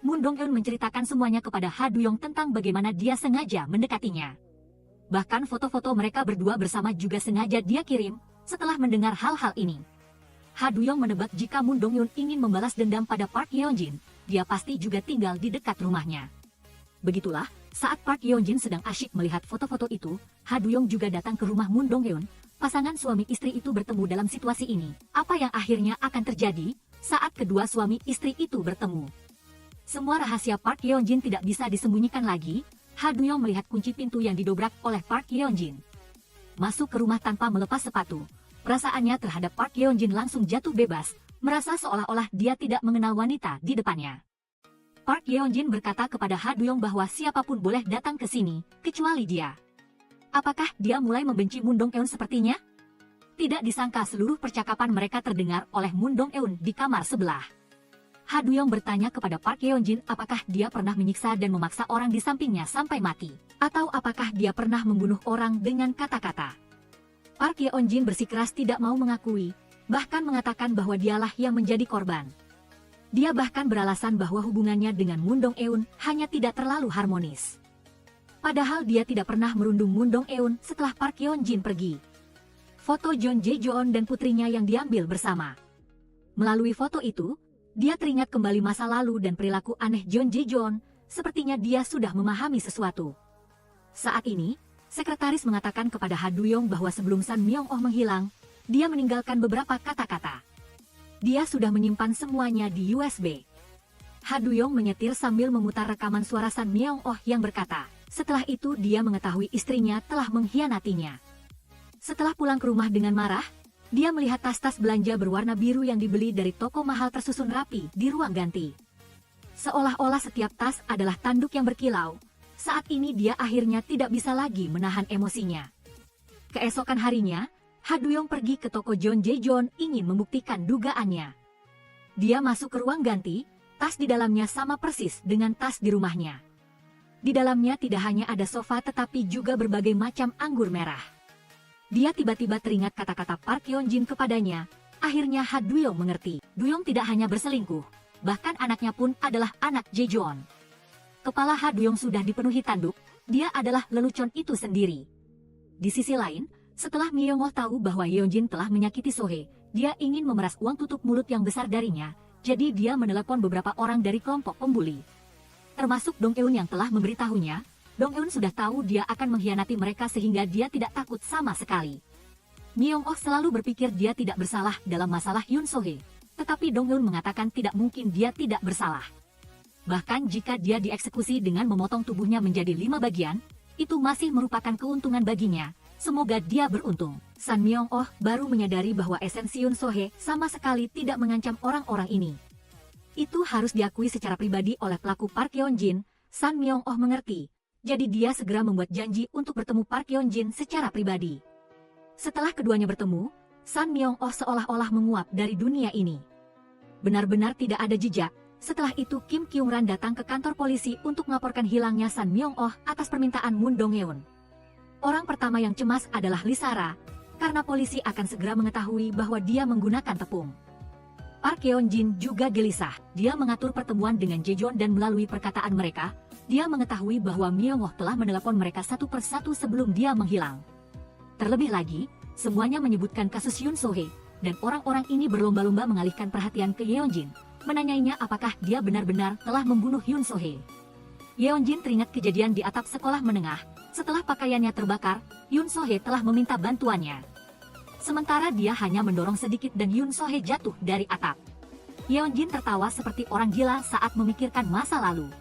Moon Dong-eun menceritakan semuanya kepada Ha Du-yong tentang bagaimana dia sengaja mendekatinya. Bahkan foto-foto mereka berdua bersama juga sengaja dia kirim. Setelah mendengar hal-hal ini, Ha Du-yong menebak jika Moon Dong-eun ingin membalas dendam pada Park Yeon-jin, dia pasti juga tinggal di dekat rumahnya. Begitulah, saat Park Yeon-jin sedang asyik melihat foto-foto itu, Ha Du-yong juga datang ke rumah Moon Dong-eun. Pasangan suami istri itu bertemu dalam situasi ini. Apa yang akhirnya akan terjadi saat kedua suami istri itu bertemu? Semua rahasia Park Yeon-jin tidak bisa disembunyikan lagi. Ha Du-yong melihat kunci pintu yang didobrak oleh Park Yeon-jin. Masuk ke rumah tanpa melepas sepatu. Perasaannya terhadap Park Yeon-jin langsung jatuh bebas, merasa seolah-olah dia tidak mengenal wanita di depannya. Park Yeon-jin berkata kepada Ha Du-yong bahwa siapapun boleh datang ke sini, kecuali dia. Apakah dia mulai membenci Moon Dong-eun sepertinya? Tidak disangka seluruh percakapan mereka terdengar oleh Moon Dong-eun di kamar sebelah. Ha Du-yong bertanya kepada Park Yeon-jin apakah dia pernah menyiksa dan memaksa orang di sampingnya sampai mati, atau apakah dia pernah membunuh orang dengan kata-kata. Park Yeon-jin bersikeras tidak mau mengakui, bahkan mengatakan bahwa dialah yang menjadi korban. Dia bahkan beralasan bahwa hubungannya dengan Moon Dong-eun hanya tidak terlalu harmonis. Padahal dia tidak pernah merundung Moon Dong-eun setelah Park Yeon-jin pergi. Foto John Jae-joon dan putrinya yang diambil bersama. Melalui foto itu, dia teringat kembali masa lalu dan perilaku aneh Jeon Jae-jeon, sepertinya dia sudah memahami sesuatu. Saat ini, sekretaris mengatakan kepada Ha Du-yong bahwa sebelum Sun Myung-oh menghilang, dia meninggalkan beberapa kata-kata. Dia sudah menyimpan semuanya di USB. Ha Du-yong menyetir sambil memutar rekaman suara Sun Myung-oh yang berkata, setelah itu dia mengetahui istrinya telah mengkhianatinya. Setelah pulang ke rumah dengan marah, dia melihat tas-tas belanja berwarna biru yang dibeli dari toko mahal tersusun rapi di ruang ganti. Seolah-olah setiap tas adalah tanduk yang berkilau. Saat ini dia akhirnya tidak bisa lagi menahan emosinya. Keesokan harinya, Ha Du-yong pergi ke toko Jeon Jae-jeon ingin membuktikan dugaannya. Dia masuk ke ruang ganti, tas di dalamnya sama persis dengan tas di rumahnya. Di dalamnya tidak hanya ada sofa tetapi juga berbagai macam anggur merah. Dia tiba-tiba teringat kata-kata Park Yeon-jin kepadanya. Akhirnya Ha Du-yong mengerti. Du-yong tidak hanya berselingkuh, bahkan anaknya pun adalah anak Jae-jeon. Kepala Ha Du-yong sudah dipenuhi tanduk, dia adalah lelucon itu sendiri. Di sisi lain, setelah Myung-oh tahu bahwa Yeon-jin telah menyakiti Sohee, dia ingin memeras uang tutup mulut yang besar darinya, jadi dia menelepon beberapa orang dari kelompok pembuli. Termasuk Dong-eun yang telah memberitahunya. Dong-eun sudah tahu dia akan mengkhianati mereka sehingga dia tidak takut sama sekali. Myung-oh selalu berpikir dia tidak bersalah dalam masalah Yoon So-hee, tetapi Dong-eun mengatakan tidak mungkin dia tidak bersalah. Bahkan jika dia dieksekusi dengan memotong tubuhnya menjadi 5 bagian, itu masih merupakan keuntungan baginya. Semoga dia beruntung. Sun Myung-oh baru menyadari bahwa esensi Yoon So-hee sama sekali tidak mengancam orang-orang ini. Itu harus diakui secara pribadi oleh pelaku Park Yeon-jin. Sun Myung-oh mengerti. Jadi dia segera membuat janji untuk bertemu Park Yeon-jin secara pribadi. Setelah keduanya bertemu, Sun Myung-oh seolah-olah menguap dari dunia ini. Benar-benar tidak ada jejak. Setelah itu Kim Kyung-ran datang ke kantor polisi untuk melaporkan hilangnya Sun Myung-oh atas permintaan Moon Dong-eun. Orang pertama yang cemas adalah Lee Sara, karena polisi akan segera mengetahui bahwa dia menggunakan tepung. Park Yeon-jin juga gelisah. Dia mengatur pertemuan dengan Jae-jeon dan melalui perkataan mereka, dia mengetahui bahwa Myung-oh telah menelepon mereka satu persatu sebelum dia menghilang. Terlebih lagi, semuanya menyebutkan kasus Yoon So-hee, dan orang-orang ini berlomba-lomba mengalihkan perhatian ke Yeon-jin, menanyainya apakah dia benar-benar telah membunuh Yoon So-hee. Yeon-jin teringat kejadian di atap sekolah menengah. Setelah pakaiannya terbakar, Yoon So-hee telah meminta bantuannya. Sementara dia hanya mendorong sedikit dan Yoon So-hee jatuh dari atap. Yeon-jin tertawa seperti orang gila saat memikirkan masa lalu.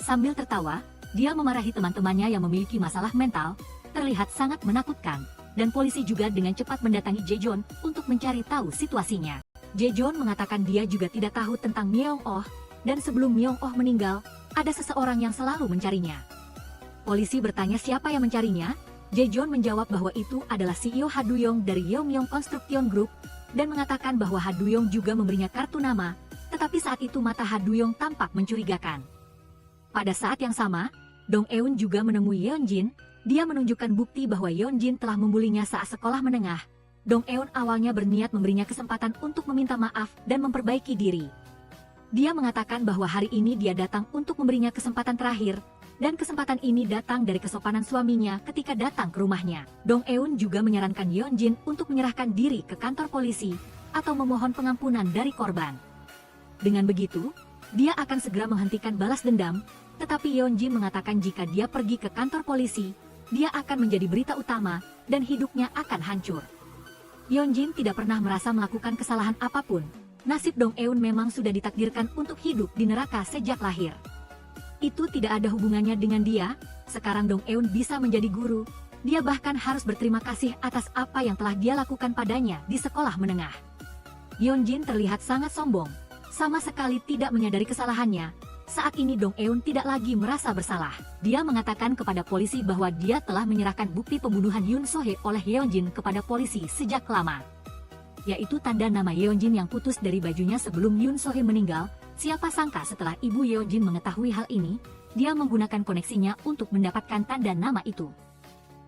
Sambil tertawa, dia memarahi teman-temannya yang memiliki masalah mental, terlihat sangat menakutkan, dan polisi juga dengan cepat mendatangi Jae-jeon untuk mencari tahu situasinya. Jae-jeon mengatakan dia juga tidak tahu tentang Myung-oh, dan sebelum Myung-oh meninggal, ada seseorang yang selalu mencarinya. Polisi bertanya siapa yang mencarinya. Jae-jeon menjawab bahwa itu adalah CEO Ha Du-yong dari Yeomyong Construction Group, dan mengatakan bahwa Ha Du-yong juga memberinya kartu nama, tetapi saat itu mata Ha Du-yong tampak mencurigakan. Pada saat yang sama, Dong-eun juga menemui Yeon-jin. Dia menunjukkan bukti bahwa Yeon-jin telah membulinya saat sekolah menengah. Dong-eun awalnya berniat memberinya kesempatan untuk meminta maaf dan memperbaiki diri. Dia mengatakan bahwa hari ini dia datang untuk memberinya kesempatan terakhir, dan kesempatan ini datang dari kesopanan suaminya ketika datang ke rumahnya. Dong-eun juga menyarankan Yeon-jin untuk menyerahkan diri ke kantor polisi atau memohon pengampunan dari korban. Dengan begitu, dia akan segera menghentikan balas dendam. Tetapi Yeon-jin mengatakan jika dia pergi ke kantor polisi, dia akan menjadi berita utama, dan hidupnya akan hancur. Yeon-jin tidak pernah merasa melakukan kesalahan apapun. Nasib Dong-eun memang sudah ditakdirkan untuk hidup di neraka sejak lahir. Itu tidak ada hubungannya dengan dia. Sekarang Dong-eun bisa menjadi guru. Dia bahkan harus berterima kasih atas apa yang telah dia lakukan padanya di sekolah menengah. Yeon-jin terlihat sangat sombong. Sama sekali tidak menyadari kesalahannya. Saat ini Dong-eun tidak lagi merasa bersalah. Dia mengatakan kepada polisi bahwa dia telah menyerahkan bukti pembunuhan Yoon So-hee oleh Yeon-jin kepada polisi sejak lama. Yaitu tanda nama Yeon-jin yang putus dari bajunya sebelum Yoon So-hee meninggal. Siapa sangka setelah ibu Yeon-jin mengetahui hal ini, dia menggunakan koneksinya untuk mendapatkan tanda nama itu.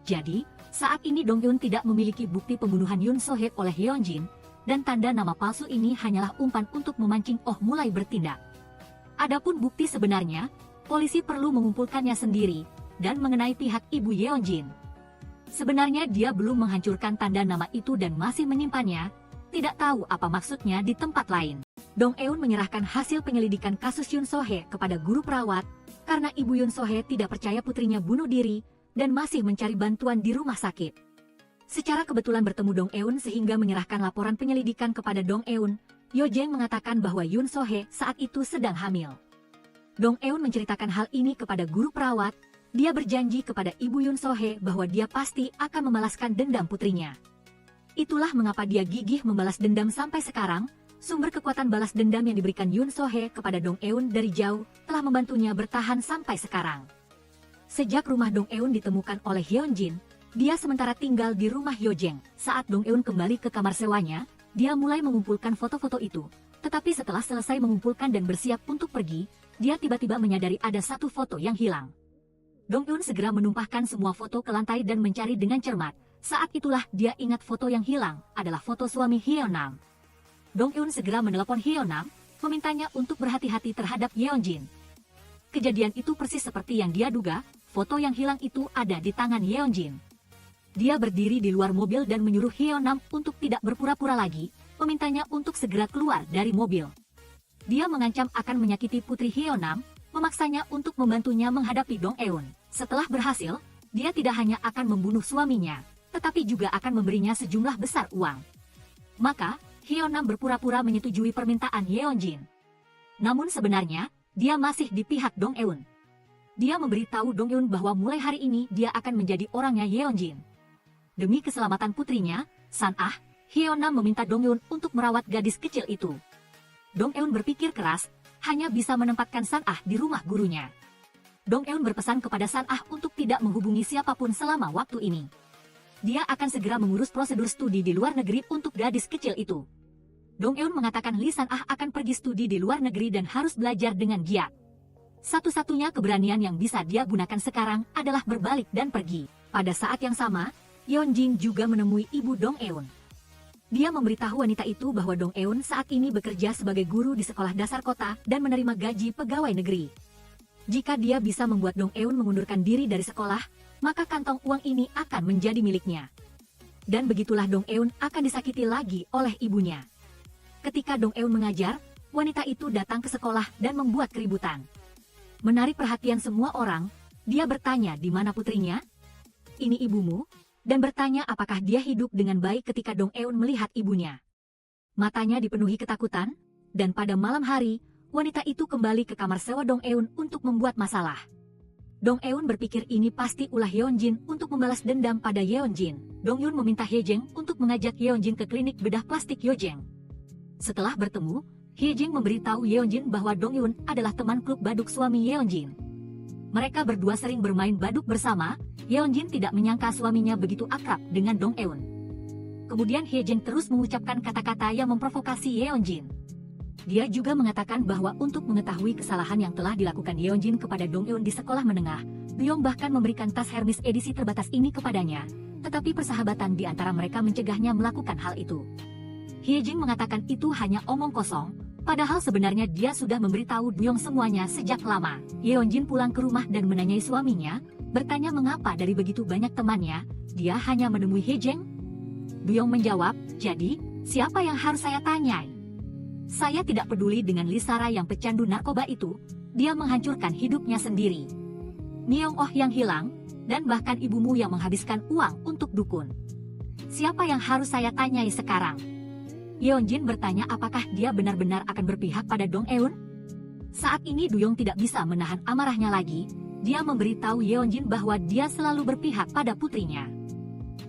Jadi, saat ini Dong-eun tidak memiliki bukti pembunuhan Yoon So-hee oleh Yeon-jin, dan tanda nama palsu ini hanyalah umpan untuk memancing Oh mulai bertindak. Adapun bukti sebenarnya, polisi perlu mengumpulkannya sendiri, dan mengenai pihak ibu Yeon-jin. Sebenarnya dia belum menghancurkan tanda nama itu dan masih menyimpannya. tidak tahu apa maksudnya di tempat lain. Dong Eun menyerahkan hasil penyelidikan kasus Yoon So-hee kepada guru perawat, karena ibu Yoon So-hee tidak percaya putrinya bunuh diri, dan masih mencari bantuan di rumah sakit. Secara kebetulan bertemu Dong Eun sehingga menyerahkan laporan penyelidikan kepada Dong Eun. Yo Jeng mengatakan bahwa Yoon So-hee saat itu sedang hamil. Dong Eun menceritakan hal ini kepada guru perawat. Dia berjanji kepada ibu Yoon So-hee bahwa dia pasti akan membalaskan dendam putrinya. Itulah mengapa dia gigih membalas dendam sampai sekarang. Sumber kekuatan balas dendam yang diberikan Yoon So-hee kepada Dong Eun dari jauh telah membantunya bertahan sampai sekarang. Sejak rumah Dong Eun ditemukan oleh Hyun Jin, dia sementara tinggal di rumah Yo Jeng. Saat Dong Eun kembali ke kamar sewanya, dia mulai mengumpulkan foto-foto itu. Tetapi setelah selesai mengumpulkan dan bersiap untuk pergi, dia tiba-tiba menyadari ada satu foto yang hilang. Dong Eun segera menumpahkan semua foto ke lantai dan mencari dengan cermat. Saat itulah dia ingat foto yang hilang adalah foto suami Hyeon Nam. Dong Eun segera menelepon Hyeon Nam, memintanya untuk berhati-hati terhadap Yeon Jin. Kejadian itu persis seperti yang dia duga, foto yang hilang itu ada di tangan Yeon Jin. Dia berdiri di luar mobil dan menyuruh Hyeon Nam untuk tidak berpura-pura lagi, memintanya untuk segera keluar dari mobil. Dia mengancam akan menyakiti putri Hyeon Nam, memaksanya untuk membantunya menghadapi Dong Eun. Setelah berhasil, dia tidak hanya akan membunuh suaminya, tetapi juga akan memberinya sejumlah besar uang. Maka, Hyeon Nam berpura-pura menyetujui permintaan Yeon Jin. Namun sebenarnya, dia masih di pihak Dong Eun. Dia memberitahu Dong Eun bahwa mulai hari ini dia akan menjadi orangnya Yeon Jin. Demi keselamatan putrinya, San Ah, Hyeon Nam meminta Dong Eun untuk merawat gadis kecil itu. Dong Eun berpikir keras, hanya bisa menempatkan San Ah di rumah gurunya. Dong Eun berpesan kepada San Ah untuk tidak menghubungi siapapun selama waktu ini. Dia akan segera mengurus prosedur studi di luar negeri untuk gadis kecil itu. Dong Eun mengatakan Lee San Ah akan pergi studi di luar negeri dan harus belajar dengan giat. Satu-satunya keberanian yang bisa dia gunakan sekarang adalah berbalik dan pergi. Pada saat yang sama, Yeon Jin juga menemui ibu Dong Eun. Dia memberitahu wanita itu bahwa Dong Eun saat ini bekerja sebagai guru di sekolah dasar kota dan menerima gaji pegawai negeri. Jika dia bisa membuat Dong Eun mengundurkan diri dari sekolah, maka kantong uang ini akan menjadi miliknya. Dan begitulah Dong Eun akan disakiti lagi oleh ibunya. Ketika Dong Eun mengajar, wanita itu datang ke sekolah dan membuat keributan. Menarik perhatian semua orang, dia bertanya di mana putrinya? Ini ibumu? Dan bertanya apakah dia hidup dengan baik ketika Dong Eun melihat ibunya. Matanya dipenuhi ketakutan, dan pada malam hari, wanita itu kembali ke kamar sewa Dong Eun untuk membuat masalah. Dong Eun berpikir ini pasti ulah Yeon Jin untuk membalas dendam pada Yeon Jin. Dong Eun meminta Hye Jeng untuk mengajak Yeon Jin ke klinik bedah plastik Yo Jeng. Setelah bertemu, Hye Jeng memberitahu Yeon Jin bahwa Dong Eun adalah teman klub baduk suami Yeon Jin. Mereka berdua sering bermain baduk bersama. Yeon Jin tidak menyangka suaminya begitu akrab dengan Dong Eun. Kemudian Hye Jeng terus mengucapkan kata-kata yang memprovokasi Yeon Jin. Dia juga mengatakan bahwa untuk mengetahui kesalahan yang telah dilakukan Yeon Jin kepada Dong Eun di sekolah menengah, Byung bahkan memberikan tas Hermes edisi terbatas ini kepadanya, tetapi persahabatan di antara mereka mencegahnya melakukan hal itu. Hye Jeng mengatakan itu hanya omong kosong, padahal sebenarnya dia sudah memberitahu Byung semuanya sejak lama. Yeon Jin pulang ke rumah dan menanyai suaminya, bertanya mengapa dari begitu banyak temannya, dia hanya menemui Hye Jeng. Byung menjawab, jadi, siapa yang harus saya tanyai? Saya tidak peduli dengan Lisara yang pecandu narkoba itu, dia menghancurkan hidupnya sendiri. Myung Oh yang hilang, dan bahkan ibumu yang menghabiskan uang untuk dukun. Siapa yang harus saya tanyai sekarang? Yeon Jin bertanya apakah dia benar-benar akan berpihak pada Dong Eun? Saat ini Duyong tidak bisa menahan amarahnya lagi, dia memberitahu Yeon Jin bahwa dia selalu berpihak pada putrinya.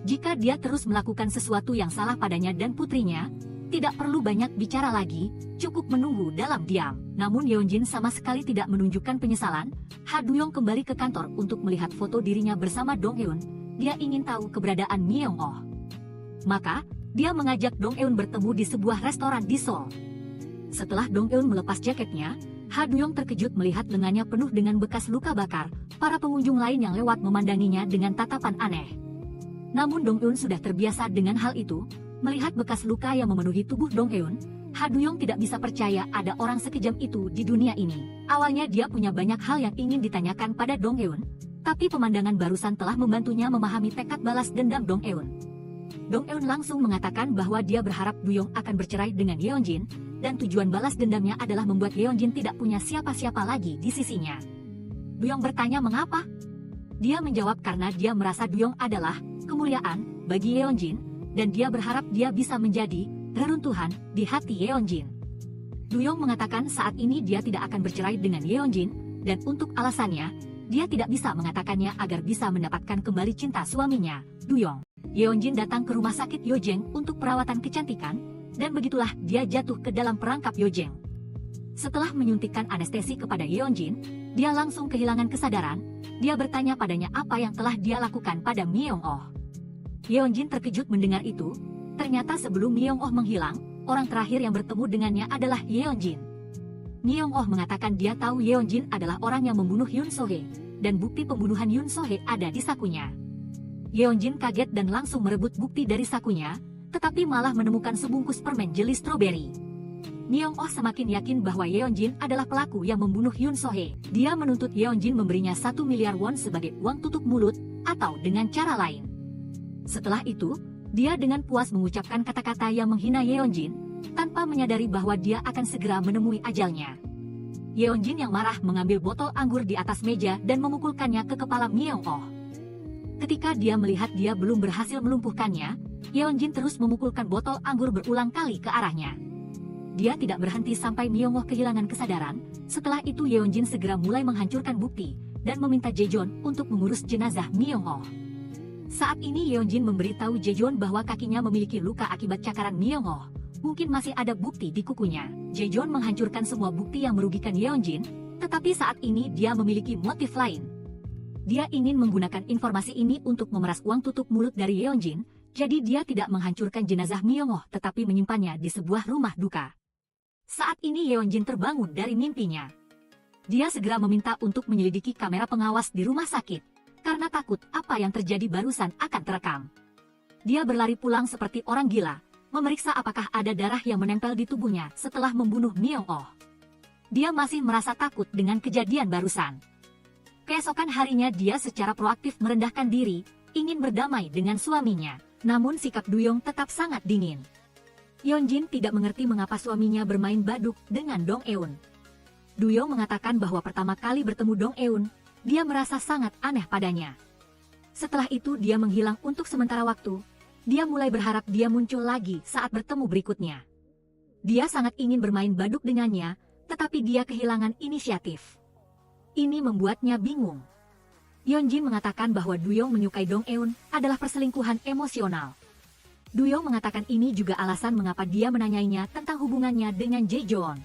Jika dia terus melakukan sesuatu yang salah padanya dan putrinya, tidak perlu banyak bicara lagi, cukup menunggu dalam diam. Namun Yeon Jin sama sekali tidak menunjukkan penyesalan. Ha Duyong kembali ke kantor untuk melihat foto dirinya bersama Dong Eun. Dia ingin tahu keberadaan Myung Oh. Maka, dia mengajak Dong Eun bertemu di sebuah restoran di Seoul. Setelah Dong Eun melepas jaketnya, Ha Duyong terkejut melihat lengannya penuh dengan bekas luka bakar. Para pengunjung lain yang lewat memandanginya dengan tatapan aneh. Namun Dong Eun sudah terbiasa dengan hal itu. Melihat bekas luka yang memenuhi tubuh Dong Eun, Ha Duyong tidak bisa percaya ada orang sekejam itu di dunia ini. Awalnya dia punya banyak hal yang ingin ditanyakan pada Dong Eun, tapi pemandangan barusan telah membantunya memahami tekad balas dendam Dong Eun. Dong Eun langsung mengatakan bahwa dia berharap Duyong akan bercerai dengan Yeonjin, dan tujuan balas dendamnya adalah membuat Yeonjin tidak punya siapa-siapa lagi di sisinya. Duyong bertanya mengapa? Dia menjawab karena dia merasa Duyong adalah kemuliaan bagi Yeonjin, dan dia berharap dia bisa menjadi reruntuhan di hati Yeonjin. Duyong mengatakan saat ini dia tidak akan bercerai dengan Yeonjin, dan untuk alasannya, dia tidak bisa mengatakannya agar bisa mendapatkan kembali cinta suaminya, Duyong. Yeonjin datang ke rumah sakit Yojeng untuk perawatan kecantikan, dan begitulah dia jatuh ke dalam perangkap Yojeng. Setelah menyuntikkan anestesi kepada Yeonjin, dia langsung kehilangan kesadaran. Dia bertanya padanya apa yang telah dia lakukan pada Myung-oh. Yeonjin terkejut mendengar itu. Ternyata sebelum Myung-oh menghilang, orang terakhir yang bertemu dengannya adalah Yeonjin. Myung-oh mengatakan dia tahu Yeonjin adalah orang yang membunuh Yoon So-hee, dan bukti pembunuhan Yoon So-hee ada di sakunya. Yeonjin kaget dan langsung merebut bukti dari sakunya, tetapi malah menemukan sebungkus permen jeli stroberi. Myung-oh semakin yakin bahwa Yeonjin adalah pelaku yang membunuh Yoon So-hee. Dia menuntut Yeonjin memberinya 1 miliar won sebagai uang tutup mulut, atau dengan cara lain. Setelah itu, dia dengan puas mengucapkan kata-kata yang menghina Yeonjin, tanpa menyadari bahwa dia akan segera menemui ajalnya. Yeonjin yang marah mengambil botol anggur di atas meja dan memukulkannya ke kepala Myung-oh. Ketika dia melihat dia belum berhasil melumpuhkannya, Yeonjin terus memukulkan botol anggur berulang kali ke arahnya. Dia tidak berhenti sampai Myung-oh kehilangan kesadaran. Setelah itu Yeonjin segera mulai menghancurkan bukti, dan meminta Jaejon untuk mengurus jenazah Myung-oh. Saat ini Yeonjin memberitahu Jaejon bahwa kakinya memiliki luka akibat cakaran Myung-oh. Mungkin masih ada bukti di kukunya. Jaejon menghancurkan semua bukti yang merugikan Yeonjin, tetapi saat ini dia memiliki motif lain. Dia ingin menggunakan informasi ini untuk memeras uang tutup mulut dari Yeonjin, jadi dia tidak menghancurkan jenazah Myung-oh tetapi menyimpannya di sebuah rumah duka. Saat ini Yeonjin terbangun dari mimpinya. Dia segera meminta untuk menyelidiki kamera pengawas di rumah sakit, karena takut apa yang terjadi barusan akan terekam. Dia berlari pulang seperti orang gila, memeriksa apakah ada darah yang menempel di tubuhnya setelah membunuh Myung-oh. Dia masih merasa takut dengan kejadian barusan. Keesokan harinya dia secara proaktif merendahkan diri, ingin berdamai dengan suaminya. Namun sikap Duyong tetap sangat dingin. Yeonjin tidak mengerti mengapa suaminya bermain baduk dengan Dong Eun. Duyong mengatakan bahwa pertama kali bertemu Dong Eun, dia merasa sangat aneh padanya. Setelah itu dia menghilang untuk sementara waktu. Dia mulai berharap dia muncul lagi saat bertemu berikutnya. Dia sangat ingin bermain baduk dengannya, tetapi dia kehilangan inisiatif. Ini membuatnya bingung. Yeonjin mengatakan bahwa Duyong menyukai Dong Eun adalah perselingkuhan emosional. Duyong mengatakan ini juga alasan mengapa dia menanyainya tentang hubungannya dengan Jaejon.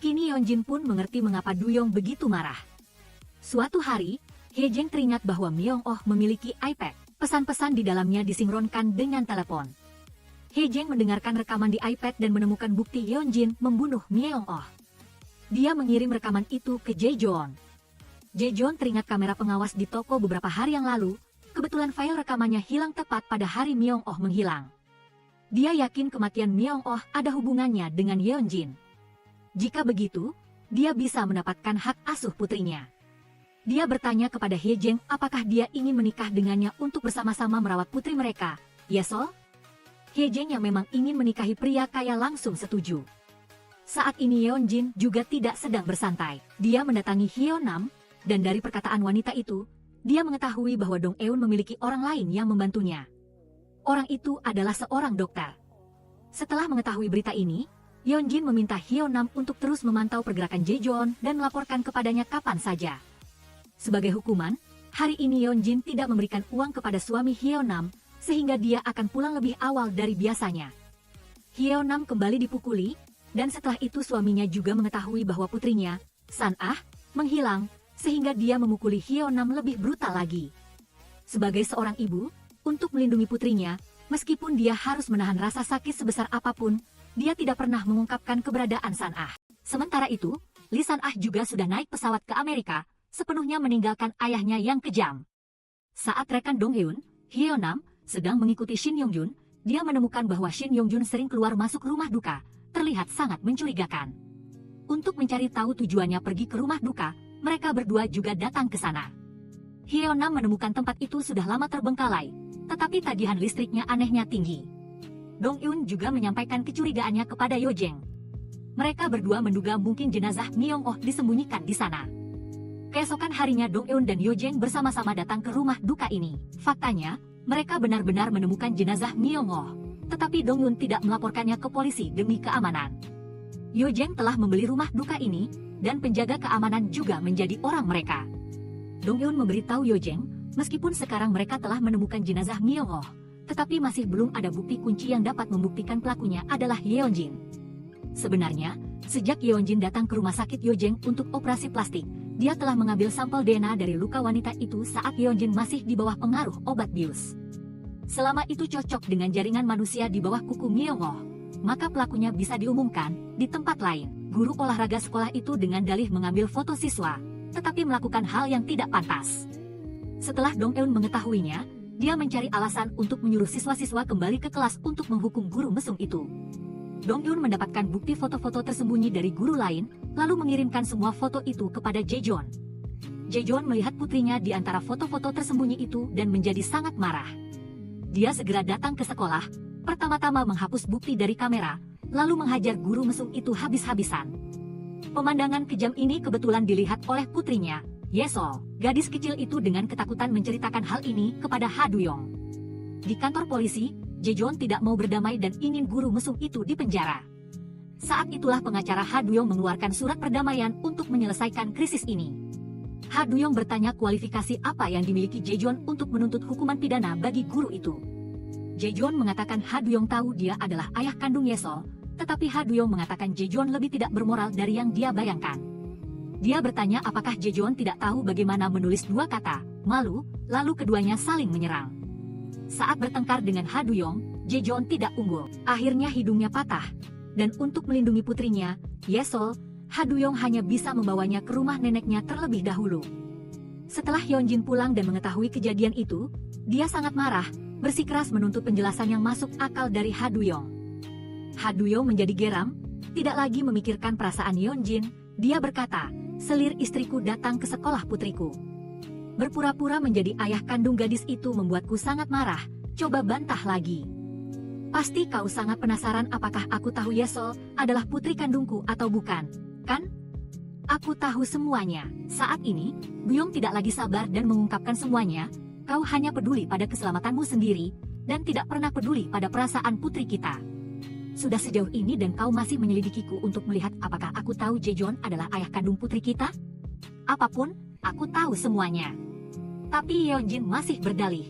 Kini Yeonjin pun mengerti mengapa Duyong begitu marah. Suatu hari, Hye-jeng teringat bahwa Myung-oh memiliki iPad. Pesan-pesan di dalamnya disinkronkan dengan telepon. Hye-jeng mendengarkan rekaman di iPad dan menemukan bukti Yeonjin membunuh Myung-oh. Dia mengirim rekaman itu ke Jaejon. Jaejon teringat kamera pengawas di toko beberapa hari yang lalu. Kebetulan file rekamannya hilang tepat pada hari Myung-oh menghilang. Dia yakin kematian Myung-oh ada hubungannya dengan Yeonjin. Jika begitu, dia bisa mendapatkan hak asuh putrinya. Dia bertanya kepada Hye-jeng apakah dia ingin menikah dengannya untuk bersama-sama merawat putri mereka. Yesol? Hye-jeng yang memang ingin menikahi pria kaya langsung setuju. Saat ini Yeonjin juga tidak sedang bersantai. Dia mendatangi Hyeonam, dan dari perkataan wanita itu, dia mengetahui bahwa Dong Eun memiliki orang lain yang membantunya. Orang itu adalah seorang dokter. Setelah mengetahui berita ini, Yeonjin meminta Hyeonam untuk terus memantau pergerakan Jaejon dan melaporkan kepadanya kapan saja. Sebagai hukuman, hari ini Yeonjin tidak memberikan uang kepada suami Hyeonam, sehingga dia akan pulang lebih awal dari biasanya. Hyeonam kembali dipukuli, dan setelah itu suaminya juga mengetahui bahwa putrinya, San-ah, menghilang, sehingga dia memukuli Hyeonam lebih brutal lagi. Sebagai seorang ibu, untuk melindungi putrinya, meskipun dia harus menahan rasa sakit sebesar apapun, dia tidak pernah mengungkapkan keberadaan San-ah. Sementara itu, Lee San-ah juga sudah naik pesawat ke Amerika, sepenuhnya meninggalkan ayahnya yang kejam. Saat rekan Dong Eun, Hyeonam, sedang mengikuti Shin Yong-jun, dia menemukan bahwa Shin Yong-jun sering keluar masuk rumah duka, terlihat sangat mencurigakan. Untuk mencari tahu tujuannya pergi ke rumah duka, mereka berdua juga datang ke sana. Hyeonam menemukan tempat itu sudah lama terbengkalai, tetapi tagihan listriknya anehnya tinggi. Dong Eun juga menyampaikan kecurigaannya kepada Yo Jeng. Mereka berdua menduga mungkin jenazah Myung-oh disembunyikan di sana. Keesokan harinya Dong Eun dan Yo Jeng bersama-sama datang ke rumah duka ini. Faktanya, mereka benar-benar menemukan jenazah Myung-oh, tetapi Dong Eun tidak melaporkannya ke polisi demi keamanan. Yo Jeng telah membeli rumah duka ini, dan penjaga keamanan juga menjadi orang mereka. Dong Eun memberitahu Yo Jeng, meskipun sekarang mereka telah menemukan jenazah Myung-oh, tetapi masih belum ada bukti kunci yang dapat membuktikan pelakunya adalah Yeonjin. Sebenarnya, sejak Yeonjin datang ke rumah sakit Yo Jeng untuk operasi plastik, dia telah mengambil sampel DNA dari luka wanita itu saat Yeonjin masih di bawah pengaruh obat bius. Selama itu cocok dengan jaringan manusia di bawah kuku Myung-oh, maka pelakunya bisa diumumkan di tempat lain. Guru olahraga sekolah itu dengan dalih mengambil foto siswa, tetapi melakukan hal yang tidak pantas. Setelah Dong Eun mengetahuinya, dia mencari alasan untuk menyuruh siswa-siswa kembali ke kelas untuk menghukum guru mesum itu. Dong Eun mendapatkan bukti foto-foto tersembunyi dari guru lain, lalu mengirimkan semua foto itu kepada Jaejeon. Jaejeon melihat putrinya di antara foto-foto tersembunyi itu dan menjadi sangat marah. Dia segera datang ke sekolah, pertama-tama menghapus bukti dari kamera, lalu menghajar guru mesum itu habis-habisan. Pemandangan kejam ini kebetulan dilihat oleh putrinya, Yesol. Gadis kecil itu dengan ketakutan menceritakan hal ini kepada Ha Duyong. Di kantor polisi, Jaejeon tidak mau berdamai dan ingin guru mesum itu dipenjara. Saat itulah pengacara Ha Duyong mengeluarkan surat perdamaian untuk menyelesaikan krisis ini. Ha Duyong bertanya kualifikasi apa yang dimiliki Jaejeon untuk menuntut hukuman pidana bagi guru itu. Jaejeon mengatakan Ha Duyong tahu dia adalah ayah kandung Yesol, tetapi Ha Duyong mengatakan Jaejeon lebih tidak bermoral dari yang dia bayangkan. Dia bertanya apakah Jaejeon tidak tahu bagaimana menulis dua kata, malu, lalu keduanya saling menyerang. Saat bertengkar dengan Ha Duyong, Jaejeon tidak unggul. Akhirnya hidungnya patah, dan untuk melindungi putrinya, Yesol, Ha Duyong hanya bisa membawanya ke rumah neneknya terlebih dahulu. Setelah Yeonjin pulang dan mengetahui kejadian itu, dia sangat marah, bersikeras menuntut penjelasan yang masuk akal dari Ha Duyong. Ha Duyong menjadi geram, tidak lagi memikirkan perasaan Yeonjin. Dia berkata, "Selir istriku datang ke sekolah putriku. Berpura-pura menjadi ayah kandung gadis itu membuatku sangat marah, coba bantah lagi. Pasti kau sangat penasaran apakah aku tahu Yesol adalah putri kandungku atau bukan, kan? Aku tahu semuanya." Saat ini, Duyong tidak lagi sabar dan mengungkapkan semuanya. "Kau hanya peduli pada keselamatanmu sendiri, dan tidak pernah peduli pada perasaan putri kita. Sudah sejauh ini dan kau masih menyelidikiku untuk melihat apakah aku tahu Jaejeon adalah ayah kandung putri kita? Apapun, aku tahu semuanya." Tapi Yeonjin masih berdalih.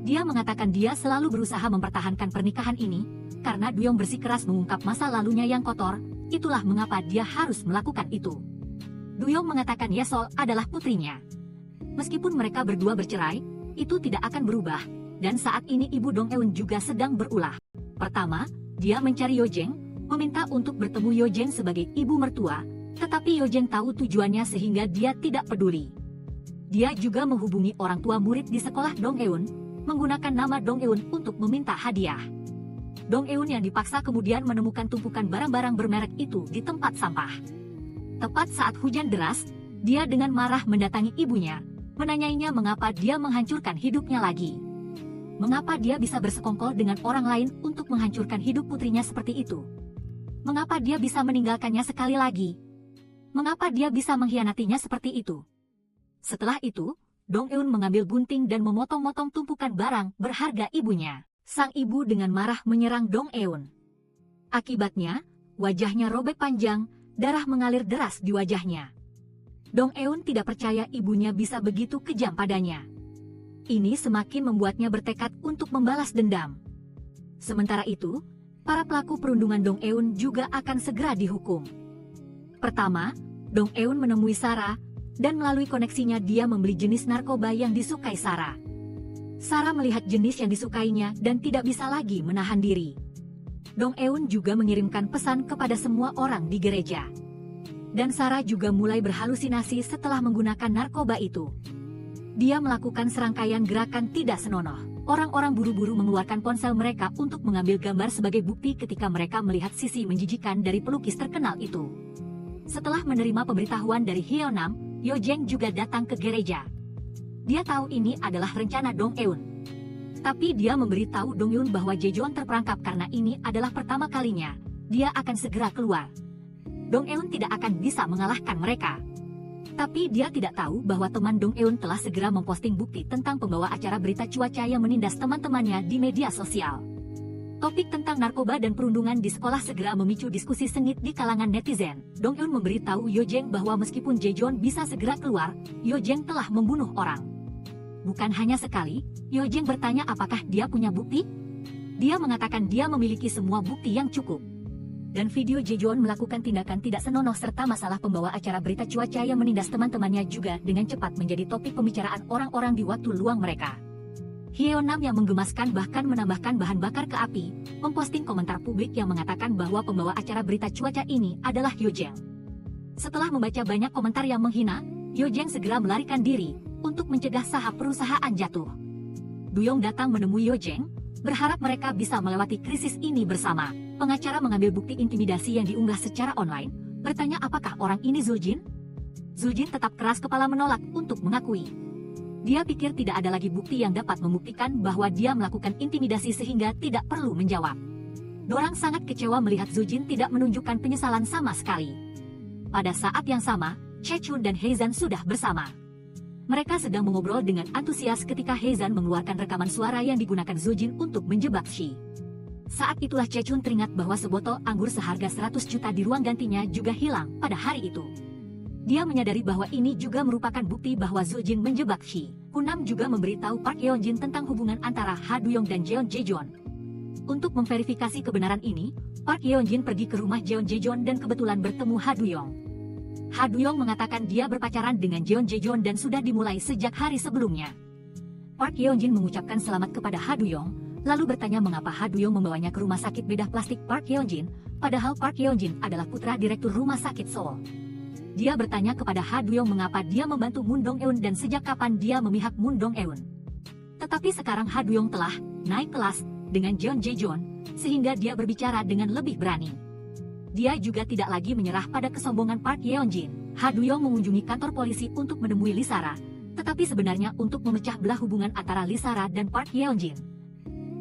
Dia mengatakan dia selalu berusaha mempertahankan pernikahan ini, karena Duyong bersikeras mengungkap masa lalunya yang kotor, itulah mengapa dia harus melakukan itu. Duyong mengatakan Yesol adalah putrinya. Meskipun mereka berdua bercerai, itu tidak akan berubah, dan saat ini ibu Dong Eun juga sedang berulah. Pertama, dia mencari Yo Jeng, meminta untuk bertemu Yo Jeng sebagai ibu mertua, tetapi Yo Jeng tahu tujuannya sehingga dia tidak peduli. Dia juga menghubungi orang tua murid di sekolah Dong Eun, menggunakan nama Dong Eun untuk meminta hadiah. Dong Eun yang dipaksa kemudian menemukan tumpukan barang-barang bermerek itu di tempat sampah. Tepat saat hujan deras, dia dengan marah mendatangi ibunya, menanyainya mengapa dia menghancurkan hidupnya lagi. Mengapa dia bisa bersekongkol dengan orang lain untuk menghancurkan hidup putrinya seperti itu? Mengapa dia bisa meninggalkannya sekali lagi? Mengapa dia bisa mengkhianatinya seperti itu? Setelah itu, Dong Eun mengambil gunting dan memotong-motong tumpukan barang berharga ibunya. Sang ibu dengan marah menyerang Dong Eun. Akibatnya, wajahnya robek panjang, darah mengalir deras di wajahnya. Dong Eun tidak percaya ibunya bisa begitu kejam padanya. Ini semakin membuatnya bertekad untuk membalas dendam. Sementara itu, para pelaku perundungan Dong Eun juga akan segera dihukum. Pertama, Dong Eun menemui Sarah, dan melalui koneksinya dia membeli jenis narkoba yang disukai Sarah. Sarah melihat jenis yang disukainya dan tidak bisa lagi menahan diri. Dong Eun juga mengirimkan pesan kepada semua orang di gereja. Dan Sarah juga mulai berhalusinasi setelah menggunakan narkoba itu. Dia melakukan serangkaian gerakan tidak senonoh. Orang-orang buru-buru mengeluarkan ponsel mereka untuk mengambil gambar sebagai bukti ketika mereka melihat sisi menjijikan dari pelukis terkenal itu. Setelah menerima pemberitahuan dari Hyeonam, Yo Jeng juga datang ke gereja. Dia tahu ini adalah rencana Dong Eun. Tapi dia memberitahu Dong-eun bahwa Jaejeon terperangkap karena ini adalah pertama kalinya. Dia akan segera keluar. Dong-eun tidak akan bisa mengalahkan mereka. Tapi dia tidak tahu bahwa teman Dong-eun telah segera memposting bukti tentang pembawa acara berita cuaca yang menindas teman-temannya di media sosial. Topik tentang narkoba dan perundungan di sekolah segera memicu diskusi sengit di kalangan netizen. Dong-eun memberitahu Yojeng bahwa meskipun Jaejeon bisa segera keluar, Yojeng telah membunuh orang. Bukan hanya sekali, Yojeng bertanya apakah dia punya bukti? Dia mengatakan dia memiliki semua bukti yang cukup. Dan video Jaejeon melakukan tindakan tidak senonoh serta masalah pembawa acara berita cuaca yang menindas teman-temannya juga dengan cepat menjadi topik pembicaraan orang-orang di waktu luang mereka. Hyeonam yang menggemaskan bahkan menambahkan bahan bakar ke api, memposting komentar publik yang mengatakan bahwa pembawa acara berita cuaca ini adalah Yojeng. Setelah membaca banyak komentar yang menghina, Yojeng segera melarikan diri untuk mencegah saham perusahaan jatuh. Duyong datang menemui Yojeng, berharap mereka bisa melewati krisis ini bersama. Pengacara mengambil bukti intimidasi yang diunggah secara online, bertanya apakah orang ini Zuljin? Zuljin tetap keras kepala menolak untuk mengakui. Dia pikir tidak ada lagi bukti yang dapat membuktikan bahwa dia melakukan intimidasi sehingga tidak perlu menjawab. Dorang sangat kecewa melihat Zuljin tidak menunjukkan penyesalan sama sekali. Pada saat yang sama, Chechun dan Haezan sudah bersama. Mereka sedang mengobrol dengan antusias ketika Haezan mengeluarkan rekaman suara yang digunakan Zuljin untuk menjebak Shi. Saat itulah Chechun teringat bahwa sebotol anggur seharga 100 juta di ruang gantinya juga hilang pada hari itu. Dia menyadari bahwa ini juga merupakan bukti bahwa Zuljin menjebak Shi. Hunam juga memberitahu Park Yeonjin tentang hubungan antara Ha Duyong dan Jeon Jaejeon. Untuk memverifikasi kebenaran ini, Park Yeonjin pergi ke rumah Jeon Jaejeon dan kebetulan bertemu Ha Duyong. Ha Duyong mengatakan dia berpacaran dengan Jeon Jaejeon dan sudah dimulai sejak hari sebelumnya. Park Yeonjin mengucapkan selamat kepada Ha Duyong, lalu bertanya mengapa Ha Duyong membawanya ke rumah sakit bedah plastik Park Yeonjin, padahal Park Yeonjin adalah putra direktur rumah sakit Seoul. Dia bertanya kepada Ha Duyong mengapa dia membantu Moon Dong-eun dan sejak kapan dia memihak Moon Dong-eun. Tetapi sekarang Ha Duyong telah naik kelas dengan Jeon Jaejeon, sehingga dia berbicara dengan lebih berani. Dia juga tidak lagi menyerah pada kesombongan Park Yeonjin. Ha Duyong mengunjungi kantor polisi untuk menemui Lisara, tetapi sebenarnya untuk memecah belah hubungan antara Lisara dan Park Yeonjin.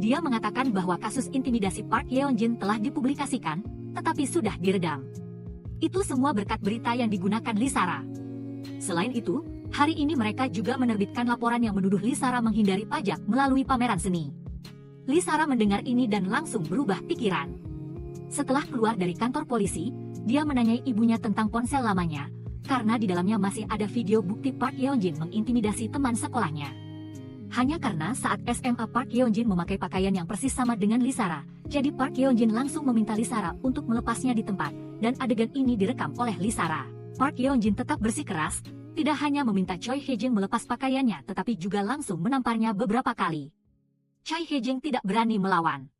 Dia mengatakan bahwa kasus intimidasi Park Yeonjin telah dipublikasikan, tetapi sudah diredam. Itu semua berkat berita yang digunakan Lisara. Selain itu, hari ini mereka juga menerbitkan laporan yang menuduh Lisara menghindari pajak melalui pameran seni. Lisara mendengar ini dan langsung berubah pikiran. Setelah keluar dari kantor polisi, dia menanyai ibunya tentang ponsel lamanya, karena di dalamnya masih ada video bukti Park Yeonjin mengintimidasi teman sekolahnya. Hanya karena saat SMA Park Yeonjin memakai pakaian yang persis sama dengan Lisara, jadi Park Yeonjin langsung meminta Lisara untuk melepasnya di tempat, dan adegan ini direkam oleh Lisara. Park Yeonjin tetap bersikeras, tidak hanya meminta Choi Hae-jeng melepas pakaiannya tetapi juga langsung menamparnya beberapa kali. Choi Hae-jeng tidak berani melawan.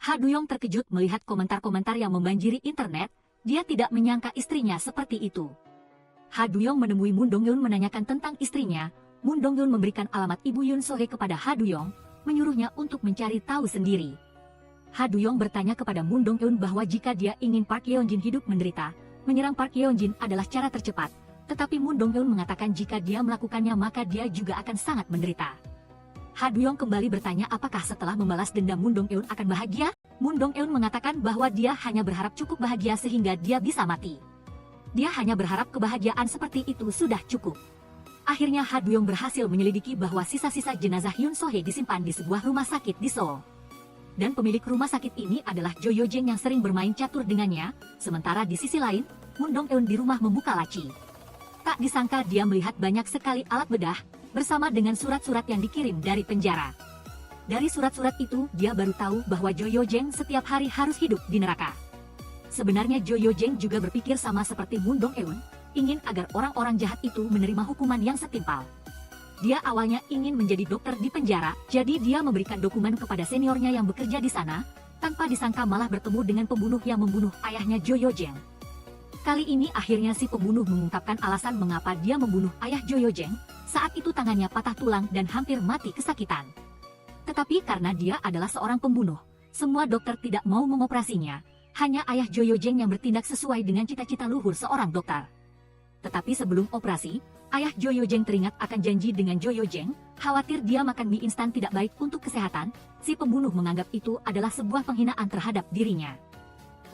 Ha Duyong terkejut melihat komentar-komentar yang membanjiri internet, dia tidak menyangka istrinya seperti itu. Ha Duyong menemui Moon Dong-eun menanyakan tentang istrinya. Moon Dong-eun memberikan alamat Ibu Yoon So-hye kepada Ha Duyong, menyuruhnya untuk mencari tahu sendiri. Ha Duyong bertanya kepada Moon Dong-eun bahwa jika dia ingin Park Yeonjin hidup menderita, menyerang Park Yeonjin adalah cara tercepat, tetapi Moon Dong-eun mengatakan jika dia melakukannya maka dia juga akan sangat menderita. Ha Duyong kembali bertanya apakah setelah membalas dendam Moon Dong-eun akan bahagia? Moon Dong-eun mengatakan bahwa dia hanya berharap cukup bahagia sehingga dia bisa mati. Dia hanya berharap kebahagiaan seperti itu sudah cukup. Akhirnya Ha Duyong berhasil menyelidiki bahwa sisa-sisa jenazah Yoon So-hye disimpan di sebuah rumah sakit di Seoul. Dan pemilik rumah sakit ini adalah Jo Yo-jeng yang sering bermain catur dengannya, sementara di sisi lain, Moon Dong-eun di rumah membuka laci. Tak disangka dia melihat banyak sekali alat bedah, bersama dengan surat-surat yang dikirim dari penjara. Dari surat-surat itu, dia baru tahu bahwa Jo Yo-jeng setiap hari harus hidup di neraka. Sebenarnya Jo Yo-jeng juga berpikir sama seperti Moon Dong-eun, ingin agar orang-orang jahat itu menerima hukuman yang setimpal. Dia awalnya ingin menjadi dokter di penjara, jadi dia memberikan dokumen kepada seniornya yang bekerja di sana, tanpa disangka malah bertemu dengan pembunuh yang membunuh ayahnya Jo Yo-jeng. Kali ini akhirnya si pembunuh mengungkapkan alasan mengapa dia membunuh ayah Jo Yo-jeng. Saat itu tangannya patah tulang dan hampir mati kesakitan. Tetapi karena dia adalah seorang pembunuh, semua dokter tidak mau mengoperasinya. Hanya ayah Jo Yo-jeng yang bertindak sesuai dengan cita-cita luhur seorang dokter. Tetapi sebelum operasi, ayah Jo Yo-jeng teringat akan janji dengan Jo Yo-jeng Khawatir dia makan mie instan tidak baik untuk kesehatan, si pembunuh menganggap itu adalah sebuah penghinaan terhadap dirinya.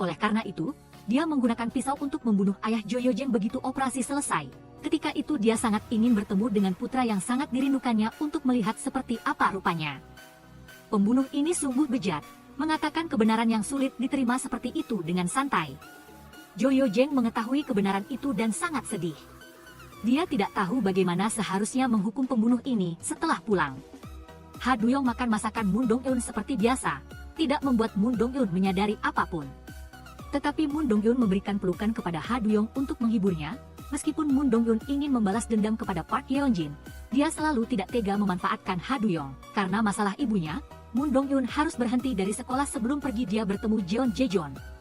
Oleh karena itu, dia menggunakan pisau untuk membunuh ayah Jo Yo Jeng begitu operasi selesai. Ketika itu dia sangat ingin bertemu dengan putra yang sangat dirindukannya untuk melihat seperti apa rupanya. Pembunuh ini sungguh bejat, mengatakan kebenaran yang sulit diterima seperti itu dengan santai. Jo Yo Jeng mengetahui kebenaran itu dan sangat sedih. Dia tidak tahu bagaimana seharusnya menghukum pembunuh ini setelah pulang. Ha Duyong makan masakan Moon Dong-eun seperti biasa, tidak membuat Moon Dong-eun menyadari apapun. Tetapi Moon Dong-eun memberikan pelukan kepada Ha Duyong untuk menghiburnya, meskipun Moon Dong-eun ingin membalas dendam kepada Park Yeon-jin, dia selalu tidak tega memanfaatkan Ha Duyong. Karena masalah ibunya, Moon Dong-eun harus berhenti dari sekolah sebelum pergi dia bertemu Jeon Jae-jeon.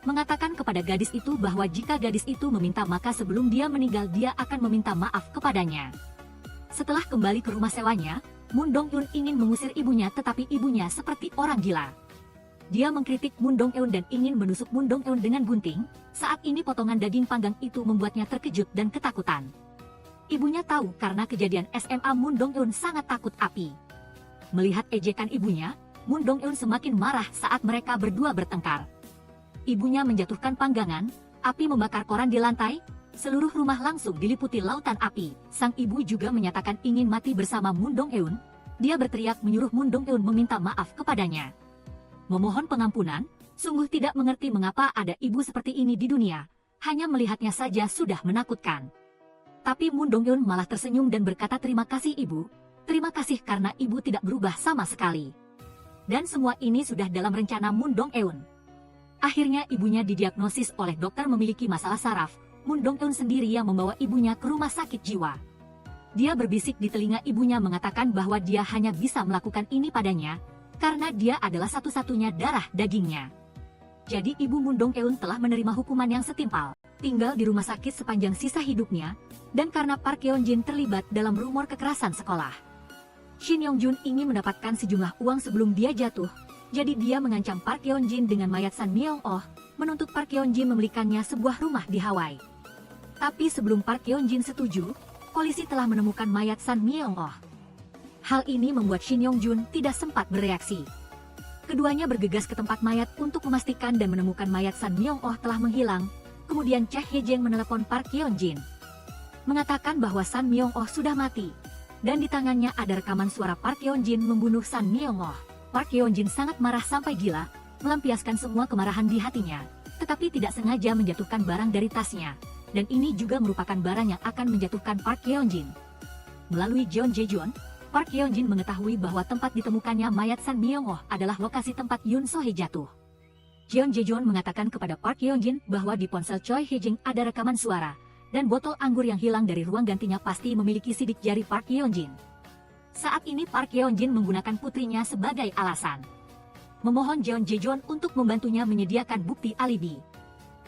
Mengatakan kepada gadis itu bahwa jika gadis itu meminta maka sebelum dia meninggal dia akan meminta maaf kepadanya. Setelah kembali ke rumah sewanya, Moon Dong-eun ingin mengusir ibunya tetapi ibunya seperti orang gila. Dia mengkritik Moon Dong-eun dan ingin menusuk Moon Dong-eun dengan gunting, saat ini potongan daging panggang itu membuatnya terkejut dan ketakutan. Ibunya tahu karena kejadian SMA Moon Dong-eun sangat takut api. Melihat ejekan ibunya, Moon Dong-eun semakin marah saat mereka berdua bertengkar. Ibunya menjatuhkan panggangan, api membakar koran di lantai, seluruh rumah langsung diliputi lautan api. Sang ibu juga menyatakan ingin mati bersama Moon Dong-eun. Dia berteriak menyuruh Moon Dong-eun meminta maaf kepadanya. Memohon pengampunan, sungguh tidak mengerti mengapa ada ibu seperti ini di dunia, hanya melihatnya saja sudah menakutkan. Tapi Moon Dong-eun malah tersenyum dan berkata terima kasih ibu, terima kasih karena ibu tidak berubah sama sekali. Dan semua ini sudah dalam rencana Moon Dong-eun. Akhirnya ibunya didiagnosis oleh dokter memiliki masalah saraf. Moon Dong-eun sendiri yang membawa ibunya ke rumah sakit jiwa. Dia berbisik di telinga ibunya mengatakan bahwa dia hanya bisa melakukan ini padanya, karena dia adalah satu-satunya darah dagingnya. Jadi ibu Moon Dong-eun telah menerima hukuman yang setimpal, tinggal di rumah sakit sepanjang sisa hidupnya, dan karena Park Yeon-jin terlibat dalam rumor kekerasan sekolah. Shin Yong-jun ingin mendapatkan sejumlah uang sebelum dia jatuh. Jadi dia mengancam Park Yeon-jin dengan mayat San Myung-oh, menuntut Park Yeon-jin membelikannya sebuah rumah di Hawaii. Tapi sebelum Park Yeon-jin setuju, polisi telah menemukan mayat San Myung-oh. Hal ini membuat Shin Yong-jun tidak sempat bereaksi. Keduanya bergegas ke tempat mayat untuk memastikan dan menemukan mayat San Myung-oh telah menghilang. Kemudian Cha Hye-jeng menelepon Park Yeon-jin, mengatakan bahwa San Myung-oh sudah mati, dan di tangannya ada rekaman suara Park Yeon-jin membunuh San Myung-oh. Park Yeon-jin sangat marah sampai gila, melampiaskan semua kemarahan di hatinya, tetapi tidak sengaja menjatuhkan barang dari tasnya, dan ini juga merupakan barang yang akan menjatuhkan Park Yeon-jin. Melalui Jeon Jae-jeon, Park Yeon-jin mengetahui bahwa tempat ditemukannya mayat San Myung-oh adalah lokasi tempat Yoon So-hee jatuh. Jeon Jae-jeon mengatakan kepada Park Yeon-jin bahwa di ponsel Choi Hye-jing ada rekaman suara, dan botol anggur yang hilang dari ruang gantinya pasti memiliki sidik jari Park Yeon-jin. Saat ini Park Yeon-jin menggunakan putrinya sebagai alasan. Memohon Jeon Jae-jeon untuk membantunya menyediakan bukti alibi.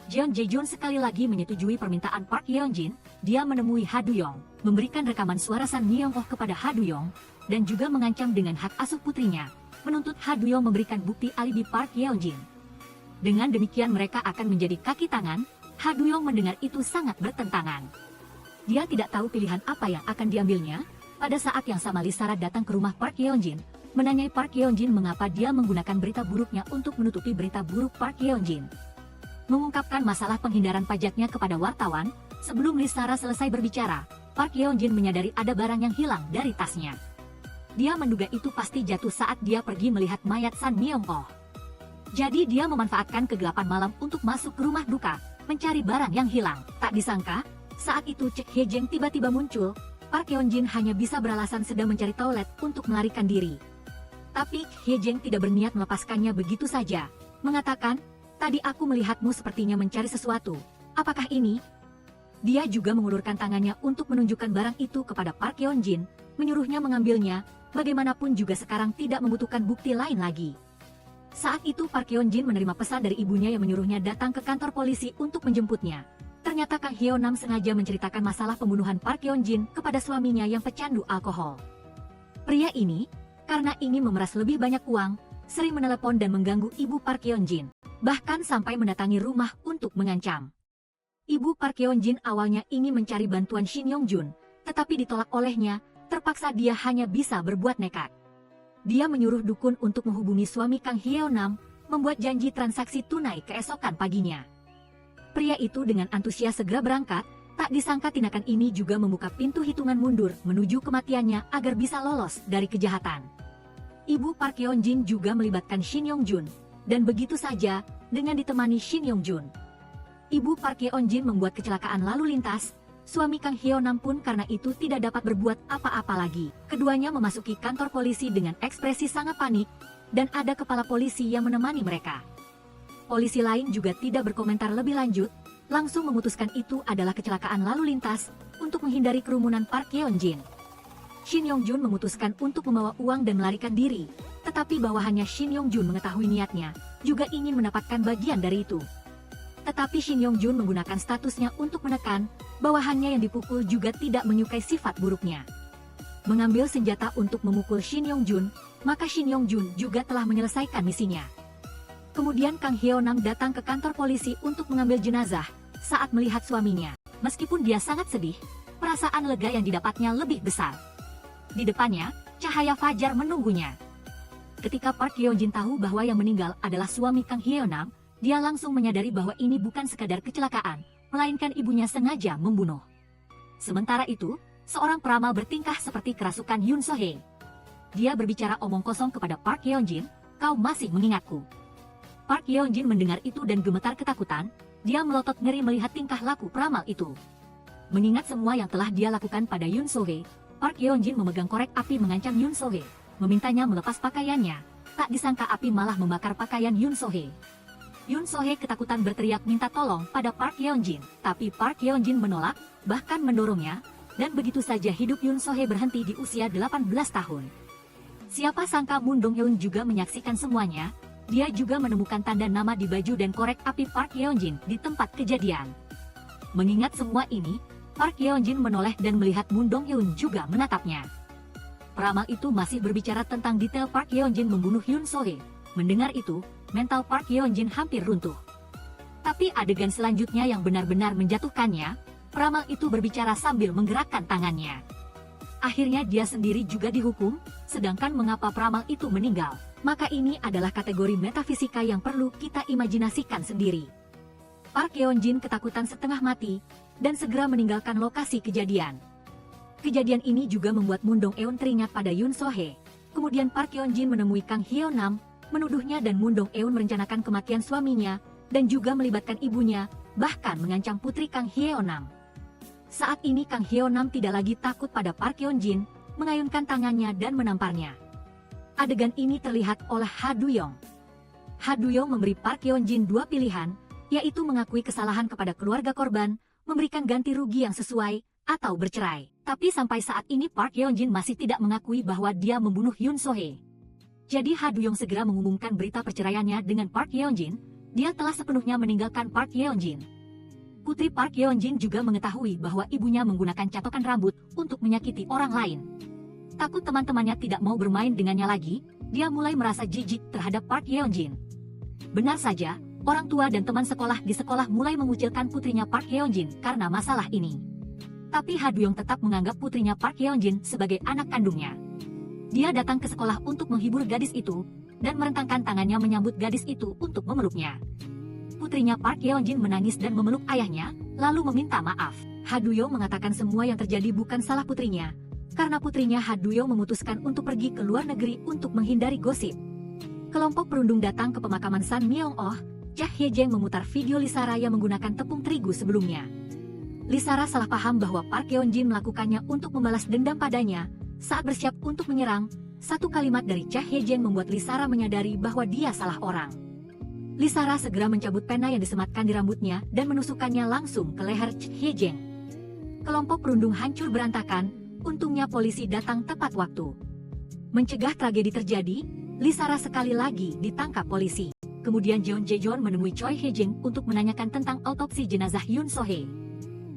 Jeon Jae-jeon sekali lagi menyetujui permintaan Park Yeon-jin. Dia menemui Ha Duyong, memberikan rekaman suara San Myung-oh kepada Ha Duyong, dan juga mengancam dengan hak asuh putrinya, menuntut Ha Duyong memberikan bukti alibi Park Yeon-jin. Dengan demikian mereka akan menjadi kaki tangan. Ha Duyong mendengar itu sangat bertentangan. Dia tidak tahu pilihan apa yang akan diambilnya. Pada saat yang sama Lisara datang ke rumah Park Yeon-jin, menanyai Park Yeon-jin mengapa dia menggunakan berita buruknya untuk menutupi berita buruk Park Yeon-jin. Mengungkapkan masalah penghindaran pajaknya kepada wartawan, sebelum Lisara selesai berbicara, Park Yeon-jin menyadari ada barang yang hilang dari tasnya. Dia menduga itu pasti jatuh saat dia pergi melihat mayat San Myung-oh. Jadi dia memanfaatkan kegelapan malam untuk masuk ke rumah duka, mencari barang yang hilang. Tak disangka, saat itu Cha Hye-jeng tiba-tiba muncul. Park Yeon-jin hanya bisa beralasan sedang mencari toilet untuk melarikan diri. Tapi Hye-jeng tidak berniat melepaskannya begitu saja, mengatakan, tadi aku melihatmu sepertinya mencari sesuatu. Apakah ini? Dia juga mengulurkan tangannya untuk menunjukkan barang itu kepada Park Yeon-jin, menyuruhnya mengambilnya, bagaimanapun juga sekarang tidak membutuhkan bukti lain lagi. Saat itu Park Yeon-jin menerima pesan dari ibunya yang menyuruhnya datang ke kantor polisi untuk menjemputnya. Ternyata Kang Hyo-nam sengaja menceritakan masalah pembunuhan Park Yeon-jin kepada suaminya yang pecandu alkohol. Pria ini, karena ingin memeras lebih banyak uang, sering menelepon dan mengganggu ibu Park Yeon-jin, bahkan sampai mendatangi rumah untuk mengancam. Ibu Park Yeon-jin awalnya ingin mencari bantuan Shin Yong-jun, tetapi ditolak olehnya, Terpaksa dia hanya bisa berbuat nekat. Dia menyuruh dukun untuk menghubungi suami Kang Hyeonam, membuat janji transaksi tunai keesokan paginya. Pria itu dengan antusias segera berangkat, tak disangka tindakan ini juga membuka pintu hitungan mundur menuju kematiannya agar bisa lolos dari kejahatan. Ibu Park Yeon-jin juga melibatkan Shin Yong-jun, dan begitu saja dengan ditemani Shin Yong-jun. Ibu Park Yeon-jin membuat kecelakaan lalu lintas, suami Kang Hyeonam pun karena itu tidak dapat berbuat apa-apa lagi. Keduanya memasuki kantor polisi dengan ekspresi sangat panik, dan ada kepala polisi yang menemani mereka. Polisi lain juga tidak berkomentar lebih lanjut, langsung memutuskan itu adalah kecelakaan lalu lintas untuk menghindari kerumunan Park Yeon-jin. Shin Yong-jun memutuskan untuk membawa uang dan melarikan diri, tetapi bawahannya Shin Yong-jun mengetahui niatnya, juga ingin mendapatkan bagian dari itu. Tetapi Shin Yong-jun menggunakan statusnya untuk menekan, bawahannya yang dipukul juga tidak menyukai sifat buruknya. Mengambil senjata untuk memukul Shin Yong-jun, maka Shin Yong-jun juga telah menyelesaikan misinya. Kemudian Kang Hyeonam datang ke kantor polisi untuk mengambil jenazah saat melihat suaminya. Meskipun dia sangat sedih, perasaan lega yang didapatnya lebih besar. Di depannya, cahaya fajar menunggunya. Ketika Park Yeon-jin tahu bahwa yang meninggal adalah suami Kang Hyeonam, dia langsung menyadari bahwa ini bukan sekadar kecelakaan, melainkan ibunya sengaja membunuh. Sementara itu, seorang peramal bertingkah seperti kerasukan Yoon So-hee. Dia berbicara omong kosong kepada Park Yeon-jin, "Kau masih mengingatku." Park Yeon-jin mendengar itu dan gemetar ketakutan, dia melotot ngeri melihat tingkah laku peramal itu. Mengingat semua yang telah dia lakukan pada Yoon So-hee, Park Yeon-jin memegang korek api mengancam Yoon So-hee, memintanya melepas pakaiannya. Tak disangka api malah membakar pakaian Yoon So-hee. Yoon So-hee ketakutan berteriak minta tolong pada Park Yeon-jin, tapi Park Yeon-jin menolak, bahkan mendorongnya, dan begitu saja hidup Yoon So-hee berhenti di usia 18 tahun. Siapa sangka Moon Dong-hyun juga menyaksikan semuanya, dia juga menemukan tanda nama di baju dan korek api Park Yeon-jin di tempat kejadian. Mengingat semua ini, Park Yeon-jin menoleh dan melihat Moon Dong-hyun juga menatapnya. Peramal itu masih berbicara tentang detail Park Yeon-jin membunuh Yoon So-hee. Mendengar itu, mental Park Yeon-jin hampir runtuh. Tapi adegan selanjutnya yang benar-benar menjatuhkannya, peramal itu berbicara sambil menggerakkan tangannya. Akhirnya dia sendiri juga dihukum, sedangkan mengapa peramal itu meninggal? Maka ini adalah kategori metafisika yang perlu kita imajinasikan sendiri. Park Yeon-jin ketakutan setengah mati, dan segera meninggalkan lokasi kejadian. Kejadian ini juga membuat Moon Dong-eun teringat pada Yoon So-hee. Kemudian Park Yeon-jin menemui Kang Hyeonam, menuduhnya dan Moon Dong-eun merencanakan kematian suaminya, dan juga melibatkan ibunya, bahkan mengancam putri Kang Hyeonam. Saat ini Kang Hyeonam tidak lagi takut pada Park Yeon-jin, mengayunkan tangannya dan menamparnya. Adegan ini terlihat oleh Ha Du-yong. Ha Du-yong memberi Park Yeon-jin dua pilihan, yaitu mengakui kesalahan kepada keluarga korban, memberikan ganti rugi yang sesuai, atau bercerai. Tapi sampai saat ini Park Yeon-jin masih tidak mengakui bahwa dia membunuh Yoon So-hee. Jadi Ha Du-yong segera mengumumkan berita perceraiannya dengan Park Yeon-jin, dia telah sepenuhnya meninggalkan Park Yeon-jin. Putri Park Yeon-jin juga mengetahui bahwa ibunya menggunakan catokan rambut untuk menyakiti orang lain. Takut teman-temannya tidak mau bermain dengannya lagi, dia mulai merasa jijik terhadap Park Yeon-jin. Benar saja, orang tua dan teman sekolah di sekolah mulai mengucilkan putrinya Park Yeon-jin karena masalah ini. Tapi Ha Du-yong tetap menganggap putrinya Park Yeon-jin sebagai anak kandungnya. Dia datang ke sekolah untuk menghibur gadis itu, dan merentangkan tangannya menyambut gadis itu untuk memeluknya. Putrinya Park Yeon-jin menangis dan memeluk ayahnya, lalu meminta maaf. Ha Du-yong mengatakan semua yang terjadi bukan salah putrinya, karena putrinya Ha Du-yong memutuskan untuk pergi ke luar negeri untuk menghindari gosip. Kelompok perundung datang ke pemakaman San Myung-oh. Cha Hye-jeng memutar video Lisara yang menggunakan tepung terigu sebelumnya. Lisara salah paham bahwa Park Yeon-jin melakukannya untuk membalas dendam padanya. Saat bersiap untuk menyerang, satu kalimat dari Cha Hye-jeng membuat Lisara menyadari bahwa dia salah orang. Lisara segera mencabut pena yang disematkan di rambutnya dan menusukkannya langsung ke leher Cha Hye-jeng. Kelompok perundung hancur berantakan, untungnya polisi datang tepat waktu. Mencegah tragedi terjadi, Lisara sekali lagi ditangkap polisi. Kemudian Jeon Jae-jeon menemui Choi Hye-jeng untuk menanyakan tentang autopsi jenazah Yoon So-hee.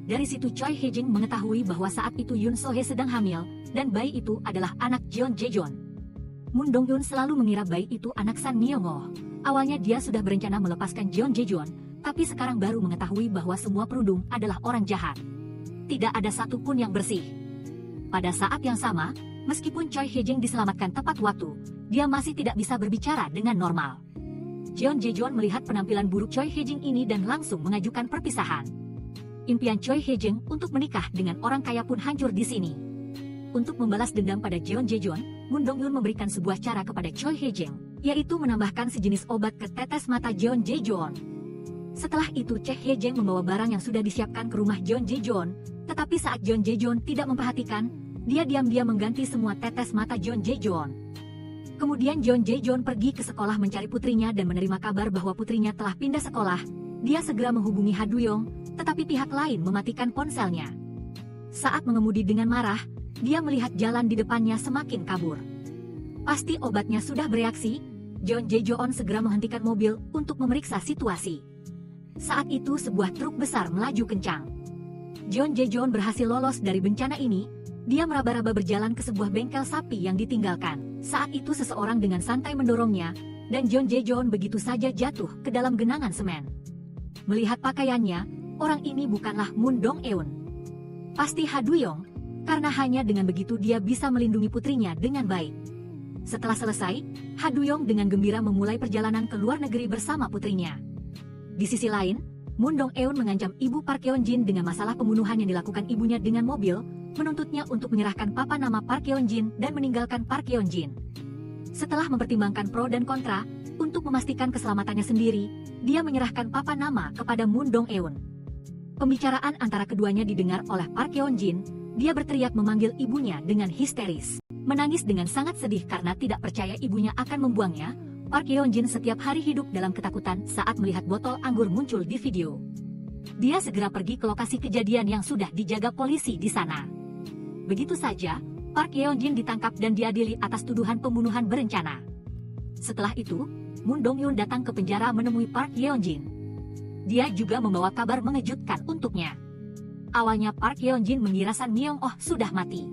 Dari situ Choi Hye-jeng mengetahui bahwa saat itu Yoon So-hee sedang hamil, dan bayi itu adalah anak Jeon Jae-jeon. Moon Dong-hyun selalu mengira bayi itu anak San Myung-oh. Awalnya dia sudah berencana melepaskan Jeon Jae-jeon, tapi sekarang baru mengetahui bahwa semua perundung adalah orang jahat. Tidak ada satupun yang bersih. Pada saat yang sama, meskipun Choi Hye-jin diselamatkan tepat waktu, dia masih tidak bisa berbicara dengan normal. Jeon Jae-jeon melihat penampilan buruk Choi Hye-jin ini dan langsung mengajukan perpisahan. Impian Choi Hye-jin untuk menikah dengan orang kaya pun hancur di sini. Untuk membalas dendam pada Jeon Jae-jeon, Moon Dong-eun memberikan sebuah cara kepada Choi Hye-jin, yaitu menambahkan sejenis obat ke tetes mata Jeon Jae-jeon. Setelah itu Choi Hye-jin membawa barang yang sudah disiapkan ke rumah Jeon Jae-jeon, tetapi saat Jeon Jae-jeon tidak memperhatikan, dia diam-diam mengganti semua tetes mata Jeon Jae-jeon. Kemudian Jeon Jae-jeon pergi ke sekolah mencari putrinya dan menerima kabar bahwa putrinya telah pindah sekolah. Dia segera menghubungi Ha Du-yong, tetapi pihak lain mematikan ponselnya. Saat mengemudi dengan marah, dia melihat jalan di depannya semakin kabur. Pasti obatnya sudah bereaksi. Jeon Jae-jeon segera menghentikan mobil untuk memeriksa situasi. Saat itu sebuah truk besar melaju kencang. Jeon Jae-jeon berhasil lolos dari bencana ini. Dia meraba-raba berjalan ke sebuah bengkel sapi yang ditinggalkan. Saat itu seseorang dengan santai mendorongnya, dan Jeon Jae-jeon begitu saja jatuh ke dalam genangan semen. Melihat pakaiannya, orang ini bukanlah Moon Dong-eun. Pasti Ha Du-yong, karena hanya dengan begitu dia bisa melindungi putrinya dengan baik. Setelah selesai, Ha Du-yong dengan gembira memulai perjalanan ke luar negeri bersama putrinya. Di sisi lain, Moon Dong-eun mengancam ibu Park Yeon-jin dengan masalah pembunuhan yang dilakukan ibunya dengan mobil, menuntutnya untuk menyerahkan papa nama Park Yeon-jin dan meninggalkan Park Yeon-jin. Setelah mempertimbangkan pro dan kontra, untuk memastikan keselamatannya sendiri, dia menyerahkan papa nama kepada Moon Dong-eun. Pembicaraan antara keduanya didengar oleh Park Yeon-jin. Dia berteriak memanggil ibunya dengan histeris. Menangis dengan sangat sedih karena tidak percaya ibunya akan membuangnya. Park Yeon-jin setiap hari hidup dalam ketakutan saat melihat botol anggur muncul di video. Dia segera pergi ke lokasi kejadian yang sudah dijaga polisi di sana. Begitu saja, Park Yeon-jin ditangkap dan diadili atas tuduhan pembunuhan berencana. Setelah itu, Moon Dong-eun datang ke penjara menemui Park Yeon-jin. Dia juga membawa kabar mengejutkan untuknya. Awalnya Park Yeon-jin mengira Sun Myung-oh sudah mati.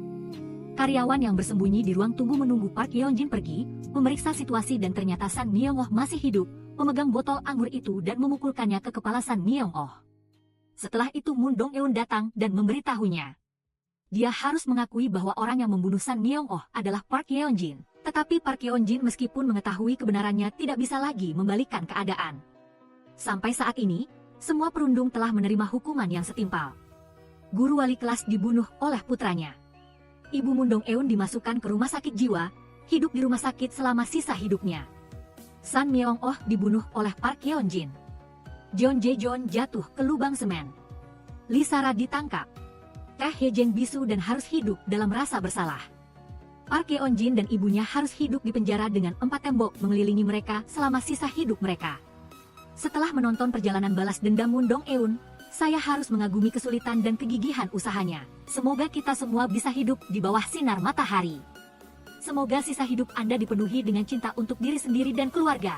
Karyawan yang bersembunyi di ruang tunggu menunggu Park Yeon-jin pergi, memeriksa situasi dan ternyata Sun Myung-oh masih hidup, memegang botol anggur itu dan memukulkannya ke kepala Sun Myung-oh. Setelah itu Moon Dong-eun datang dan memberitahunya. Dia harus mengakui bahwa orang yang membunuh Sun Myung-oh adalah Park Yeon-jin. Tetapi Park Yeon-jin meskipun mengetahui kebenarannya tidak bisa lagi membalikkan keadaan. Sampai saat ini, semua perundung telah menerima hukuman yang setimpal. Guru wali kelas dibunuh oleh putranya. Ibu Moon Dong-eun dimasukkan ke rumah sakit jiwa, hidup di rumah sakit selama sisa hidupnya. Sun Myung-oh dibunuh oleh Park Yeon-jin. Jeon Jae-jeon jatuh ke lubang semen. Lee Sara ditangkap. Tae Hye-jin bisu dan harus hidup dalam rasa bersalah. Park Yeon-jin dan ibunya harus hidup di penjara dengan 4 tembok mengelilingi mereka selama sisa hidup mereka. Setelah menonton perjalanan balas dendam Moon Dong-eun, saya harus mengagumi kesulitan dan kegigihan usahanya. Semoga kita semua bisa hidup di bawah sinar matahari. Semoga sisa hidup Anda dipenuhi dengan cinta untuk diri sendiri dan keluarga.